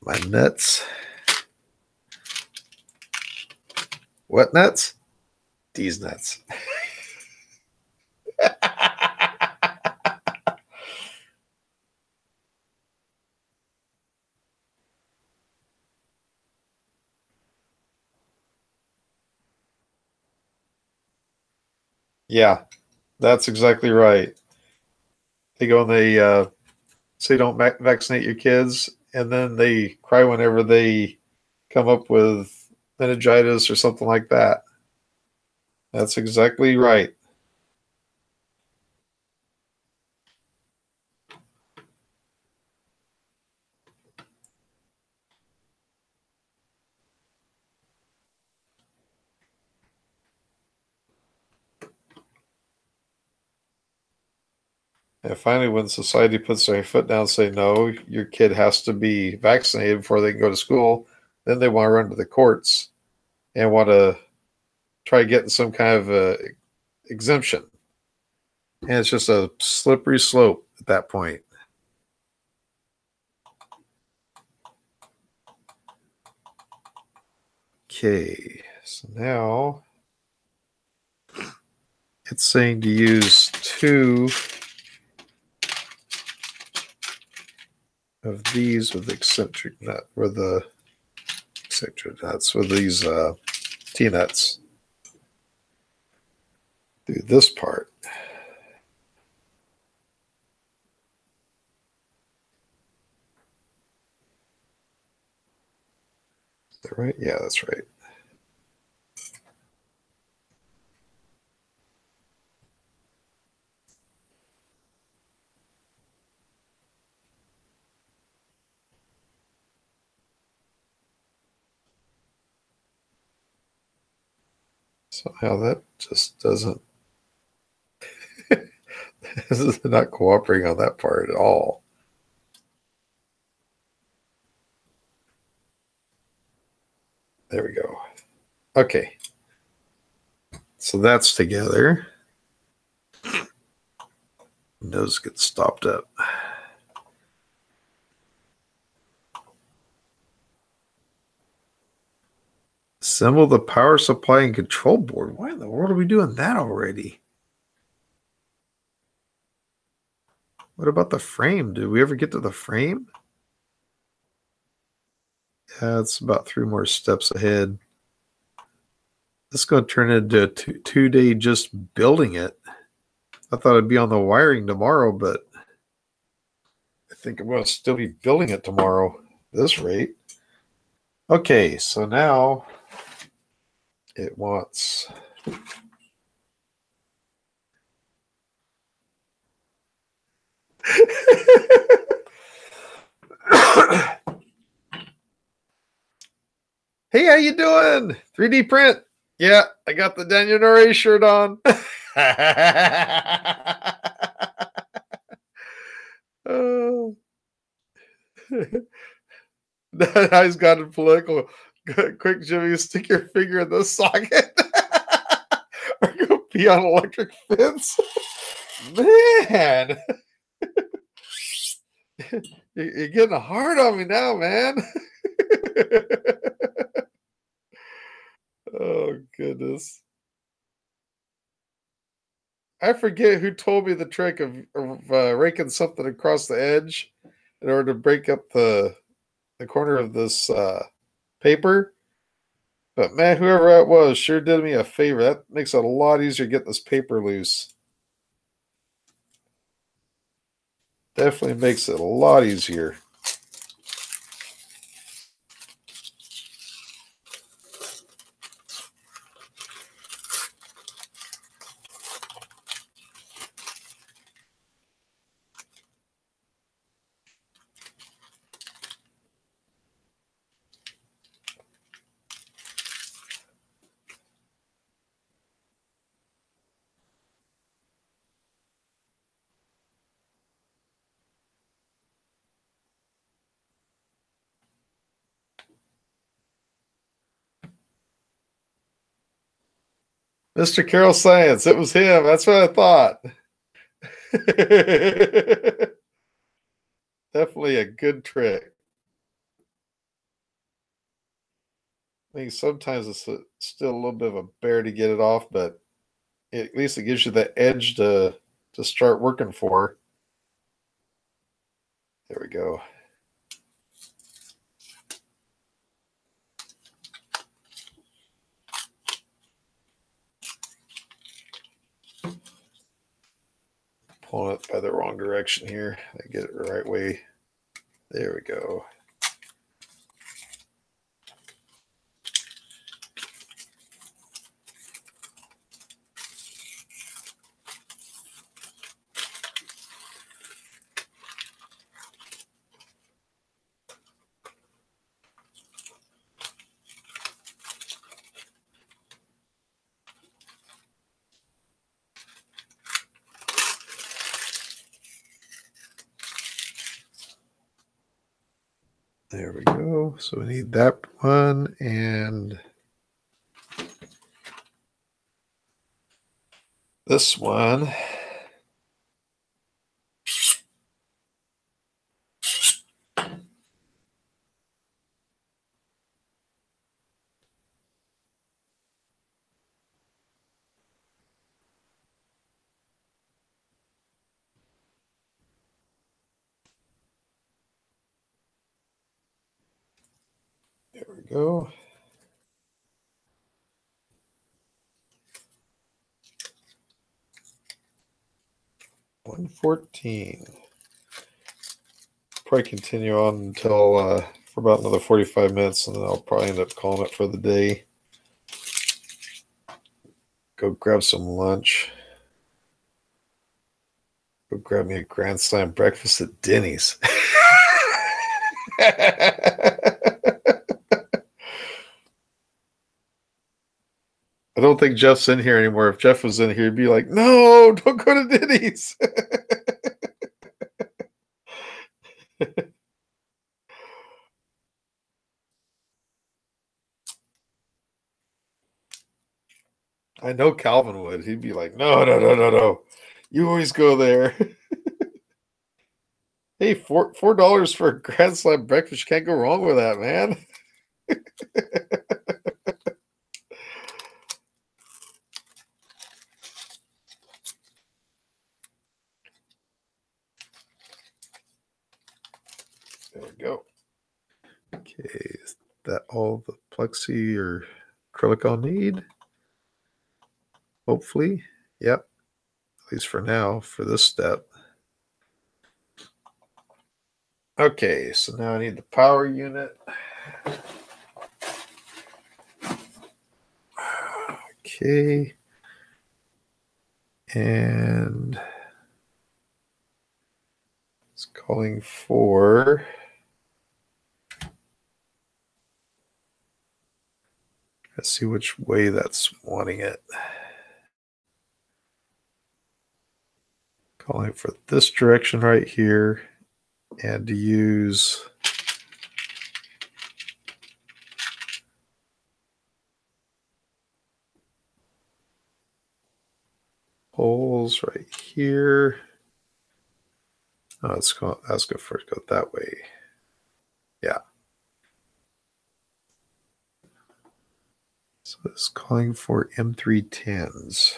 my nuts. What nuts? These nuts. Yeah, that's exactly right. They go and they say don't vaccinate your kids, and then they cry whenever they come up with meningitis or something like that. That's exactly right. And finally, when society puts their foot down and say, no, your kid has to be vaccinated before they can go to school, then they want to run to the courts and want to try getting some kind of exemption. And it's just a slippery slope at that point. Okay, so now it's saying to use 2 of these with the eccentric nut, or the eccentric nuts, with these T-nuts. Do this part. Is that right? Yeah, that's right. Somehow that just doesn't, this is not cooperating on that part at all. There we go. Okay. So that's together. Nose gets stopped up. Assemble the power supply and control board. Why in the world are we doing that already? What about the frame? Did we ever get to the frame? Yeah, it's about 3 more steps ahead. This is going to turn into a two-day just building it. I thought I'd be on the wiring tomorrow, but I think I'm going to still be building it tomorrow at this rate. Okay, so now it wants Hey, how you doing? 3D print. Yeah, I got the Daniel Norrie shirt on. Oh. Now he's got it political. Quick, Jimmy, stick your finger in the socket. Or go pee on electric fence. Man, you're getting hard on me now, man. Oh, goodness. I forget who told me the trick of raking something across the edge in order to break up the corner of this paper. But man, whoever that was sure did me a favor. That makes it a lot easier to get this paper loose. Definitely makes it a lot easier. Mr. Carroll Science, it was him. That's what I thought. Definitely a good trick. I think sometimes it's still a little bit of a bear to get it off, but at least it gives you the edge to start working for. There we go. pulling it by the wrong direction here. I get it the right way. There we go. There we go. So we need that one and this one. There we go. $114. Probably continue on until for about another 45 minutes, and then I'll probably end up calling it for the day. Go grab some lunch. Go grab me a Grand Slam breakfast at Denny's. I don't think Jeff's in here anymore. If Jeff was in here, he'd be like, no, don't go to Denny's. I know Calvin would. He'd be like, no, no, no, no, no. You always go there. Hey, $4 for a Grand Slam breakfast. You can't go wrong with that, man. There we go. Okay, is that all the plexi or acrylic I'll need? Hopefully. Yep. At least for now, for this step. Okay, so now I need the power unit. Okay. And it's calling for let's see which way that's wanting it. Calling for this direction right here and to use holes right here. Oh, that's go first go that way. Yeah. So it's calling for M310s.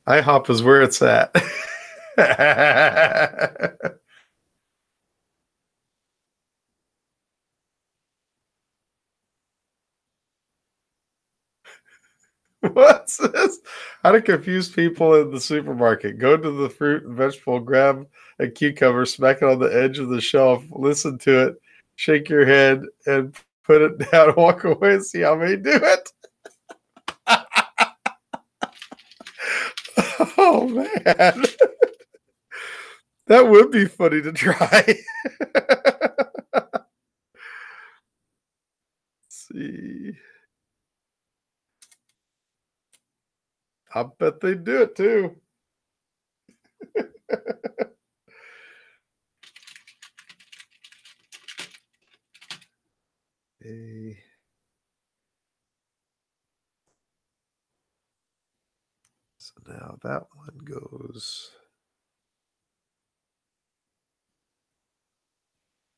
IHOP is where it's at. What's this? How to confuse people in the supermarket. Go to the fruit and vegetable, grab a cucumber, smack it on the edge of the shelf, listen to it, shake your head, and put it down, walk away and see how many do it. Oh, man. That would be funny to try. Let's see. I bet they do it too. Okay. So now that one goes.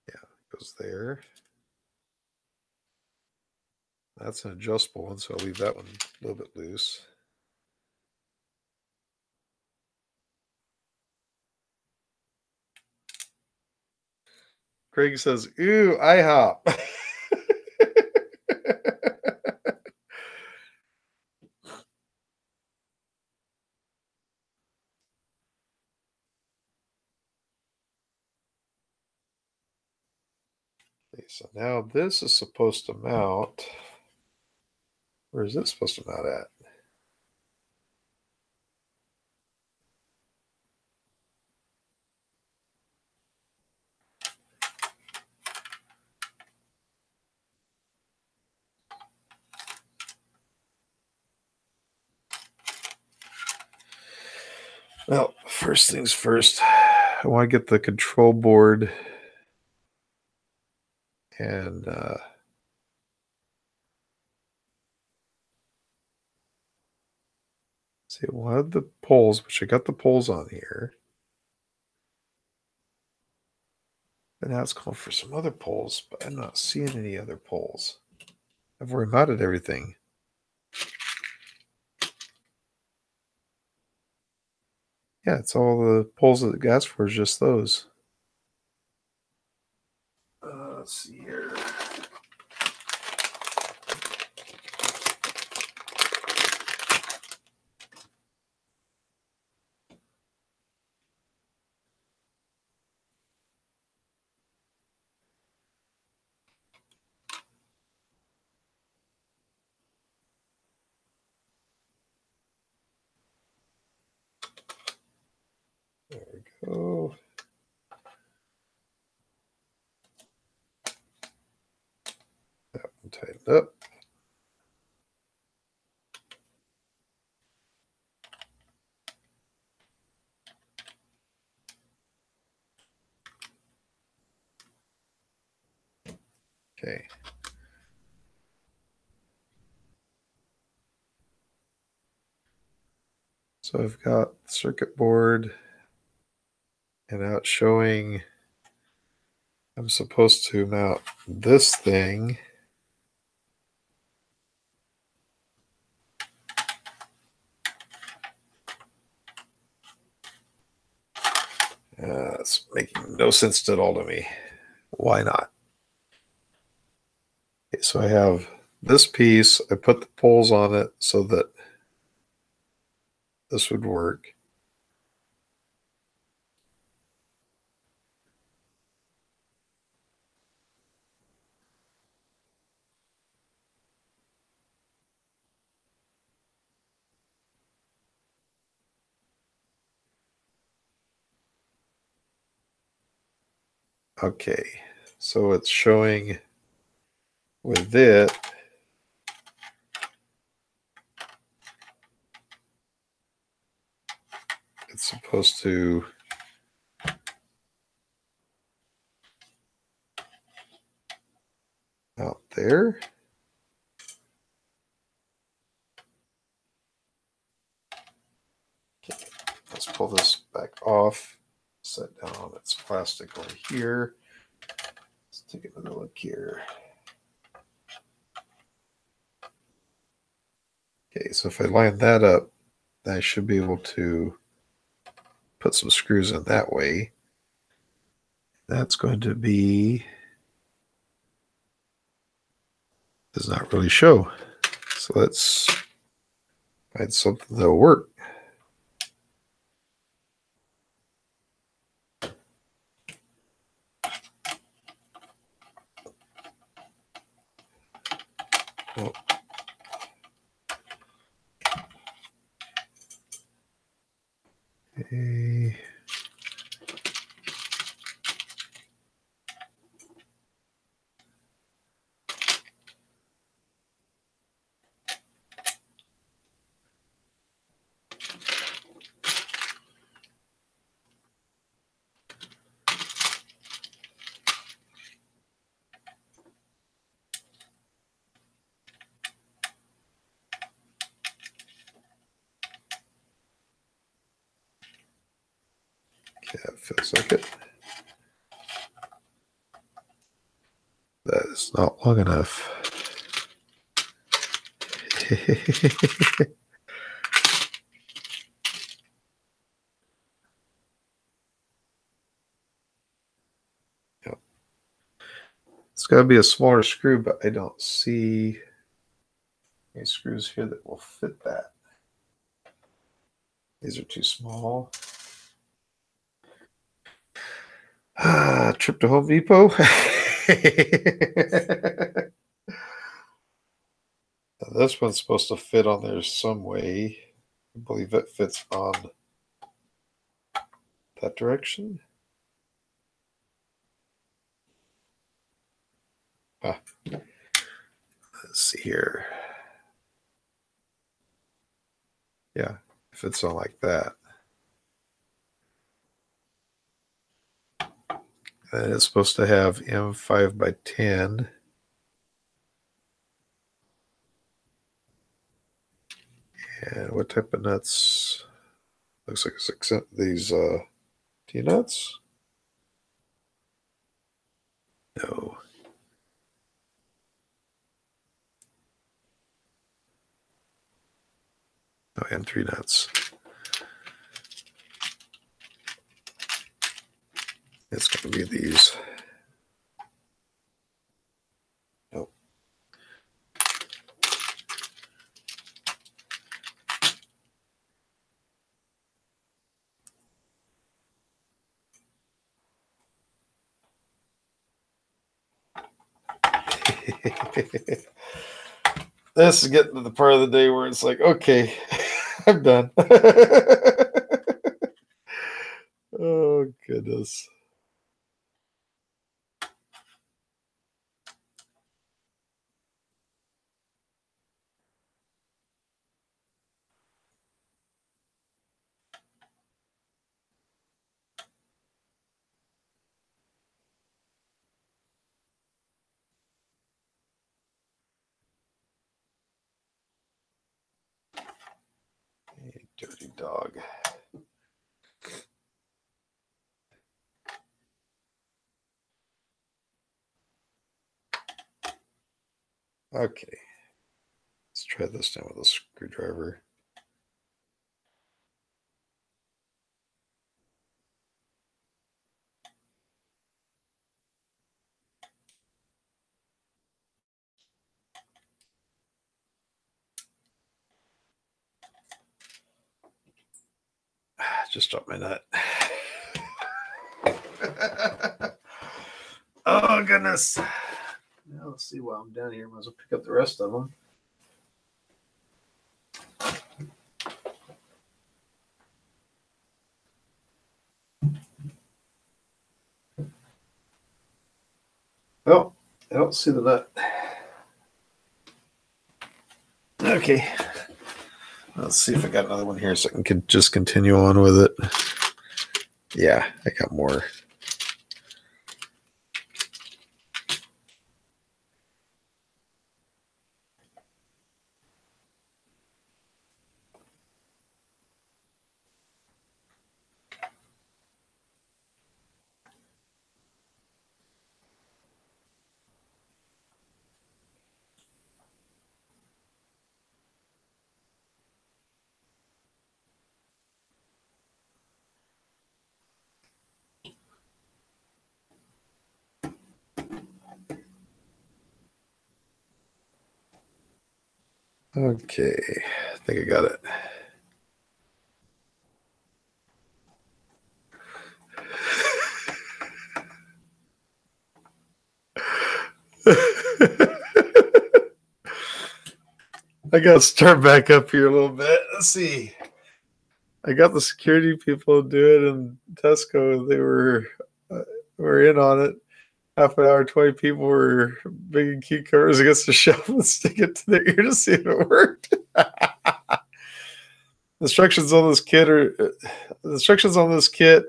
Yeah, goes there. That's an adjustable one, so I'll leave that one a little bit loose. Craig says, ooh, IHOP. Okay, so now this is supposed to mount. Where is it supposed to mount at? Well, first things first, I want to get the control board and see one of the poles, which I got the poles on here. And now it's calling for some other poles, but I'm not seeing any other poles. I've remounted everything. Yeah, it's all the poles that it asked for is just those. Let's see here. There we go. That one tightened up. Okay. So I've got the circuit board, and now it's showing I'm supposed to mount this thing. It's making no sense at all to me. Why not? Okay, so I have this piece. I put the poles on it so that this would work. Okay, so it's showing with it. It's supposed to out there. Okay, let's pull this back off. Set down its plastic over here. Let's take another look here. Okay, so if I line that up, I should be able to put some screws in that way. That's going to be, does not really show. So let's find something that'll work. Oh. Okay. Okay, that feels like it. That is not long enough. Yep. It's got to be a smaller screw, but I don't see any screws here that will fit that. These are too small. Trip to Home Depot. This one's supposed to fit on there some way. I believe it fits on that direction. Ah. Let's see here. Yeah, it fits on like that. And it's supposed to have M5 by 10. And what type of nuts? Looks like it's these T-nuts. No. No, M3 nuts. It's going to be these. Nope. This is getting to the part of the day where it's like, okay, I'm done. Oh, goodness. Hey, dirty dog. Okay. Let's try this now with a screwdriver. Just dropped my nut. Oh, goodness. Now let's see while I'm down here. Might as well pick up the rest of them. Oh, I don't see the nut. Okay. Let's see if I got another one here so I can just continue on with it. Yeah, I got more. Okay, I think I got it. I got to start back up here a little bit. Let's see. I got the security people to do it in Tesco. They were in on it. Half an hour, 20 people were bringing key covers against the shelf and stick it to their ear to see if it worked. Instructions on this kit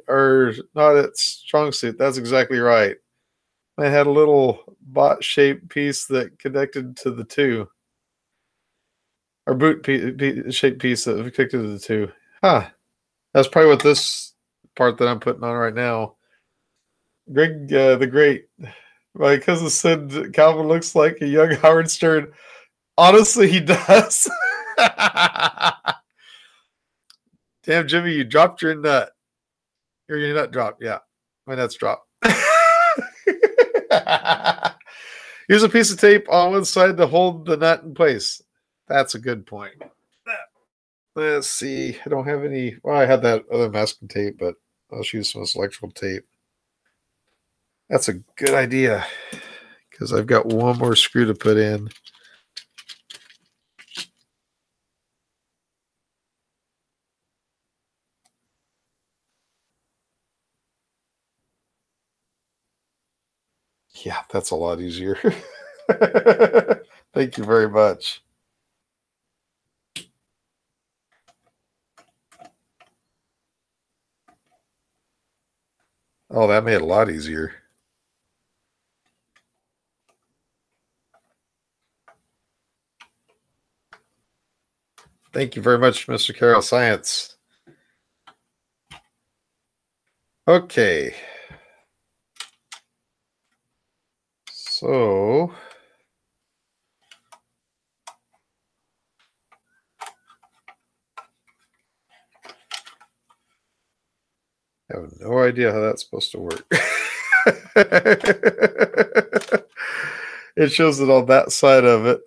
are not its strong suit. That's exactly right. I had a little bot-shaped piece that connected to the two. Or boot-shaped piece that connected to the two. Huh. That's probably what this part that I'm putting on right now. Greg the Great. My cousin said Calvin looks like a young Howard Stern. Honestly, he does. Damn, Jimmy, you dropped your nut. Or your nut dropped. Yeah, my nut's dropped. Here's a piece of tape on one side to hold the nut in place. That's a good point. Let's see. I don't have any. Well, I had that other masking tape, but I'll use some electrical tape. That's a good idea. because I've got one more screw to put in. Yeah, that's a lot easier. Thank you very much. Oh, that made it a lot easier. Thank you very much, Mr. Carroll Science. Okay. So I have no idea how that's supposed to work. It shows it on that side of it.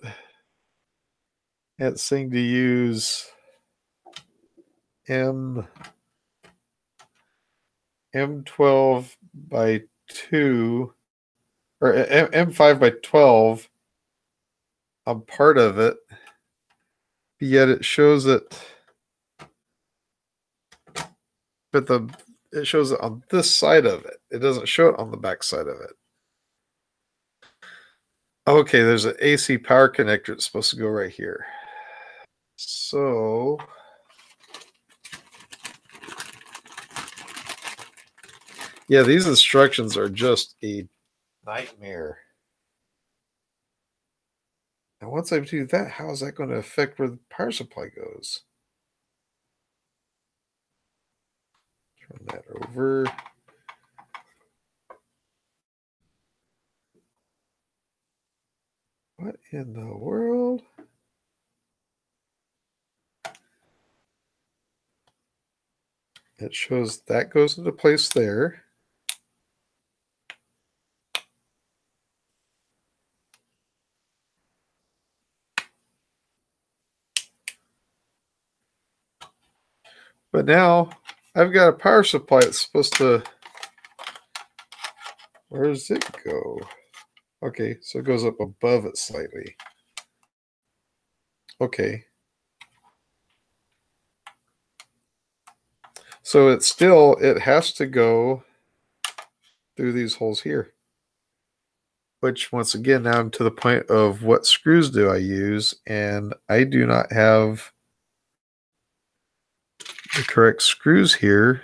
It's saying to use M12 by 2 or M5 by 12 on part of it, yet it shows it, but it shows it on this side of it. It doesn't show it on the back side of it. Okay, there's an AC power connector that's supposed to go right here. So yeah, these instructions are just a nightmare. And once I do that, how is that going to affect where the power supply goes? Turn that over. What in the world? It shows that goes into place there. But now I've got a power supply that's supposed to, where does it go? Okay, so it goes up above it slightly. Okay. So it has to go through these holes here. Which, once again, now I'm to the point of what screws do I use, and I do not have the correct screws here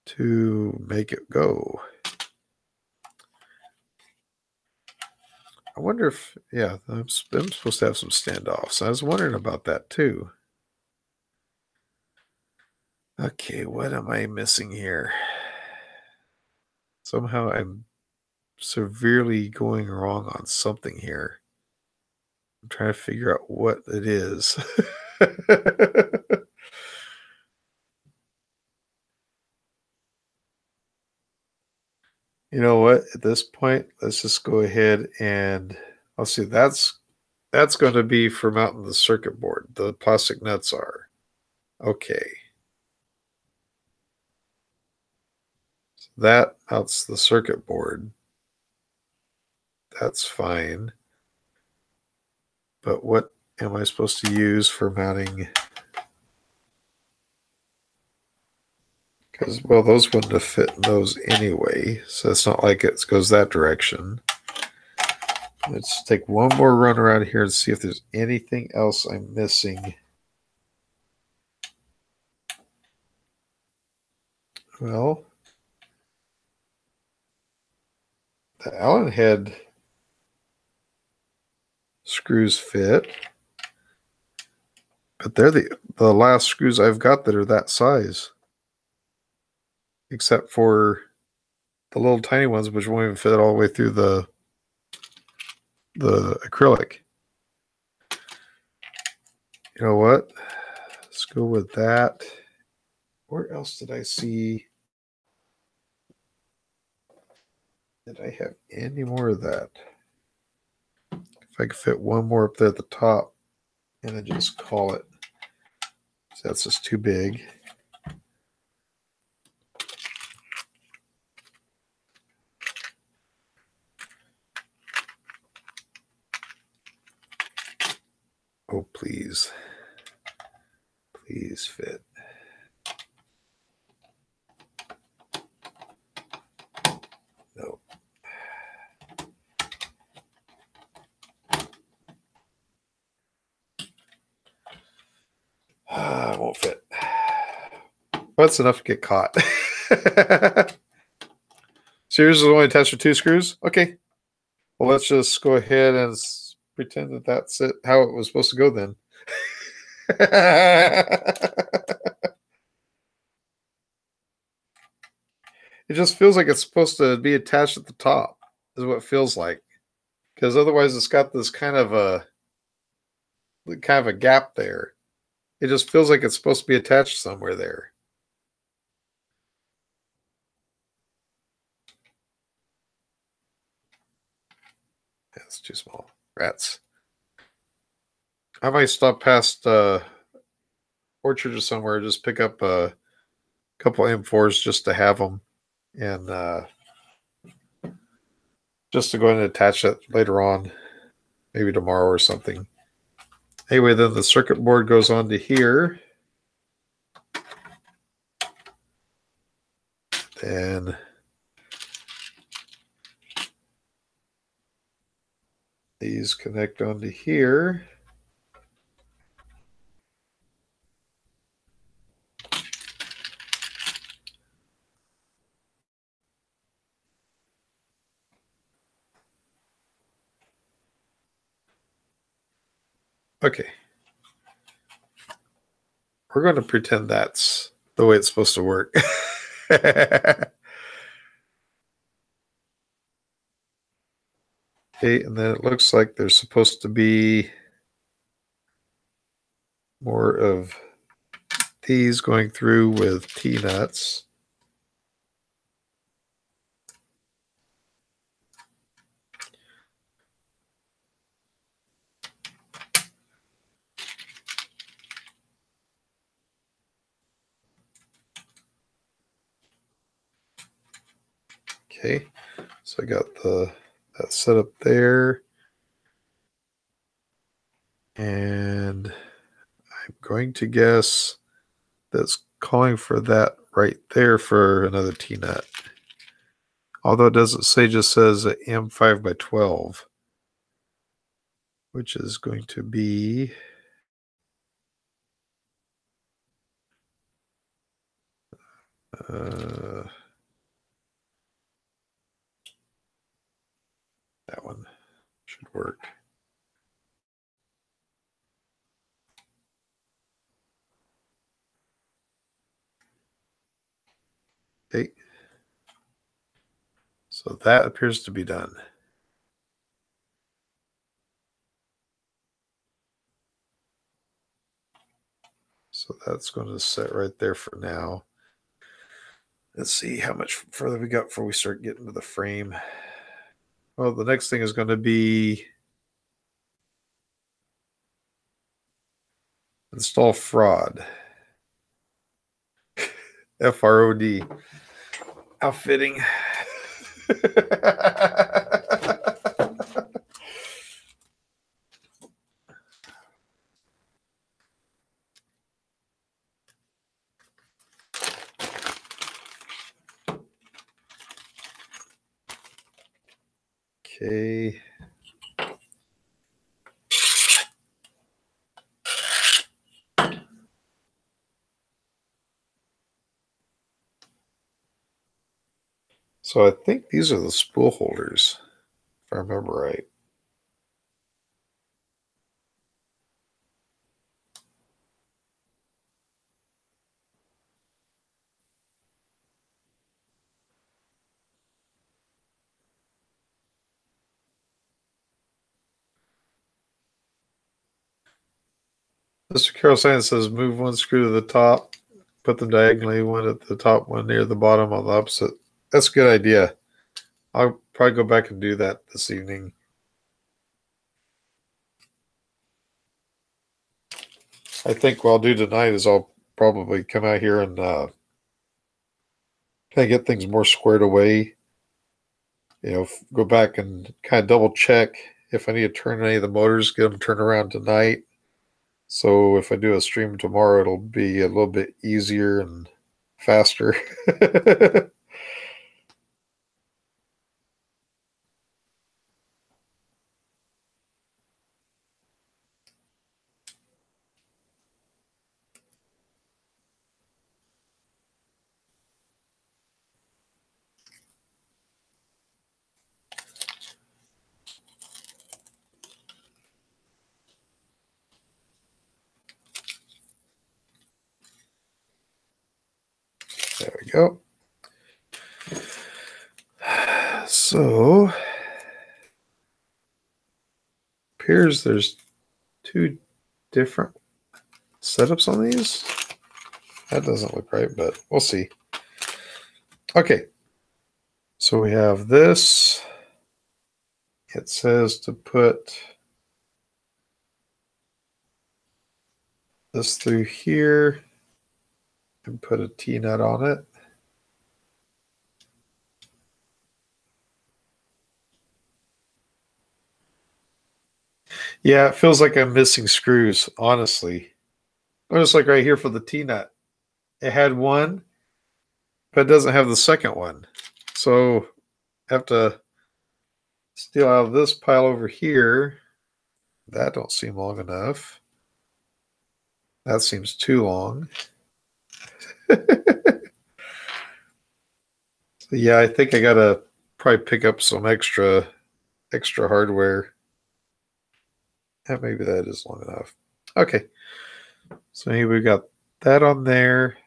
to make it go. I wonder if, yeah, I'm supposed to have some standoffs. I was wondering about that too. Okay, what am I missing here? Somehow I'm severely going wrong on something here. I'm trying to figure out what it is. You know what? At this point, let's just go ahead and I'll see. That's going to be for mounting the circuit board. The plastic nuts are. Okay. So that mounts the circuit board. That's fine. But what am I supposed to use for mounting? Because, well, those wouldn't have fit in those anyway. So it's not like it goes that direction. Let's take one more run around here and see if there's anything else I'm missing. Well, the Allen head screws fit, but they're the last screws I've got that are that size, except for the little tiny ones, which won't even fit all the way through the acrylic. You know what? Let's go with that. Where else did I see? Did I have any more of that? If I could fit one more up there at the top and then just call it. So that's just too big. Oh, please. Please fit. No. Won't fit. That's enough to get caught. So yours is only attached with 2 screws? Okay. Well, let's just go ahead and pretend that that's it, how it was supposed to go then. It just feels like it's supposed to be attached at the top, is what it feels like. Because otherwise it's got this kind of a gap there. It just feels like it's supposed to be attached somewhere there. That's too small. Rats. I might stop past Orchard or somewhere, just pick up a couple M4s just to have them, and just to go ahead and attach it later on, maybe tomorrow or something. Anyway, then the circuit board goes on to here. Then these connect onto here. Okay. We're going to pretend that's the way it's supposed to work. Okay, and then it looks like there's supposed to be more of these going through with T-nuts. Okay, so I got that set up there. And I'm going to guess that's calling for that right there for another T-nut. Although it doesn't say, just says M5 by 12, which is going to be that one should work. Okay. So that appears to be done. So that's going to sit right there for now. Let's see how much further we got before we start getting to the frame. Well, the next thing is going to be install fraud. FROD. How fitting. Okay. So I think these are the spool holders, if I remember right. Mr. Carroll Science says move one screw to the top, put them diagonally, one at the top, one near the bottom on the opposite. That's a good idea. I'll probably go back and do that this evening. I think what I'll do tonight is I'll probably come out here and kind of get things more squared away. You know, go back and kind of double check if I need to turn any of the motors, get them turned around tonight. So if I do a stream tomorrow, it'll be a little bit easier and faster. There we go. So appears there's two different setups on these. That doesn't look right, but we'll see. Okay. So we have this. It says to put this through here and put a T-nut on it. Yeah, it feels like I'm missing screws, honestly. Notice like right here for the T-nut. It had one, but it doesn't have the second one. So I have to steal out of this pile over here. That don't seem long enough. That seems too long. So yeah, I think I gotta probably pick up some extra hardware. And maybe that is long enough. Okay. So here we got that on there.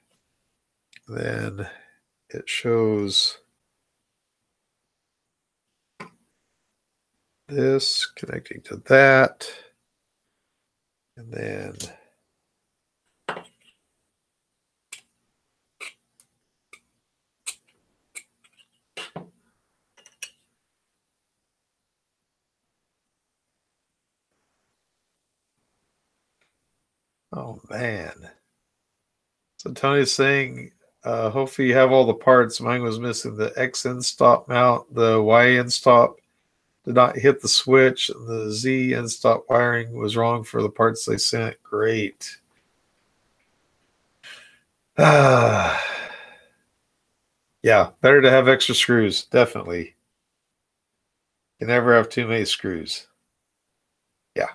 Then it shows this connecting to that. And then oh man. So Tony's saying, hopefully you have all the parts. Mine was missing the X end stop mount, the Y end stop did not hit the switch, and the Z end stop wiring was wrong for the parts they sent. Great. Yeah, better to have extra screws, definitely. You never have too many screws. Yeah.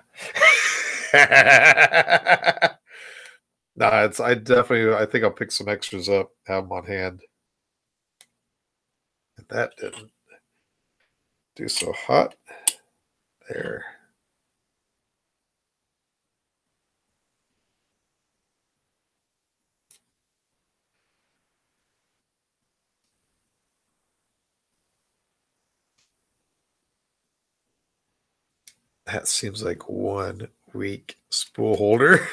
No, I think I'll pick some extras up, have them on hand. That didn't do so hot. There. That seems like 1 week spool holder.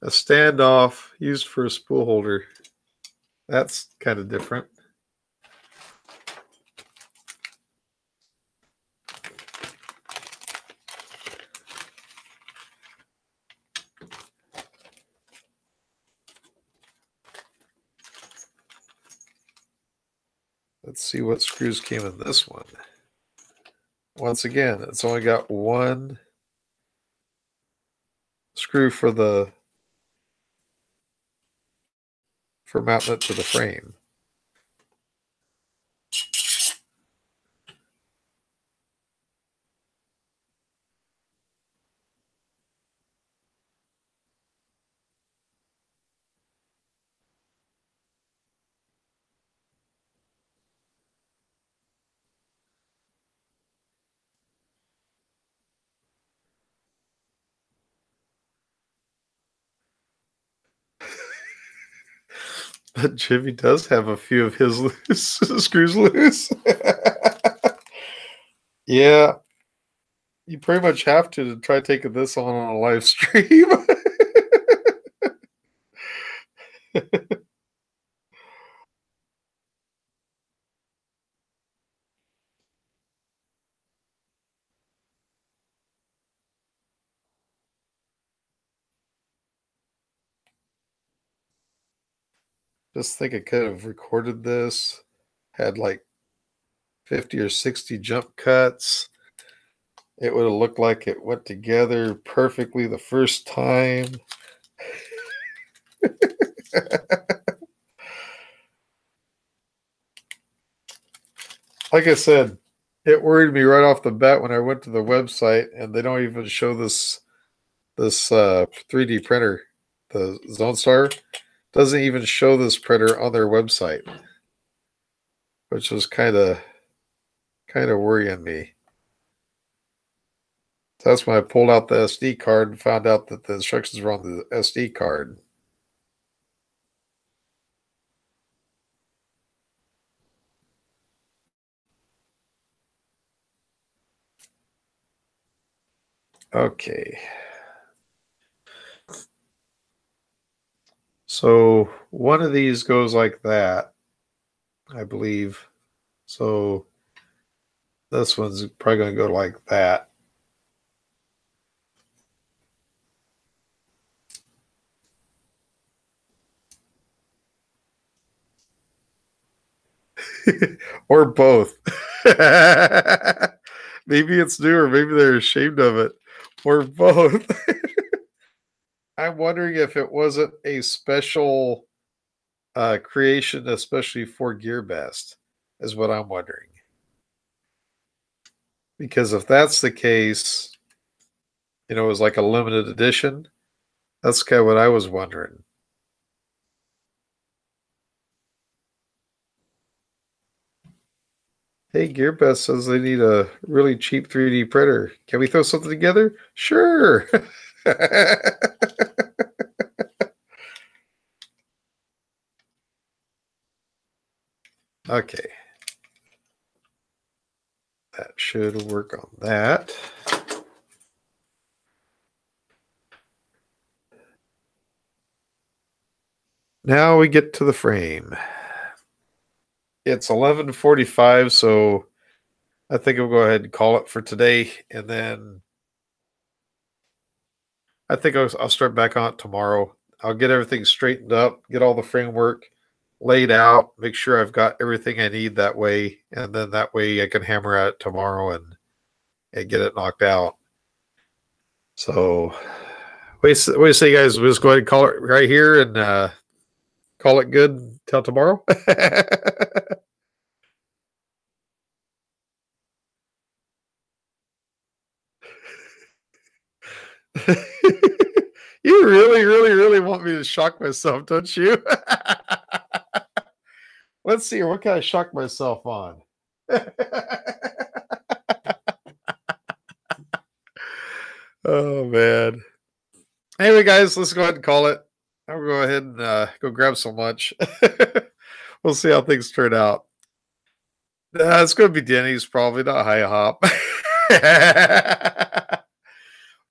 A standoff used for a spool holder. That's kind of different. Let's see what screws came in this one. Once again, it's only got one screw for mounting it to the frame. But Jimmy does have a few of his loose screws loose. Yeah, you pretty much have to try taking this on a live stream. Just think I could have recorded this, had like 50 or 60 jump cuts. It would have looked like it went together perfectly the first time. Like I said, it worried me right off the bat when I went to the website, and they don't even show this 3D printer. The Zonestar doesn't even show this printer on their website, which was kind of worrying me. So that's when I pulled out the SD card and found out that the instructions were on the SD card. Okay. So one of these goes like that, I believe. So this one's probably going to go like that. Or both. Maybe it's new, or maybe they're ashamed of it, or both. I'm wondering if it wasn't a special creation, especially for GearBest, is what I'm wondering. Because if that's the case, it was like a limited edition. That's kind of what I was wondering. Hey, GearBest says they need a really cheap 3D printer. Can we throw something together? Sure. Okay. That should work on that. Now we get to the frame. It's 11:45, so I think I'll go ahead and call it for today, and then I think I'll start back on it tomorrow. I'll get everything straightened up, get all the framework laid out, make sure I've got everything I need that way, and then that way I can hammer at it tomorrow and get it knocked out. So, what do you say, guys? We'll just go ahead and call it right here and call it good till tomorrow. You really, really, really want me to shock myself, don't you? Let's see here. What can I shock myself on? Oh, man. Anyway, guys, let's go ahead and call it. I'll go ahead and go grab some lunch. We'll see how things turn out. It's going to be Denny's, probably not High Hop.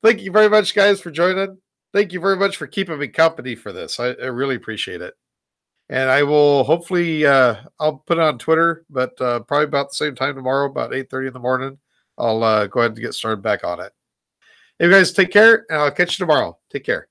Thank you very much, guys, for joining. Thank you very much for keeping me company for this. I really appreciate it. And I will hopefully, I'll put it on Twitter, but probably about the same time tomorrow, about 8:30 in the morning. I'll go ahead and get started back on it. You guys take care, and I'll catch you tomorrow. Take care.